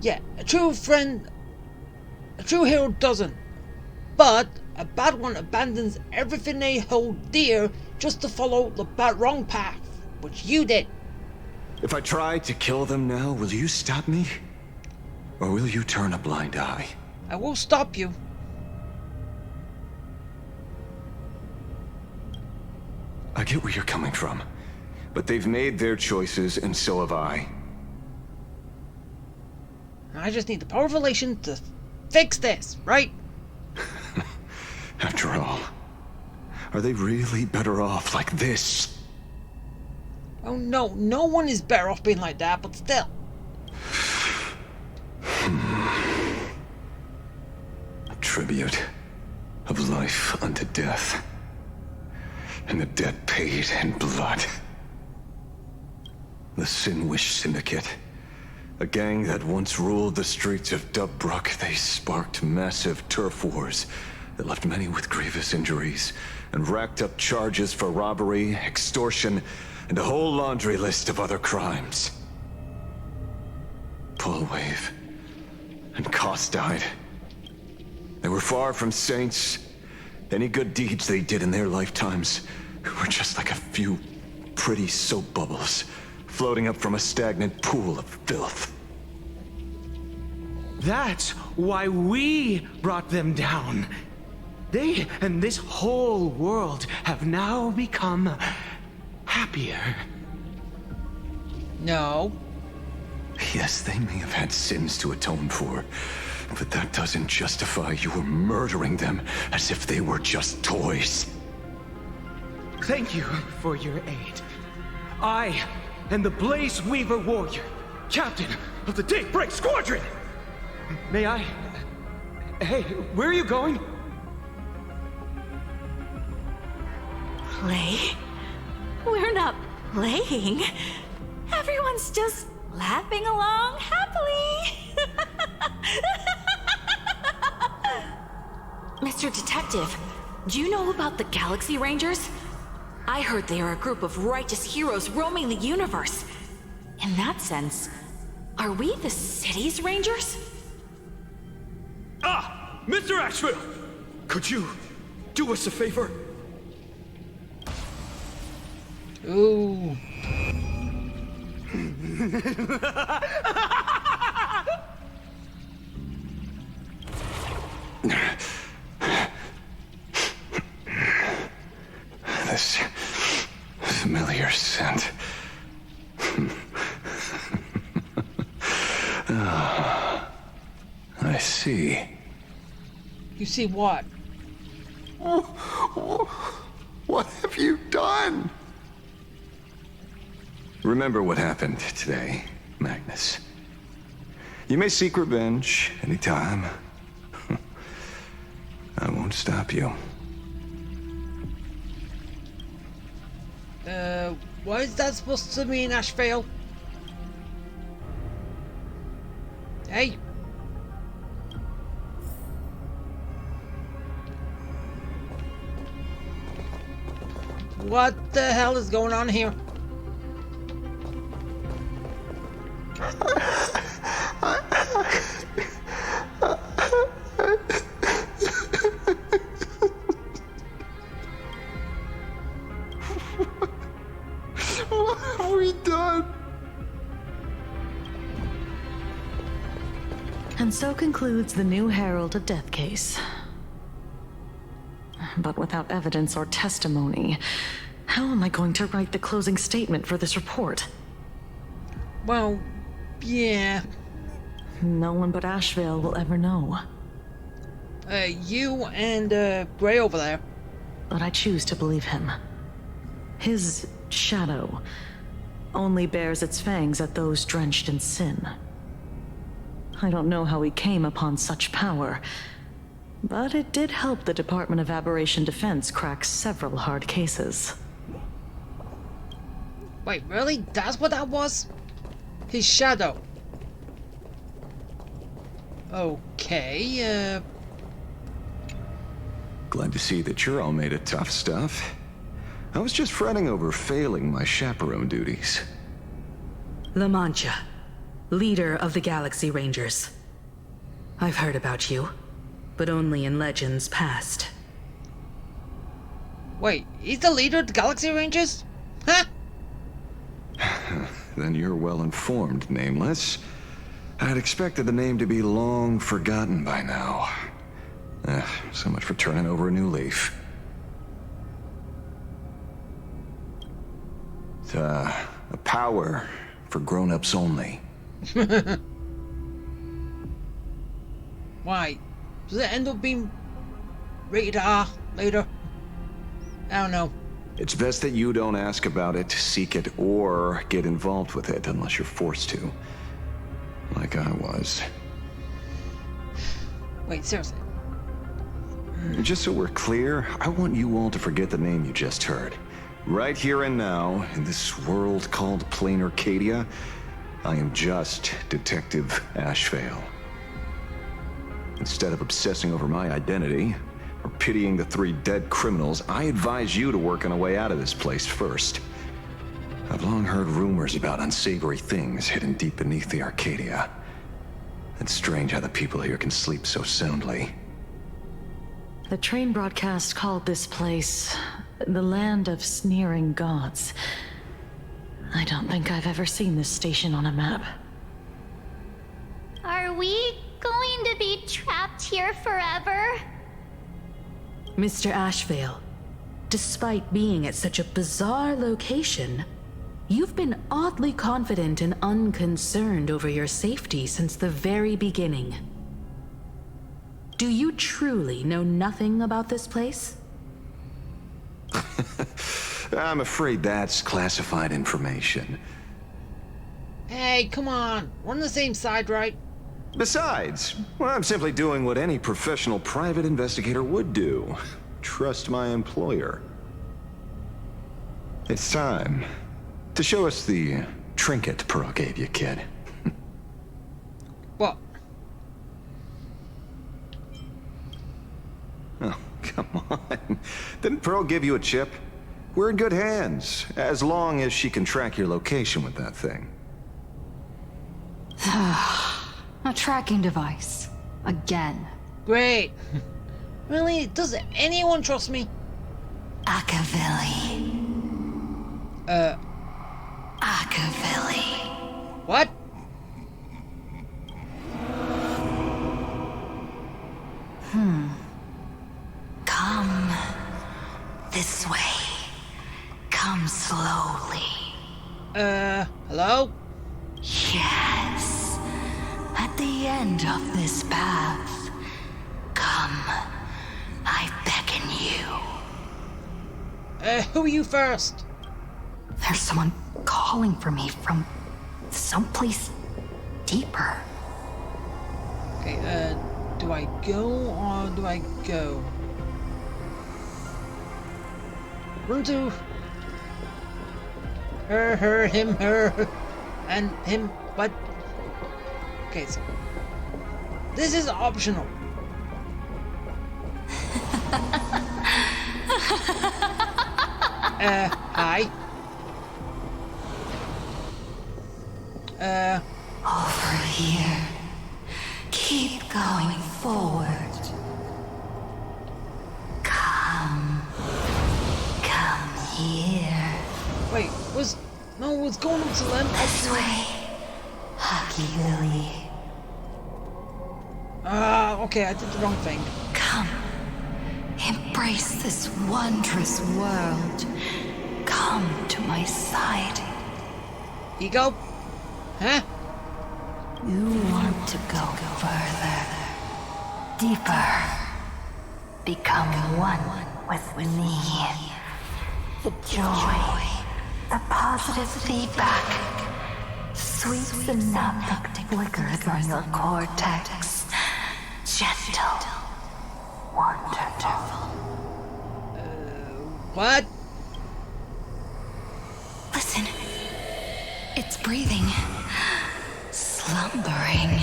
Yeah, a true hero doesn't, but a bad one abandons everything they hold dear just to follow the wrong path, which you did. If I try to kill them now, will you stop me? Or will you turn a blind eye? I will stop you. I get where you're coming from, but they've made their choices and so have I. I just need the power of elation to fix this, right? After all, are they really better off like this? Oh no, no one is better off being like that, but still. Tribute of life unto death, and the debt paid in blood. The Sinwish Syndicate, a gang that once ruled the streets of Dubbrook. They sparked massive turf wars that left many with grievous injuries and racked up charges for robbery, extortion, and a whole laundry list of other crimes. Pullwave and Koss died. They were far from saints. Any good deeds they did in their lifetimes were just like a few pretty soap bubbles floating up from a stagnant pool of filth. That's why we brought them down. They and this whole world have now become happier. No. Yes, they may have had sins to atone for, but that doesn't justify your murdering them as if they were just toys. Thank you for your aid. I am the Blaze Weaver Warrior, captain of the Daybreak Squadron! May I... Hey, where are you going? Play? We're not playing. Everyone's just laughing along happily. Mr. Detective, do you know about the Galaxy Rangers? I heard they are a group of righteous heroes roaming the universe. In that sense, are we the city's rangers? Ah! Mr. Asheville! Could you do us a favor? Ooh. This familiar scent. I see. You see what? What have you done? Remember what happened today, Magnus. You may seek revenge anytime. I won't stop you. What is that supposed to mean, Asheville? Hey! What the hell is going on here? What have we done? And so concludes the new Herald of Death case. But without evidence or testimony, how am I going to write the closing statement for this report? Well, yeah. No one but Asheville will ever know. You and, Gray over there. But I choose to believe him. His shadow only bears its fangs at those drenched in sin. I don't know how he came upon such power, but it did help the Department of Aberration Defense crack several hard cases. Wait, really? That's what that was? His shadow. Okay, Glad to see that you're all made of tough stuff. I was just fretting over failing my chaperone duties. La Mancha, leader of the Galaxy Rangers. I've heard about you, but only in legends past. Wait, he's the leader of the Galaxy Rangers? Huh? Then you're well informed, Nameless. I'd expected the name to be long forgotten by now. So much for turning over a new leaf. It's a power for grown-ups only. Why? Does it end up being rated R later? I don't know. It's best that you don't ask about it, seek it, or get involved with it unless you're forced to. Like I was. Wait, seriously? Just so we're clear, I want you all to forget the name you just heard. Right here and now, in this world called Plain Arcadia, I am just Detective Asheville. Instead of obsessing over my identity, or pitying the 3 dead criminals, I advise you to work on a way out of this place first. I've long heard rumors about unsavory things hidden deep beneath the Arcadia. It's strange how the people here can sleep so soundly. The train broadcast called this place the land of sneering gods. I don't think I've ever seen this station on a map. Are we going to be trapped here forever? Mr. Ashvale, despite being at such a bizarre location, you've been oddly confident and unconcerned over your safety since the very beginning. Do you truly know nothing about this place? I'm afraid that's classified information. Hey, come on. We're on the same side, right? Besides, well, I'm simply doing what any professional private investigator would do. Trust my employer. It's time to show us the trinket Pearl gave you, kid. What? Oh, come on. Didn't Pearl give you a chip? We're in good hands, as long as she can track your location with that thing. A tracking device. Again. Great. Really? Does anyone trust me? Akavili. Akavili. What? Come this way. Come slowly. Hello? Yes. At the end of this path. Come. I beckon you. Who are you first? There's someone calling for me from someplace deeper. Okay, do I go or do I go? Run to her, him, her, and him, what? Okay, so this is optional. Hi. Over here. Keep going forward. Come here. Wait, what's going on to them? This way. Hockey Lily. Okay, I did the wrong thing. Come. Embrace this wondrous world. Come to my side. Ego? Huh? You want to go further. Deeper. Become one with me. The joy. The positive feedback. Sweet synaptic flickers on your cortex. Gentle. Wonderful. What? Listen. It's breathing. Slumbering.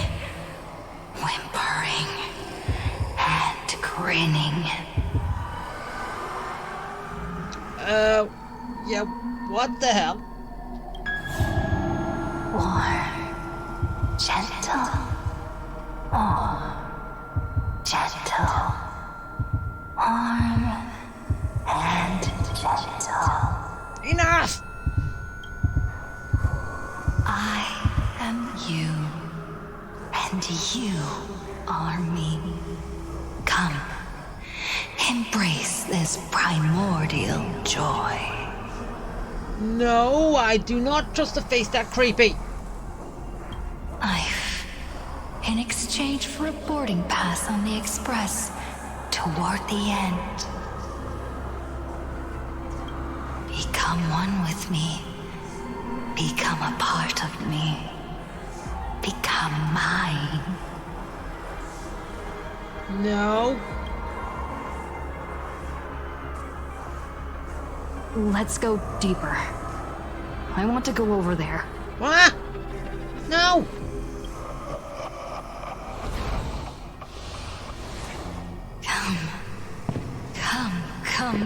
Whimpering. And grinning. Yeah, what the hell? Warm. Gentle. Warm. Gentle. Warm. And gentle. Enough! I am you. And you are me. Come. Embrace this primordial joy. No, I do not trust a face that creepy. Life. In exchange for a boarding pass on the express toward the end. Become one with me. Become a part of me. Become mine. No. Let's go deeper. I want to go over there. What? No!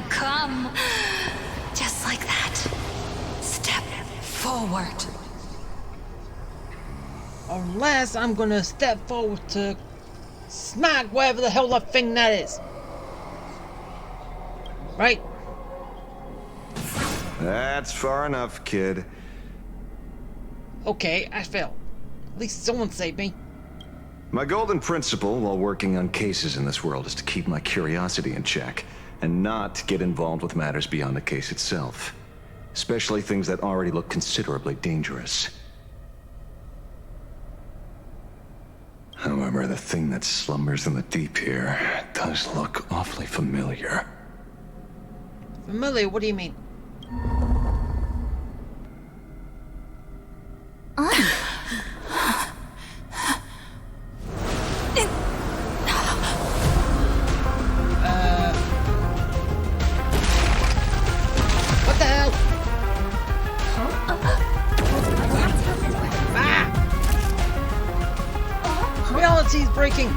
Come. Just like that. Step forward. Unless I'm gonna step forward to smack whatever the hell that thing that is. Right? That's far enough, kid. Okay, I fell. At least someone saved me. My golden principle while working on cases in this world is to keep my curiosity in check and not get involved with matters beyond the case itself. Especially things that already look considerably dangerous. However, the thing that slumbers in the deep here does look awfully familiar. Familiar? What do you mean? What the hell? Reality's breaking.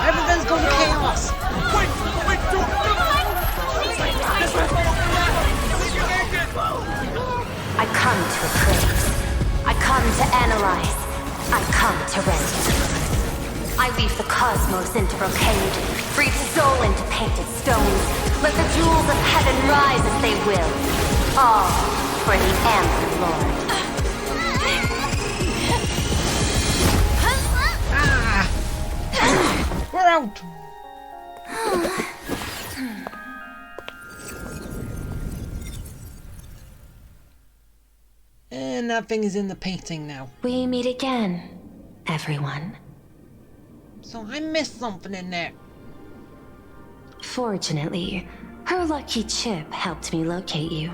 Everything's going to chaos. I come to appraise. I come to analyze. I come to render. I weave the cosmos into brocade, breathe soul into painted stones. Let the jewels of heaven rise as they will. All for the Amber Lord. We're out. And that thing is in the painting now. We meet again, everyone. So I missed something in there. Fortunately, her lucky chip helped me locate you.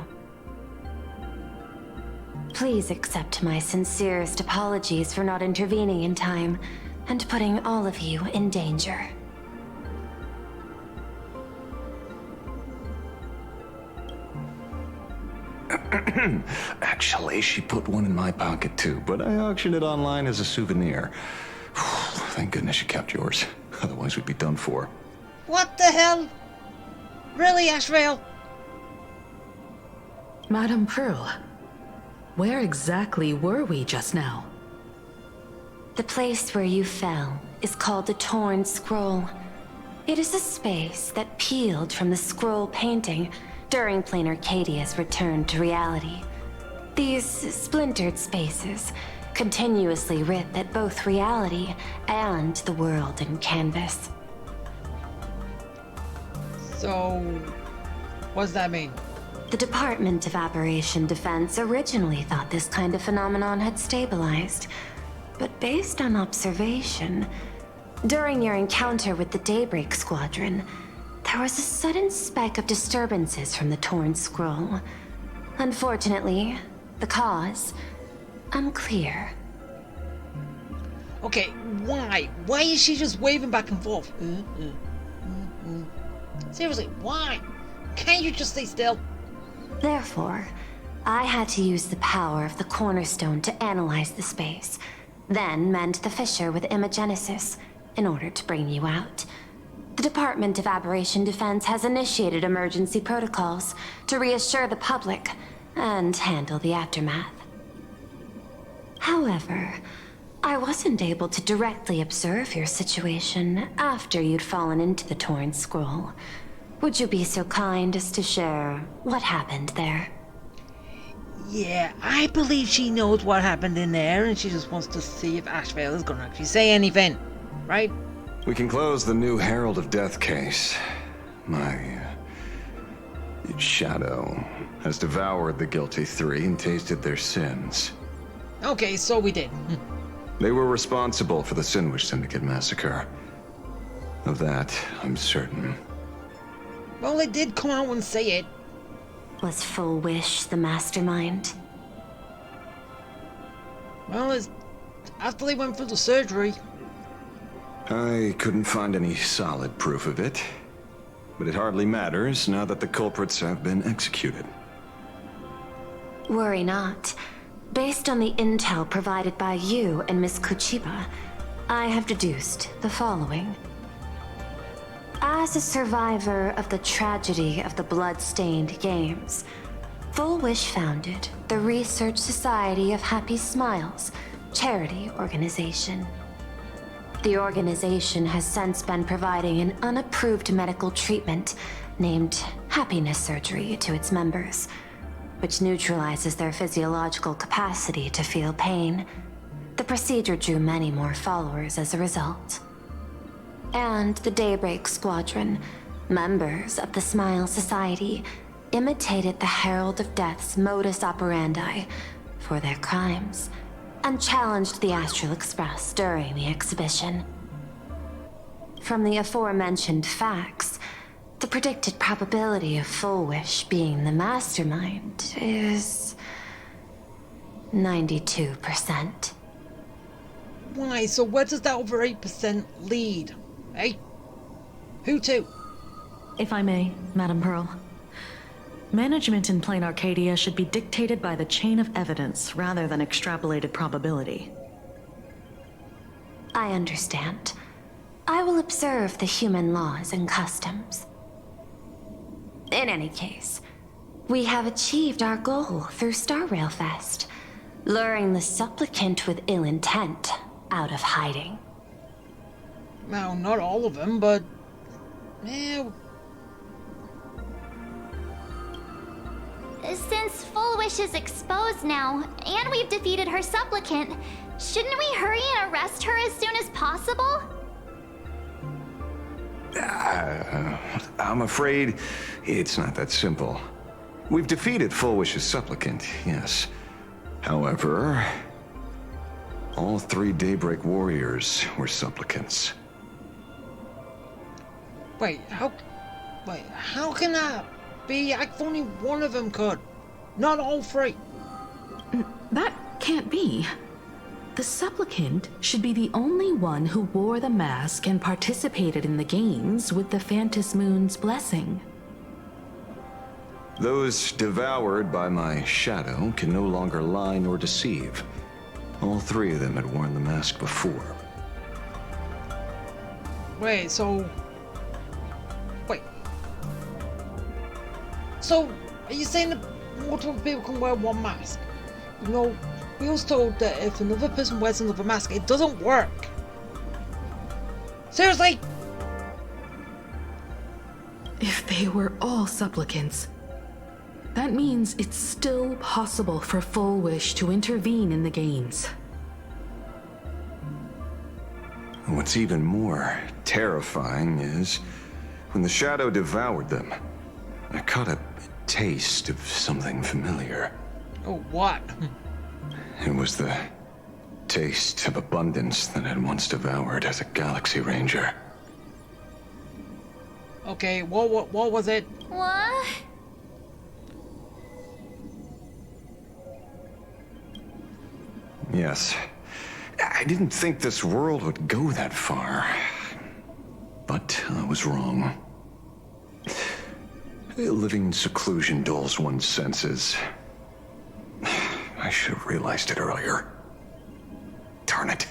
Please accept my sincerest apologies for not intervening in time and putting all of you in danger. Actually, she put one in my pocket too, but I auctioned it online as a souvenir. Thank goodness you kept yours. Otherwise, we'd be done for. What the hell? Really, Ashrael? Madame Pearl, where exactly were we just now? The place where you fell is called the Torn Scroll. It is a space that peeled from the scroll painting during Plain Arcadia's return to reality. These splintered spaces continuously rip at both reality and the world in canvas. So, what does that mean? The Department of Aberration Defense originally thought this kind of phenomenon had stabilized, but based on observation, during your encounter with the Daybreak Squadron, there was a sudden spike of disturbances from the Torn Scroll. Unfortunately, the cause, unclear. Okay, why? Why is she just waving back and forth? Seriously, why? Can't you just stay still? Therefore, I had to use the power of the Cornerstone to analyze the space, then mend the fissure with Imagenesis in order to bring you out. The Department of Aberration Defense has initiated emergency protocols to reassure the public and handle the aftermath. However, I wasn't able to directly observe your situation after you'd fallen into the Torn Scroll. Would you be so kind as to share what happened there? Yeah, I believe she knows what happened in there and she just wants to see if Ashvale is going to actually say anything, right? We can close the new Herald of Death case. My shadow has devoured the guilty three and tasted their sins. Okay, so we did. They were responsible for the Sinwish Syndicate massacre. Of that, I'm certain. Well, they did come out and say it. Was Full Wish the mastermind? Well, it's after they went through the surgery. I couldn't find any solid proof of it. But it hardly matters now that the culprits have been executed. Worry not. Based on the intel provided by you and Miss Kuchiba, I have deduced the following. As a survivor of the tragedy of the Blood-Stained Games, Full Wish founded the Research Society of Happy Smiles, charity organization. The organization has since been providing an unapproved medical treatment named happiness surgery to its members, which neutralizes their physiological capacity to feel pain. The procedure drew many more followers as a result. And the Daybreak Squadron, members of the Smile Society, imitated the Herald of Death's modus operandi for their crimes, and challenged the Astral Express during the exhibition. From the aforementioned facts, the predicted probability of Full Wish being the mastermind is 92%. Why, so where does that over 8% lead? Eh? Who to? If I may, Madam Pearl. Management in Plain Arcadia should be dictated by the chain of evidence rather than extrapolated probability. I understand. I will observe the human laws and customs. In any case, we have achieved our goal through Star Rail Fest, luring the supplicant with ill intent out of hiding. Well, not all of them, but... yeah. Since Full Wish is exposed now, and we've defeated her supplicant, shouldn't we hurry and arrest her as soon as possible? I'm afraid it's not that simple. We've defeated Full Wish's supplicant, yes. However, all 3 Daybreak warriors were supplicants. Wait, how can that be? Only one of them could. Not all 3. That can't be. The supplicant should be the only one who wore the mask and participated in the games with the Phantom Moon's blessing. Those devoured by my shadow can no longer lie nor deceive. All 3 of them had worn the mask before. Wait, so... So, are you saying that multiple people can wear one mask? You know, we was told that if another person wears another mask, it doesn't work. Seriously? If they were all supplicants, that means it's still possible for Full Wish to intervene in the games. What's even more terrifying is when the shadow devoured them, I caught a taste of something familiar. Oh, what? It was the taste of abundance that I'd once devoured as a Galaxy Ranger. Okay, what was it? What? Yes. I didn't think this world would go that far. But I was wrong. Living in seclusion dulls one's senses. I should have realized it earlier. Darn it.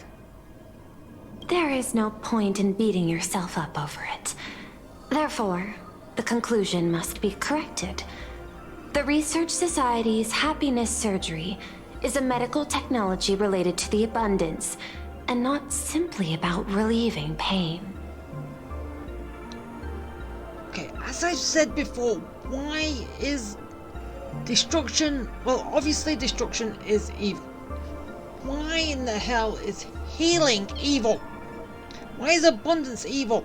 There is no point in beating yourself up over it. Therefore, the conclusion must be corrected. The Research Society's happiness surgery is a medical technology related to the abundance, and not simply about relieving pain. Okay, as I've said before, why is destruction... Well, obviously destruction is evil. Why in the hell is healing evil? Why is abundance evil?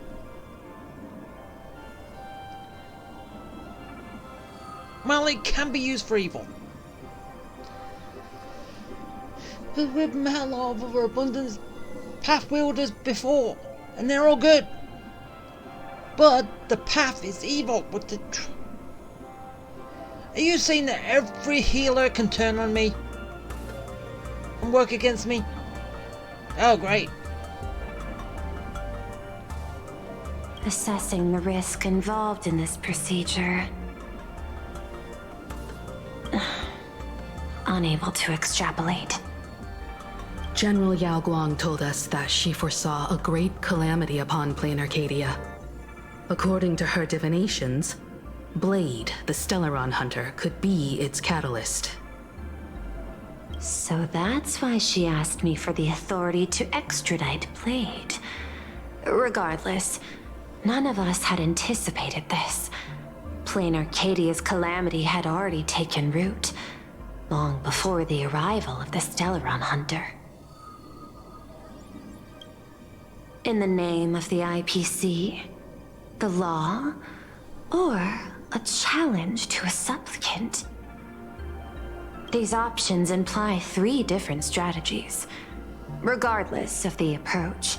Well, it can be used for evil. But we've met a lot of other abundance path wielders before, and they're all good. But the path is evil with the... Are you saying that every healer can turn on me? And work against me? Oh, great. Assessing the risk involved in this procedure. Unable to extrapolate. General Yao Guang told us that she foresaw a great calamity upon Plain Arcadia. According to her divinations, Blade, the Stellaron hunter, could be its catalyst. So that's why she asked me for the authority to extradite Blade. Regardless, none of us had anticipated this. Plain Arcadia's calamity had already taken root, long before the arrival of the Stellaron hunter. In the name of the IPC, the law, or a challenge to a supplicant. These options imply 3 different strategies. Regardless of the approach,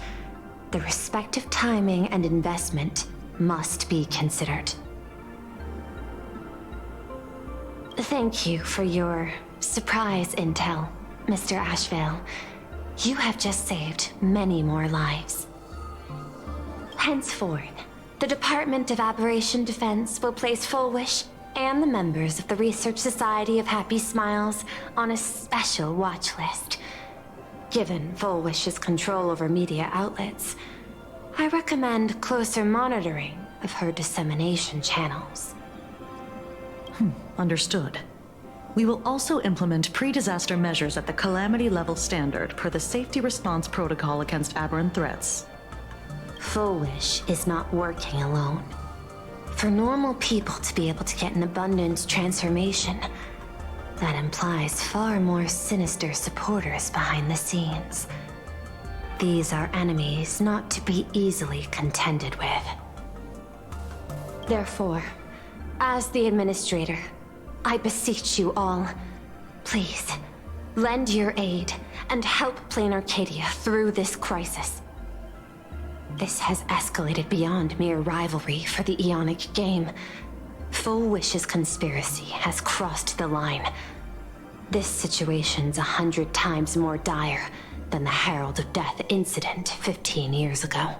the respective timing and investment must be considered. Thank you for your surprise intel, Mr. Ashvale. You have just saved many more lives. Henceforth, the Department of Aberration Defense will place Fullwish and the members of the Research Society of Happy Smiles on a special watch list. Given Fullwish's control over media outlets, I recommend closer monitoring of her dissemination channels. Understood. We will also implement pre-disaster measures at the calamity level standard per the Safety Response Protocol against aberrant threats. Fullwish is not working alone. For normal people to be able to get an abundance transformation, that implies far more sinister supporters behind the scenes. These are enemies not to be easily contended with. Therefore, as the administrator, I beseech you all, please, lend your aid and help Plain Arcadia through this crisis. This has escalated beyond mere rivalry for the Ionic game. Fullwish's conspiracy has crossed the line. This situation's 100 times more dire than the Herald of Death incident 15 years ago.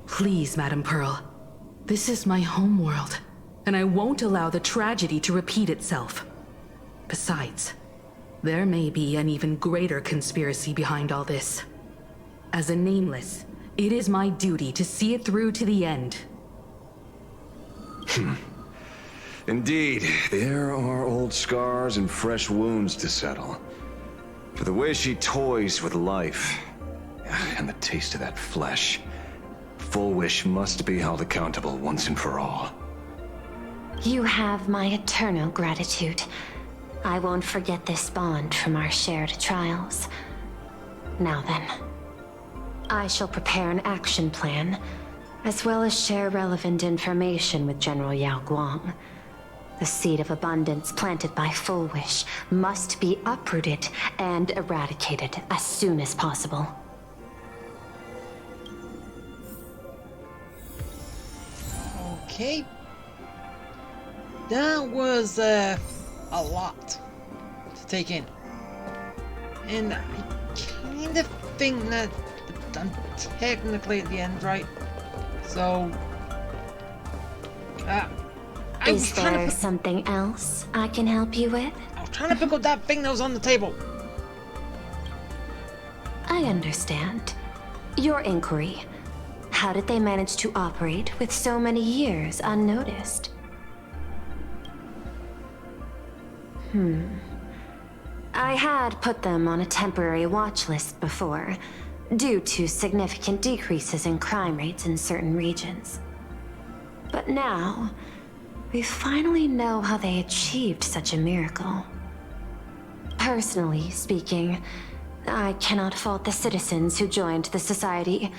Please, Madam Pearl. This is my homeworld, and I won't allow the tragedy to repeat itself. Besides, there may be an even greater conspiracy behind all this. As a Nameless, it is my duty to see it through to the end. Indeed, there are old scars and fresh wounds to settle. For the way she toys with life, and the taste of that flesh, Fullwish must be held accountable once and for all. You have my eternal gratitude. I won't forget this bond from our shared trials. Now then, I shall prepare an action plan, as well as share relevant information with General Yao Guang. The seed of abundance planted by Fullwish must be uprooted and eradicated as soon as possible. Okay. That was a lot to take in. And I kind of think that I'm technically at the end, right? So... Is there something else I can help you with? I was trying to pick up that thing that was on the table. I understand. Your inquiry. How did they manage to operate with so many years unnoticed? I had put them on a temporary watch list before, due to significant decreases in crime rates in certain regions. But now, we finally know how they achieved such a miracle. Personally speaking, I cannot fault the citizens who joined the Society,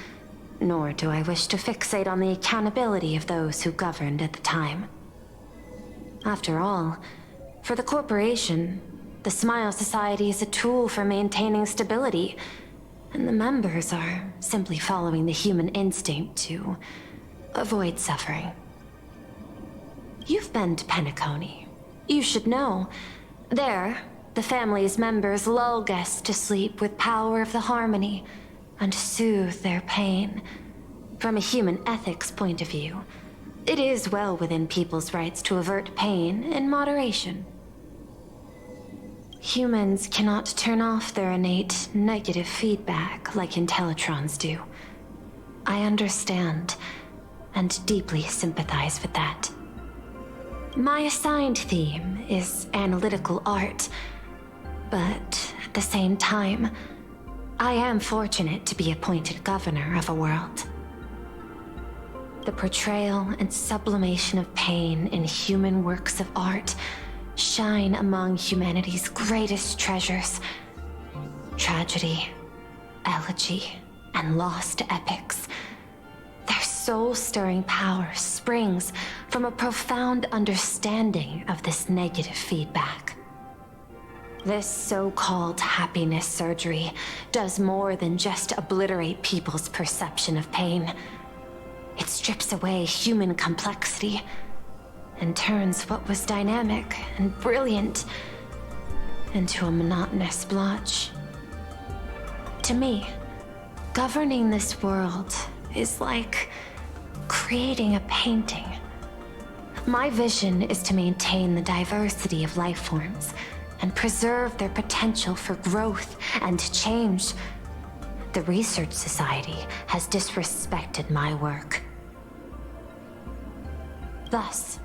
nor do I wish to fixate on the accountability of those who governed at the time. After all, for the corporation, the Smile Society is a tool for maintaining stability, and the members are simply following the human instinct to avoid suffering. You've been to Penacony. You should know. There, the family's members lull guests to sleep with power of the harmony and soothe their pain. From a human ethics point of view, it is well within people's rights to avert pain in moderation. Humans cannot turn off their innate negative feedback like Intellitrons do. I understand and deeply sympathize with that. My assigned theme is analytical art, but at the same time, I am fortunate to be appointed governor of a world. The portrayal and sublimation of pain in human works of art shine among humanity's greatest treasures. Tragedy, elegy, and lost epics. Their soul-stirring power springs from a profound understanding of this negative feedback. This so-called happiness surgery does more than just obliterate people's perception of pain. It strips away human complexity and turns what was dynamic and brilliant into a monotonous blotch. To me, governing this world is like creating a painting. My vision is to maintain the diversity of life forms and preserve their potential for growth and change. The Research Society has disrespected my work. Thus,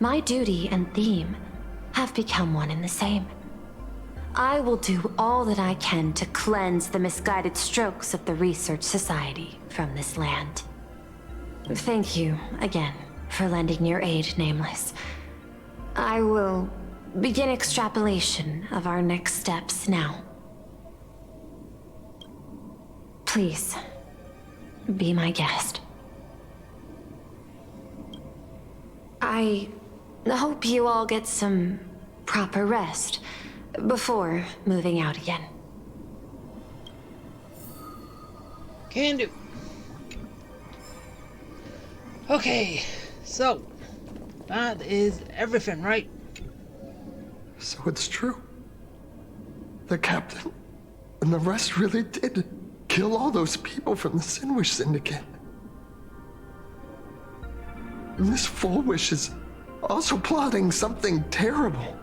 my duty and theme have become one and the same. I will do all that I can to cleanse the misguided strokes of the Research Society from this land. Thank you again for lending your aid, Nameless. I will begin extrapolation of our next steps now. Please, be my guest. I hope you all get some proper rest before moving out again. Can do. Okay, so that is everything, right? So it's true. The captain and the rest really did kill all those people from the Sinwish Syndicate. And this Full Wish is also plotting something terrible.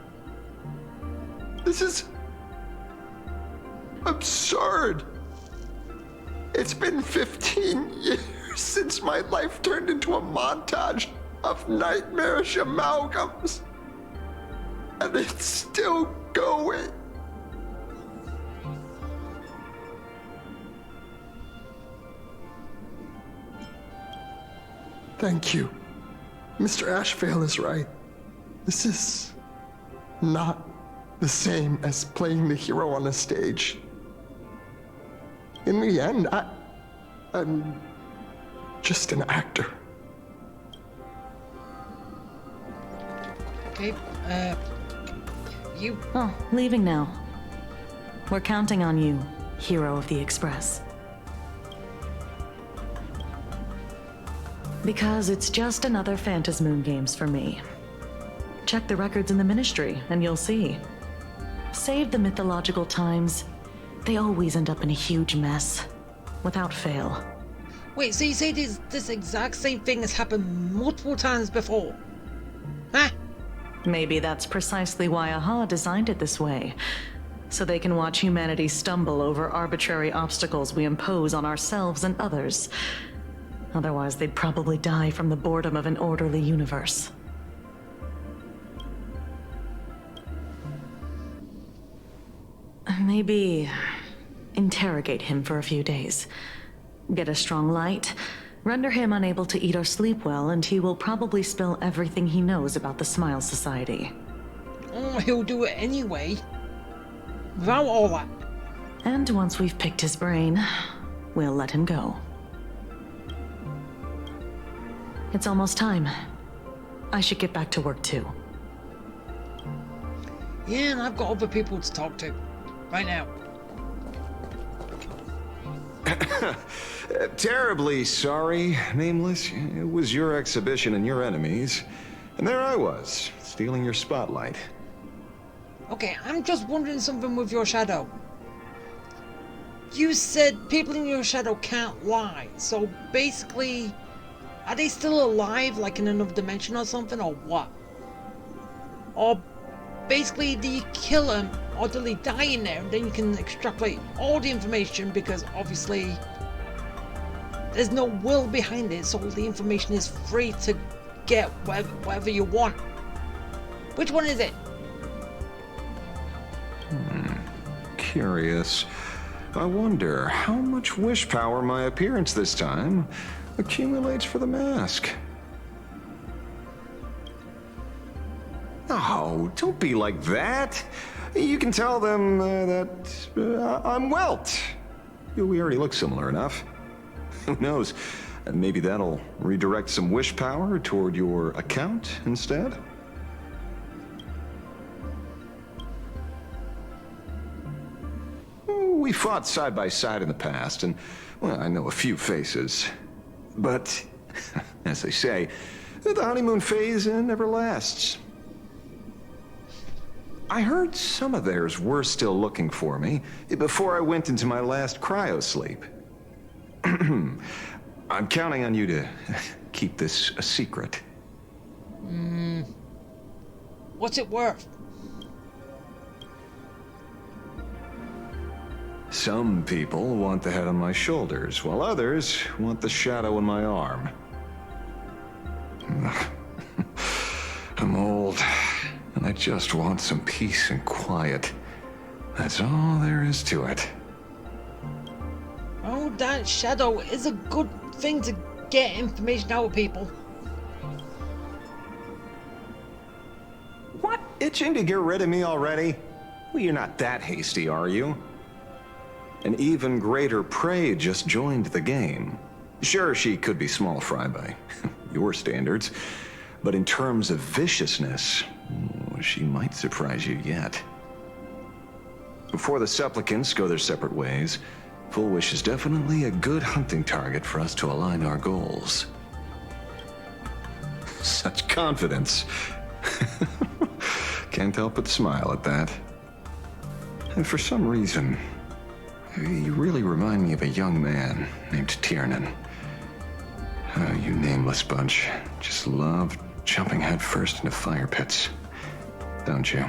This is absurd. It's been 15 years since my life turned into a montage of nightmarish amalgams. And it's still going. Thank you. Mr. Ashvale is right. This is not the same as playing the hero on a stage. In the end, I'm just an actor. Okay, you... Oh, leaving now. We're counting on you, hero of the Express. Because it's just another Phantasmoon Games for me. Check the records in the Ministry, and you'll see. Save the mythological times. They always end up in a huge mess. Without fail. Wait, so you say this exact same thing has happened multiple times before? Huh? Maybe that's precisely why AHA designed it this way. So they can watch humanity stumble over arbitrary obstacles we impose on ourselves and others. Otherwise, they'd probably die from the boredom of an orderly universe. Maybe interrogate him for a few days. Get a strong light, render him unable to eat or sleep well, and he will probably spill everything he knows about the Smile Society. Oh, he'll do it anyway. Without all that. And once we've picked his brain, we'll let him go. It's almost time. I should get back to work too. Yeah, and I've got other people to talk to. Right now. Terribly sorry, Nameless. It was your exhibition and your enemies. And there I was, stealing your spotlight. Okay, I'm just wondering something with your shadow. You said people in your shadow can't lie, so basically, are they still alive, like in another dimension or something, or what? Or basically, do you kill them or delete die in there, and then you can extrapolate all the information, because obviously there's no will behind it, so the information is free to get whatever you want. Which one is it? Curious. I wonder how much wish power my appearance this time accumulates for the mask. Oh, don't be like that. You can tell them that I'm Welt. We already look similar enough. Who knows? Maybe that'll redirect some wish power toward your account instead? We fought side by side in the past, and, well, I know a few faces. But, as they say, the honeymoon phase never lasts. I heard some of theirs were still looking for me before I went into my last cryosleep. I'm counting on you to keep this a secret. What's it worth? Some people want the head on my shoulders, while others want the shadow on my arm. I'm old, and I just want some peace and quiet. That's all there is to it. Oh, that shadow is a good thing to get information out of people. What? Itching to get rid of me already? Well, you're not that hasty, are you? An even greater prey just joined the game. Sure, she could be small fry by your standards, but in terms of viciousness, she might surprise you yet. Before the supplicants go their separate ways, Full Wish is definitely a good hunting target for us to align our goals. Such confidence. Can't help but smile at that. And for some reason, you really remind me of a young man named Tiernan. Oh, you nameless bunch just love jumping headfirst into fire pits, don't you?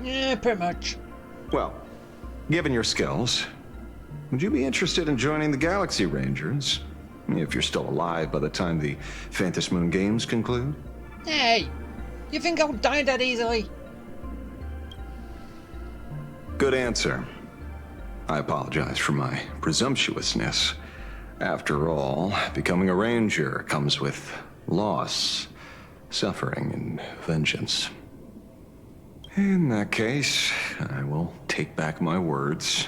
Yeah, pretty much. Well, given your skills, would you be interested in joining the Galaxy Rangers? If you're still alive by the time the Phantom Moon Games conclude? Hey, you think I'll die that easily? Good answer. I apologize for my presumptuousness. After all, becoming a ranger comes with loss, suffering, and vengeance. In that case, I will take back my words.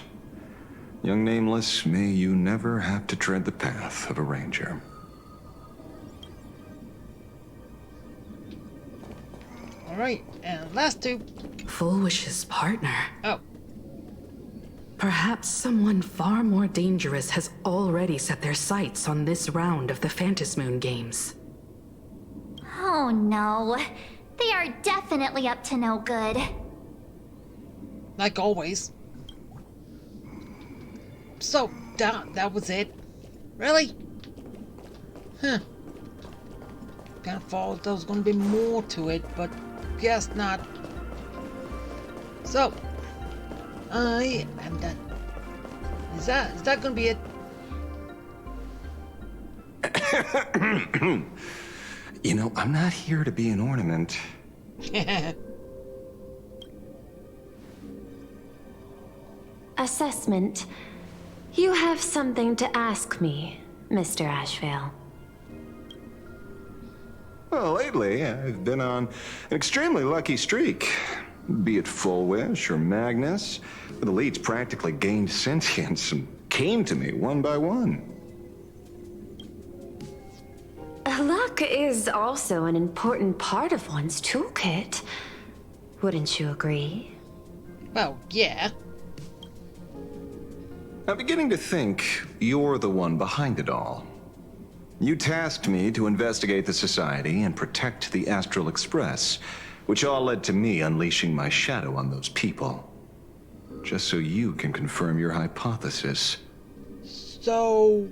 Young Nameless, may you never have to tread the path of a ranger. Alright, and last two. Full Wish's partner. Oh. Perhaps someone far more dangerous has already set their sights on this round of the Phantom Moon Games. Oh no. They are definitely up to no good. Like always. So, that was it? Really? Huh. Kinda thought there was gonna be more to it, but guess not. So, I am done. Is that gonna be it? You know, I'm not here to be an ornament. Assessment. You have something to ask me, Mr. Ashvale. Well, lately, I've been on an extremely lucky streak. Be it Full Wish or Magnus, the elites practically gained sentience and came to me one by one. Luck is also an important part of one's toolkit. Wouldn't you agree? Well, yeah. I'm beginning to think you're the one behind it all. You tasked me to investigate the Society and protect the Astral Express, which all led to me unleashing my shadow on those people. Just so you can confirm your hypothesis. So...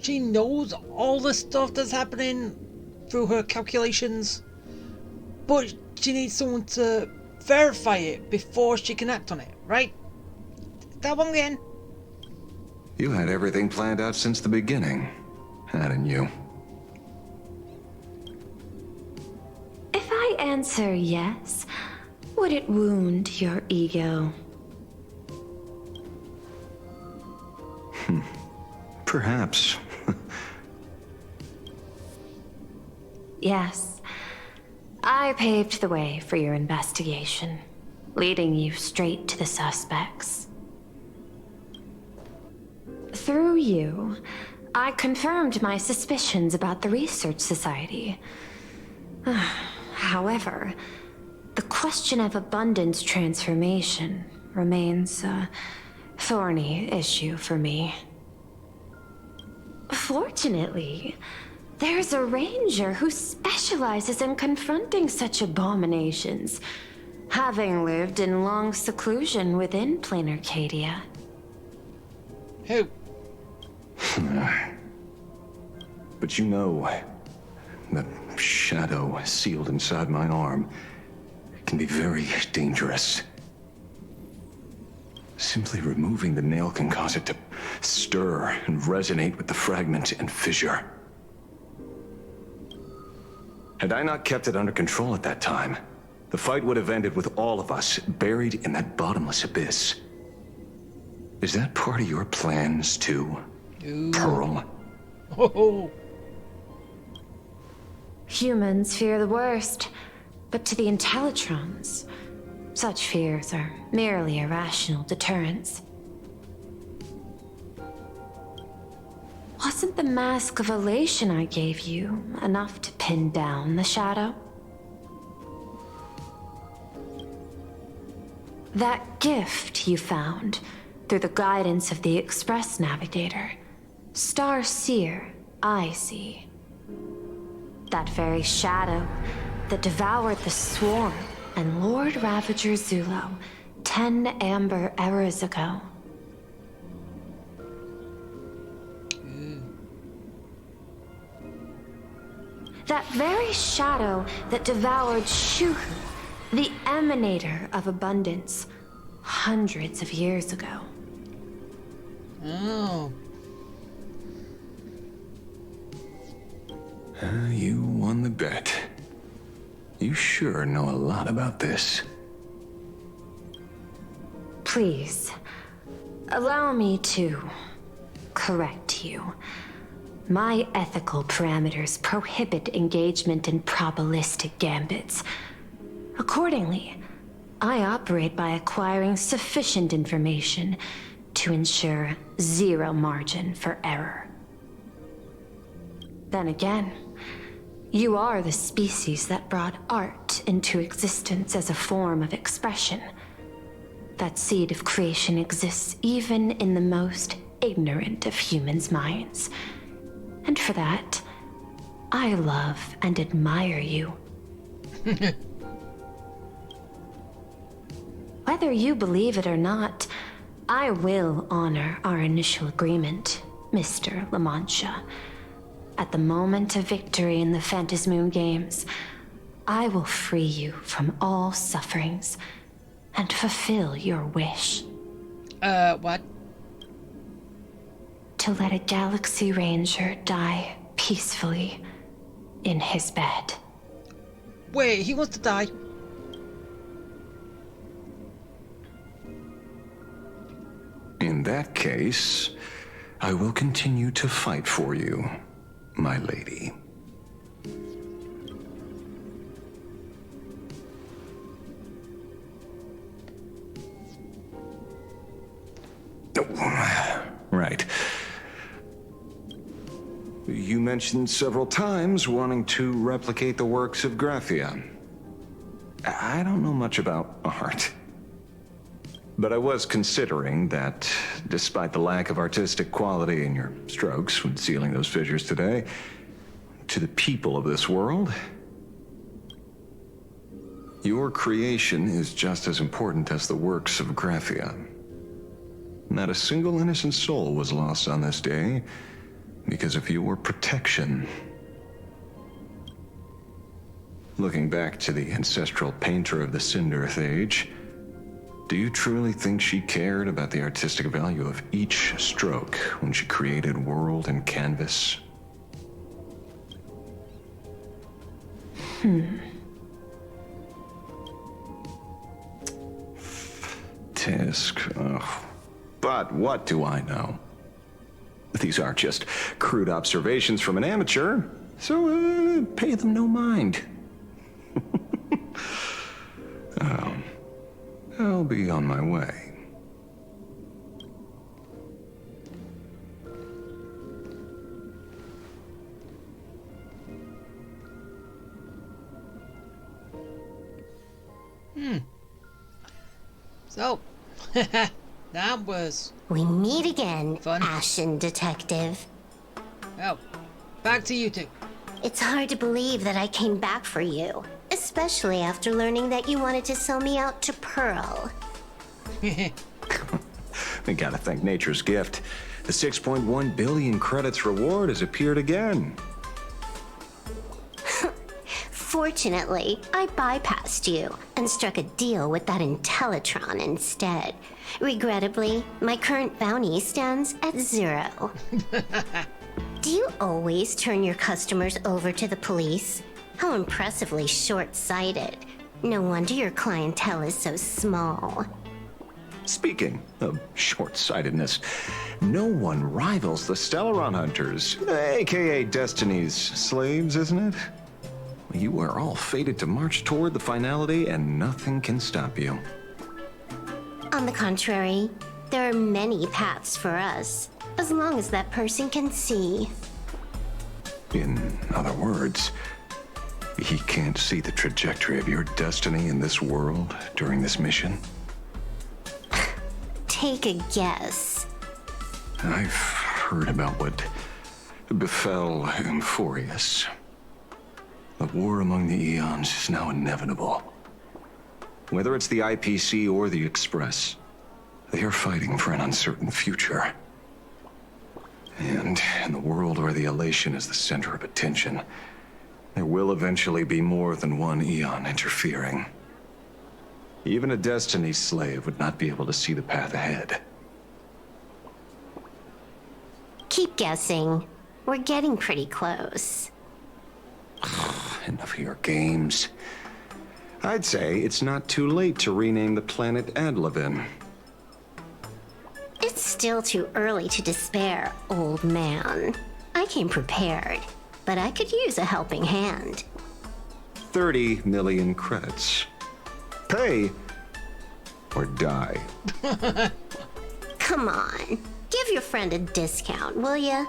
she knows all the stuff that's happening through her calculations, but she needs someone to verify it before she can act on it, right? That one again? You had everything planned out since the beginning, hadn't you? If I answer yes, would it wound your ego? Perhaps. Yes. I paved the way for your investigation, leading you straight to the suspects. Through you, I confirmed my suspicions about the Research Society. However, the question of abundance transformation remains a thorny issue for me. Fortunately, there's a ranger who specializes in confronting such abominations, having lived in long seclusion within plain Arcadia. Who? But you know, that shadow sealed inside my arm can be very dangerous. Simply removing the nail can cause it to stir and resonate with the fragment and fissure. Had I not kept it under control at that time, the fight would have ended with all of us buried in that bottomless abyss. Is that part of your plans too, Pearl? Oh. Humans fear the worst, but to the Intellitrons, such fears are merely irrational deterrents. Wasn't the mask of elation I gave you enough to pin down the shadow? That gift you found through the guidance of the Express Navigator, Star Seer, I see. That very shadow that devoured the Swarm and Lord Ravager Zulo 10 amber eras ago. That very shadow that devoured Shuhu, the emanator of abundance, hundreds of years ago. Oh. You won the bet. You sure know a lot about this. Please, allow me to correct you. My ethical parameters prohibit engagement in probabilistic gambits. Accordingly, I operate by acquiring sufficient information to ensure zero margin for error. Then again, you are the species that brought art into existence as a form of expression. That seed of creation exists even in the most ignorant of humans' minds. And for that, I love and admire you. Whether you believe it or not, I will honor our initial agreement, Mr. La Mancha. At the moment of victory in the Phantasmoon Games, I will free you from all sufferings and fulfill your wish. What? To let a Galaxy Ranger die peacefully in his bed. Wait, he wants to die? In that case, I will continue to fight for you, my lady. Oh, right. You mentioned several times wanting to replicate the works of Graphia. I don't know much about art. But I was considering that, despite the lack of artistic quality in your strokes when sealing those fissures today, to the people of this world, your creation is just as important as the works of Graphia. Not a single innocent soul was lost on this day because of your protection. Looking back to the ancestral painter of the Cinderth Age, do you truly think she cared about the artistic value of each stroke when she created world and canvas? Tisk, ugh. But what do I know? These are just crude observations from an amateur, so pay them no mind. I'll be on my way. So, that was... We meet again, fun. Ashen Detective. Oh, back to you two. It's hard to believe that I came back for you, especially after learning that you wanted to sell me out to Pearl. We gotta thank nature's gift. The 6.1 billion credits reward has appeared again. Fortunately, I bypassed you and struck a deal with that Intellitron instead. Regrettably, my current bounty stands at 0. Do you always turn your customers over to the police? How impressively short-sighted. No wonder your clientele is so small. Speaking of short-sightedness, no one rivals the Stellaron Hunters, aka Destiny's slaves, isn't it? You are all fated to march toward the finality, and nothing can stop you. On the contrary, there are many paths for us, as long as that person can see. In other words, he can't see the trajectory of your destiny in this world during this mission? Take a guess. I've heard about what befell Euphorius. The war among the Eons is now inevitable. Whether it's the IPC or the Express, they are fighting for an uncertain future. And in the world where the Elation is the center of attention, there will eventually be more than one Eon interfering. Even a Destiny slave would not be able to see the path ahead. Keep guessing. We're getting pretty close. Enough of your games. I'd say it's not too late to rename the planet Adlevin. It's still too early to despair, old man. I came prepared, but I could use a helping hand. 30 million credits. Pay or die. Come on, give your friend a discount, will ya?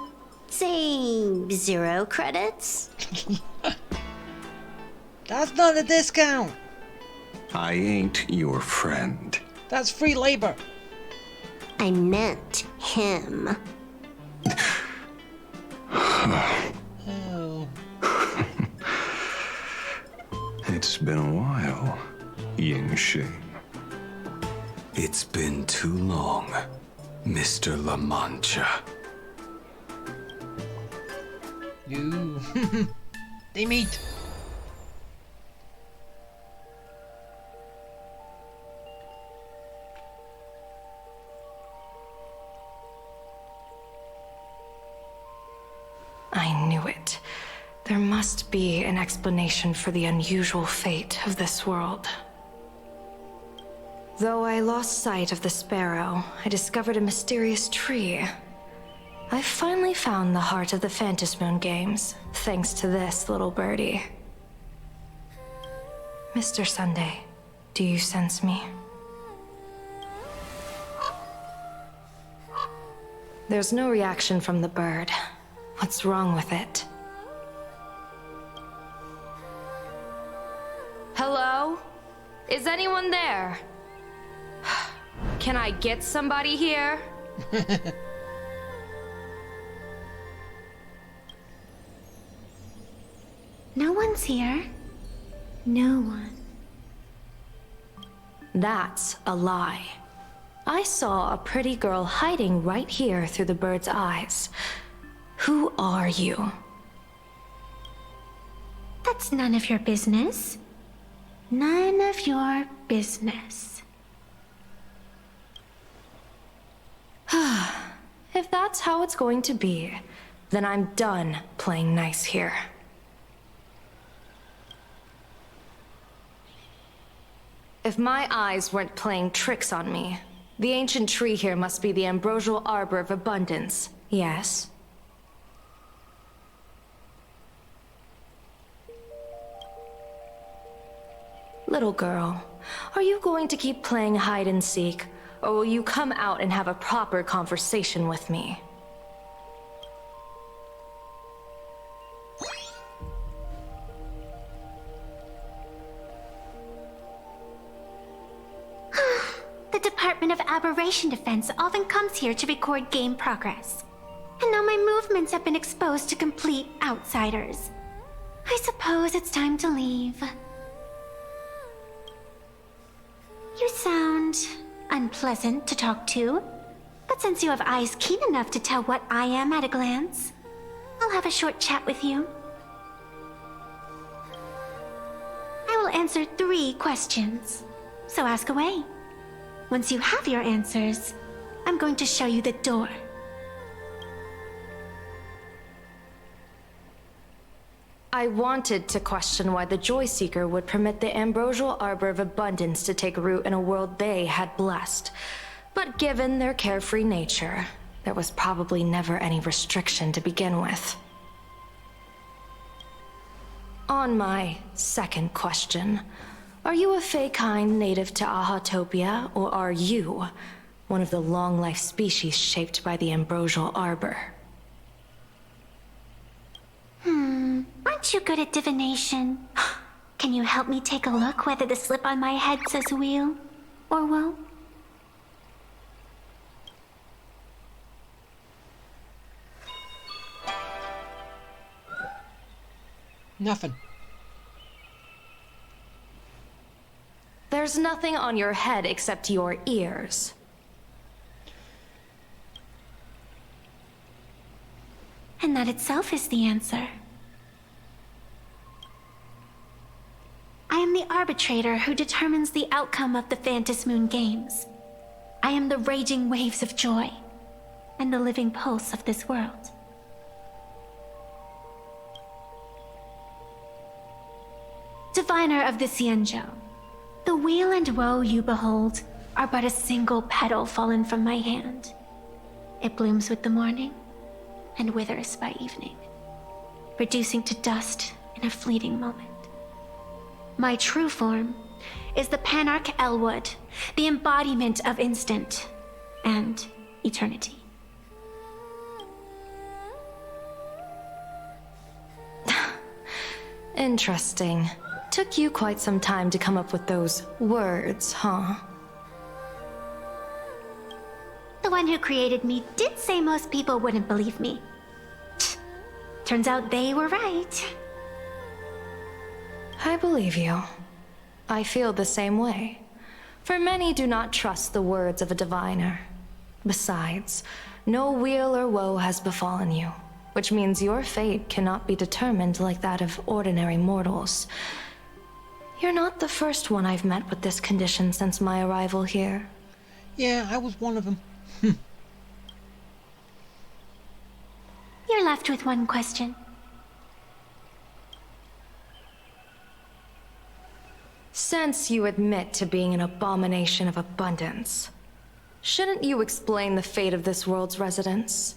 Say 0 credits? That's not a discount. I ain't your friend. That's free labor. I meant him. Oh. It's been a while, Yingxing. It's been too long, Mr. La Mancha. You. They meet. I knew it. There must be an explanation for the unusual fate of this world. Though I lost sight of the sparrow, I discovered a mysterious tree. I finally found the heart of the Phantasmoon games, thanks to this little birdie. Mr. Sunday, do you sense me? There's no reaction from the bird. What's wrong with it? Hello? Is anyone there? Can I get somebody here? No one's here. No one. That's a lie. I saw a pretty girl hiding right here through the bird's eyes. Who are you? The That's none of your business. None of your business. If that's how it's going to be, then I'm done playing nice here. If my eyes weren't playing tricks on me, the ancient tree here must be the ambrosial arbor of abundance, yes? Little girl, are you going to keep playing hide and seek, or will you come out and have a proper conversation with me? The Department of Aberration Defense often comes here to record game progress. And now my movements have been exposed to complete outsiders. I suppose it's time to leave. You sound unpleasant to talk to, but since you have eyes keen enough to tell what I am at a glance, I'll have a short chat with you. I will answer 3 questions, so ask away. Once you have your answers, I'm going to show you the door. I wanted to question why the Joy Seeker would permit the ambrosial arbor of abundance to take root in a world they had blessed. But given their carefree nature, there was probably never any restriction to begin with. On my second question, are you a Fey-kind native to Ahatopia, or are you one of the long-life species shaped by the ambrosial arbor? Aren't you good at divination? Can you help me take a look whether the slip on my head says wheel or woe? Nothing. There's nothing on your head except your ears. And that itself is the answer. I am the arbitrator who determines the outcome of the Phantasmoon Games. I am the raging waves of joy, and the living pulse of this world. Diviner of the Xianzhou, the weal and woe you behold are but a single petal fallen from my hand. It blooms with the morning, and withers by evening, reducing to dust in a fleeting moment. My true form is the Panarch Elwood, the embodiment of instant and eternity. Interesting. Took you quite some time to come up with those words, huh? The one who created me did say most people wouldn't believe me. Turns out they were right. I believe you. I feel the same way. For many do not trust the words of a diviner. Besides, no weal or woe has befallen you, which means your fate cannot be determined like that of ordinary mortals. You're not the first one I've met with this condition since my arrival here. Yeah, I was one of them. You're left with one question. Since you admit to being an abomination of abundance, shouldn't you explain the fate of this world's residents?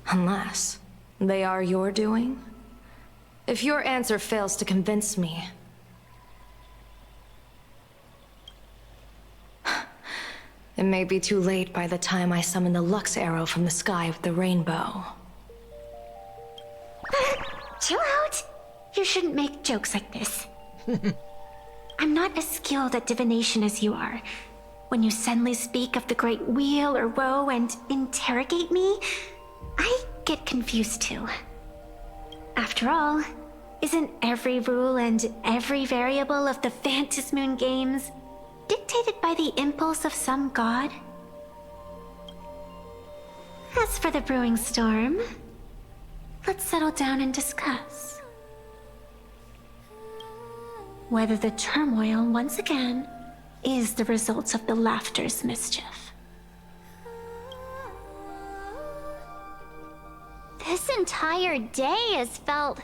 Unless they are your doing? If your answer fails to convince me, it may be too late by the time I summon the Lux Arrow from the sky with the rainbow. Chill out! You shouldn't make jokes like this. I'm not as skilled at divination as you are. When you suddenly speak of the great wheel or woe and interrogate me, I get confused too. After all, isn't every rule and every variable of the Phantasmoon Games dictated by the impulse of some god? As for the brewing storm, let's settle down and discuss whether the turmoil once again is the result of the laughter's mischief. This entire day has felt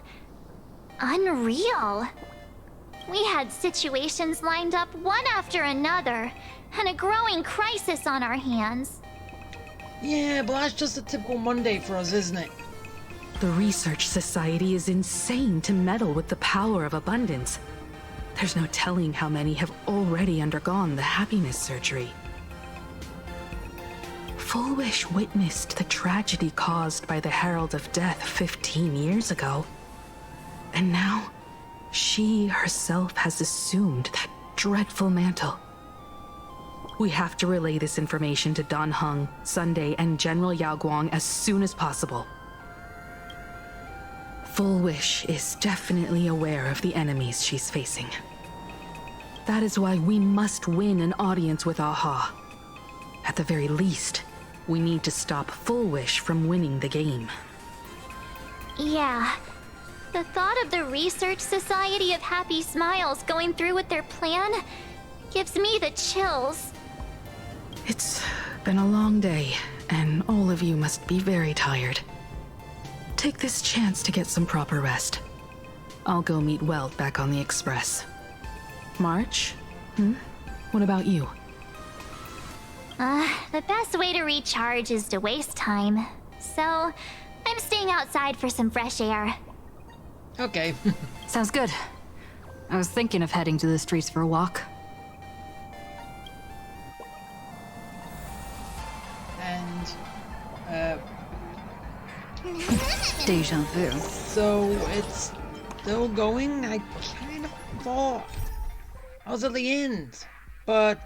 unreal. We had situations lined up one after another, and a growing crisis on our hands. Yeah, but that's just a typical Monday for us, isn't it? The Research Society is insane to meddle with the power of abundance. There's no telling how many have already undergone the happiness surgery. Full Wish witnessed the tragedy caused by the Herald of Death 15 years ago. And now, she herself has assumed that dreadful mantle. We have to relay this information to Dan Heng, Sunday, and General Yao Guang as soon as possible. Full Wish is definitely aware of the enemies she's facing. That is why we must win an audience with Aha. At the very least, we need to stop Full Wish from winning the game. Yeah. The thought of the Research Society of Happy Smiles going through with their plan gives me the chills. It's been a long day, and all of you must be very tired. Take this chance to get some proper rest. I'll go meet Weld back on the Express. March? What about you? The best way to recharge is to waste time. So, I'm staying outside for some fresh air. Okay. Sounds good. I was thinking of heading to the streets for a walk. And, Deja vu. so it's still going? I kind of thought I was at the end, but...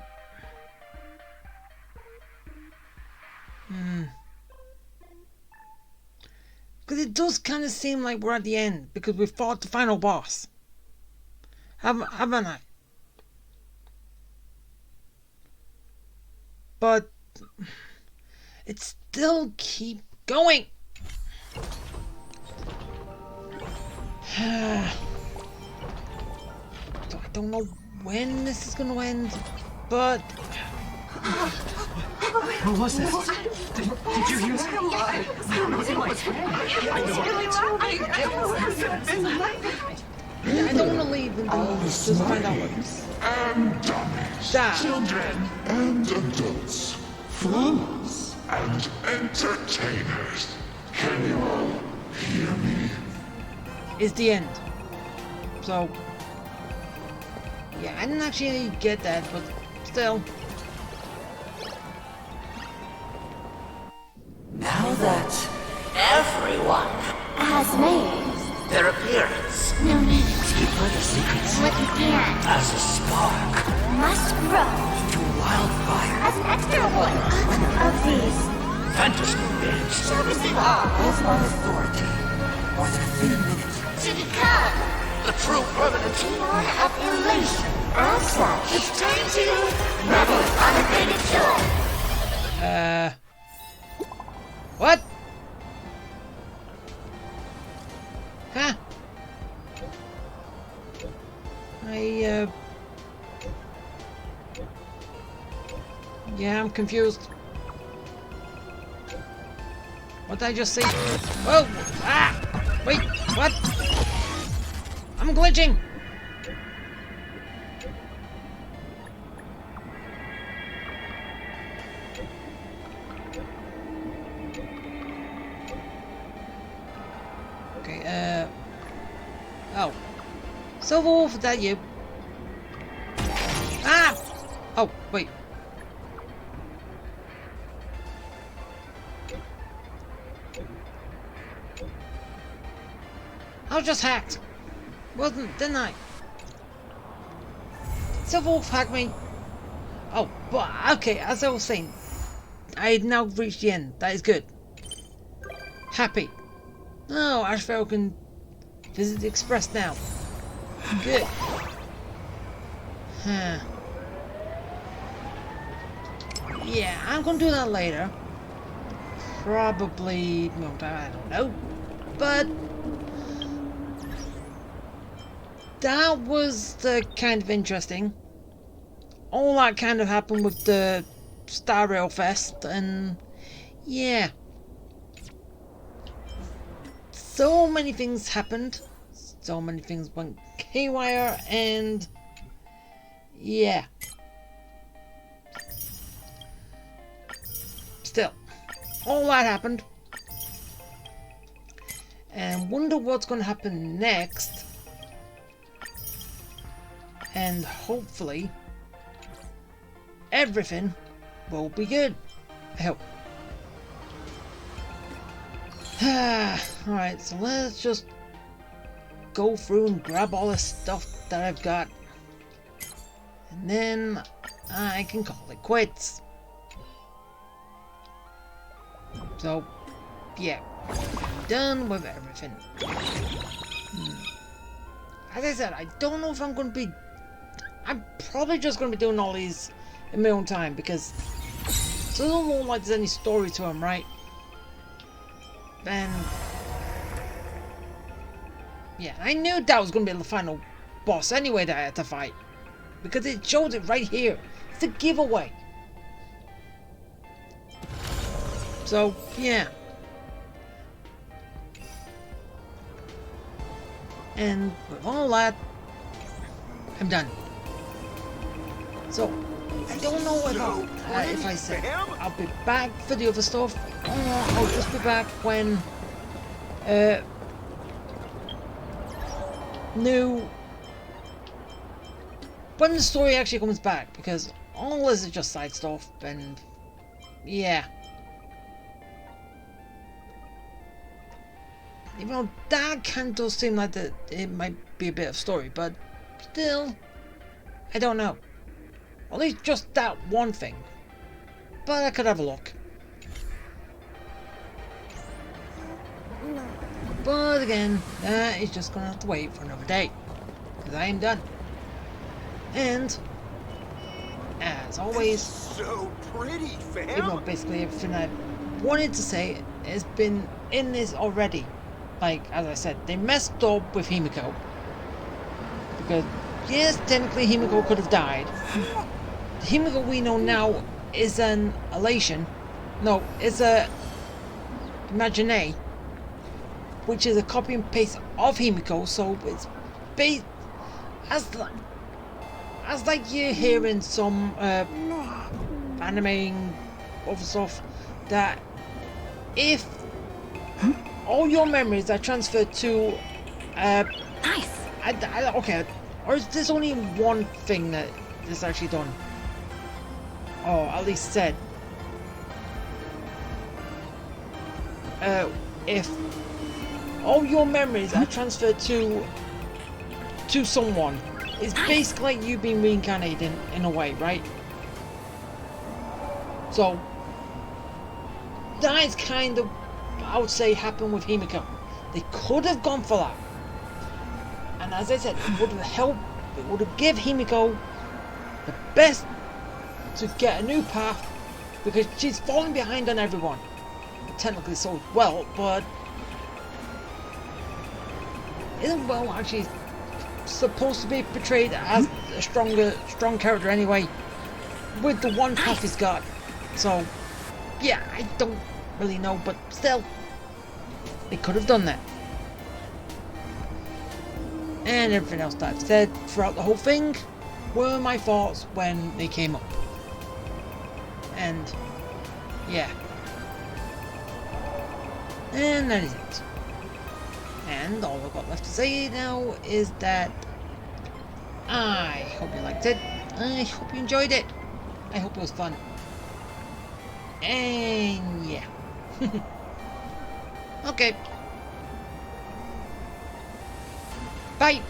Because it does kind of seem like we're at the end, because we fought the final boss. Haven't I? But... it still keep going! So I don't know when this is gonna end, but... What was that? Did you hear that? I don't want to leave until just find out what's... And dummies, children and adults, fools and entertainers. Can you all hear me? It's the end. So... yeah, I didn't actually get that, but still... Now that everyone has made their appearance, no need deeper the secrets what you can as a spark must grow to wildfire as an extra one of these fantasy games, servicing all as my authority more than a thin minute to become the true permanent demon of elation. As such, it's time to revel in unabated joy. What? Huh? Yeah, I'm confused. What did I just say? Whoa! Ah! Wait, what? I'm glitching! Okay, oh. Silver Wolf, is that you? Ah! Oh, wait. I was just hacked. Didn't I? Silver Wolf hacked me. Oh, but okay, as I was saying, I had now reached the end. That is good. Happy. Oh, Ashvale can visit the Express now. Good. Huh. Yeah, I'm gonna do that later. Probably... well, I don't know. But that was kind of interesting. All that kind of happened with the Star Rail Fest, and yeah. So many things happened. So many things went haywire, and yeah. Still, all that happened. And wonder what's going to happen next. And hopefully, everything will be good. I hope. Alright, so let's just go through and grab all the stuff that I've got. And then I can call it quits. So, yeah. I'm done with everything. As I said, I don't know if I'm going to be... I'm probably just going to be doing all these in my own time, because it doesn't look like there's any story to them, right? And yeah, I knew that was going to be the final boss anyway that I had to fight, because it showed it right here. It's a giveaway. So yeah. And with all that, I'm done. So I don't know if I said I'll be back for the other stuff, or I'll just be back when when the story actually comes back, because all this is just side stuff, and yeah. Even though that kind of does seem like that it might be a bit of story, but still, I don't know. At least just that one thing. But I could have a look. But again, that is just gonna have to wait for another day, because I am done. And as always, so pretty, fam. even though basically everything I wanted to say has been in this already. Like, as I said, they messed up with Himiko. Because, yes, technically Himiko could have died. The Himiko we know now is an elation. No, it's a Imagine, which is a copy and paste of Himiko, so it's based as like you hear in some anime other stuff, that if all your memories are transferred to nice. Okay, or is this only one thing that is actually done? Or at least said. If all your memories are transferred to someone, it's basically like you being reincarnated in a way, right? So that is kind of, I would say, happened with Himiko. They could have gone for that, and as I said, it would have helped. It would have given Himiko the best to get a new path, because she's falling behind on everyone. Technically so well, but isn't Well actually supposed to be portrayed as a strong character anyway, with the one path he's got. So yeah, I don't really know, but still, they could have done that. And everything else that I've said throughout the whole thing were my thoughts when they came up. And yeah. And that is it. And all I've got left to say now is that I hope you liked it. I hope you enjoyed it. I hope it was fun. And yeah. Okay. Bye.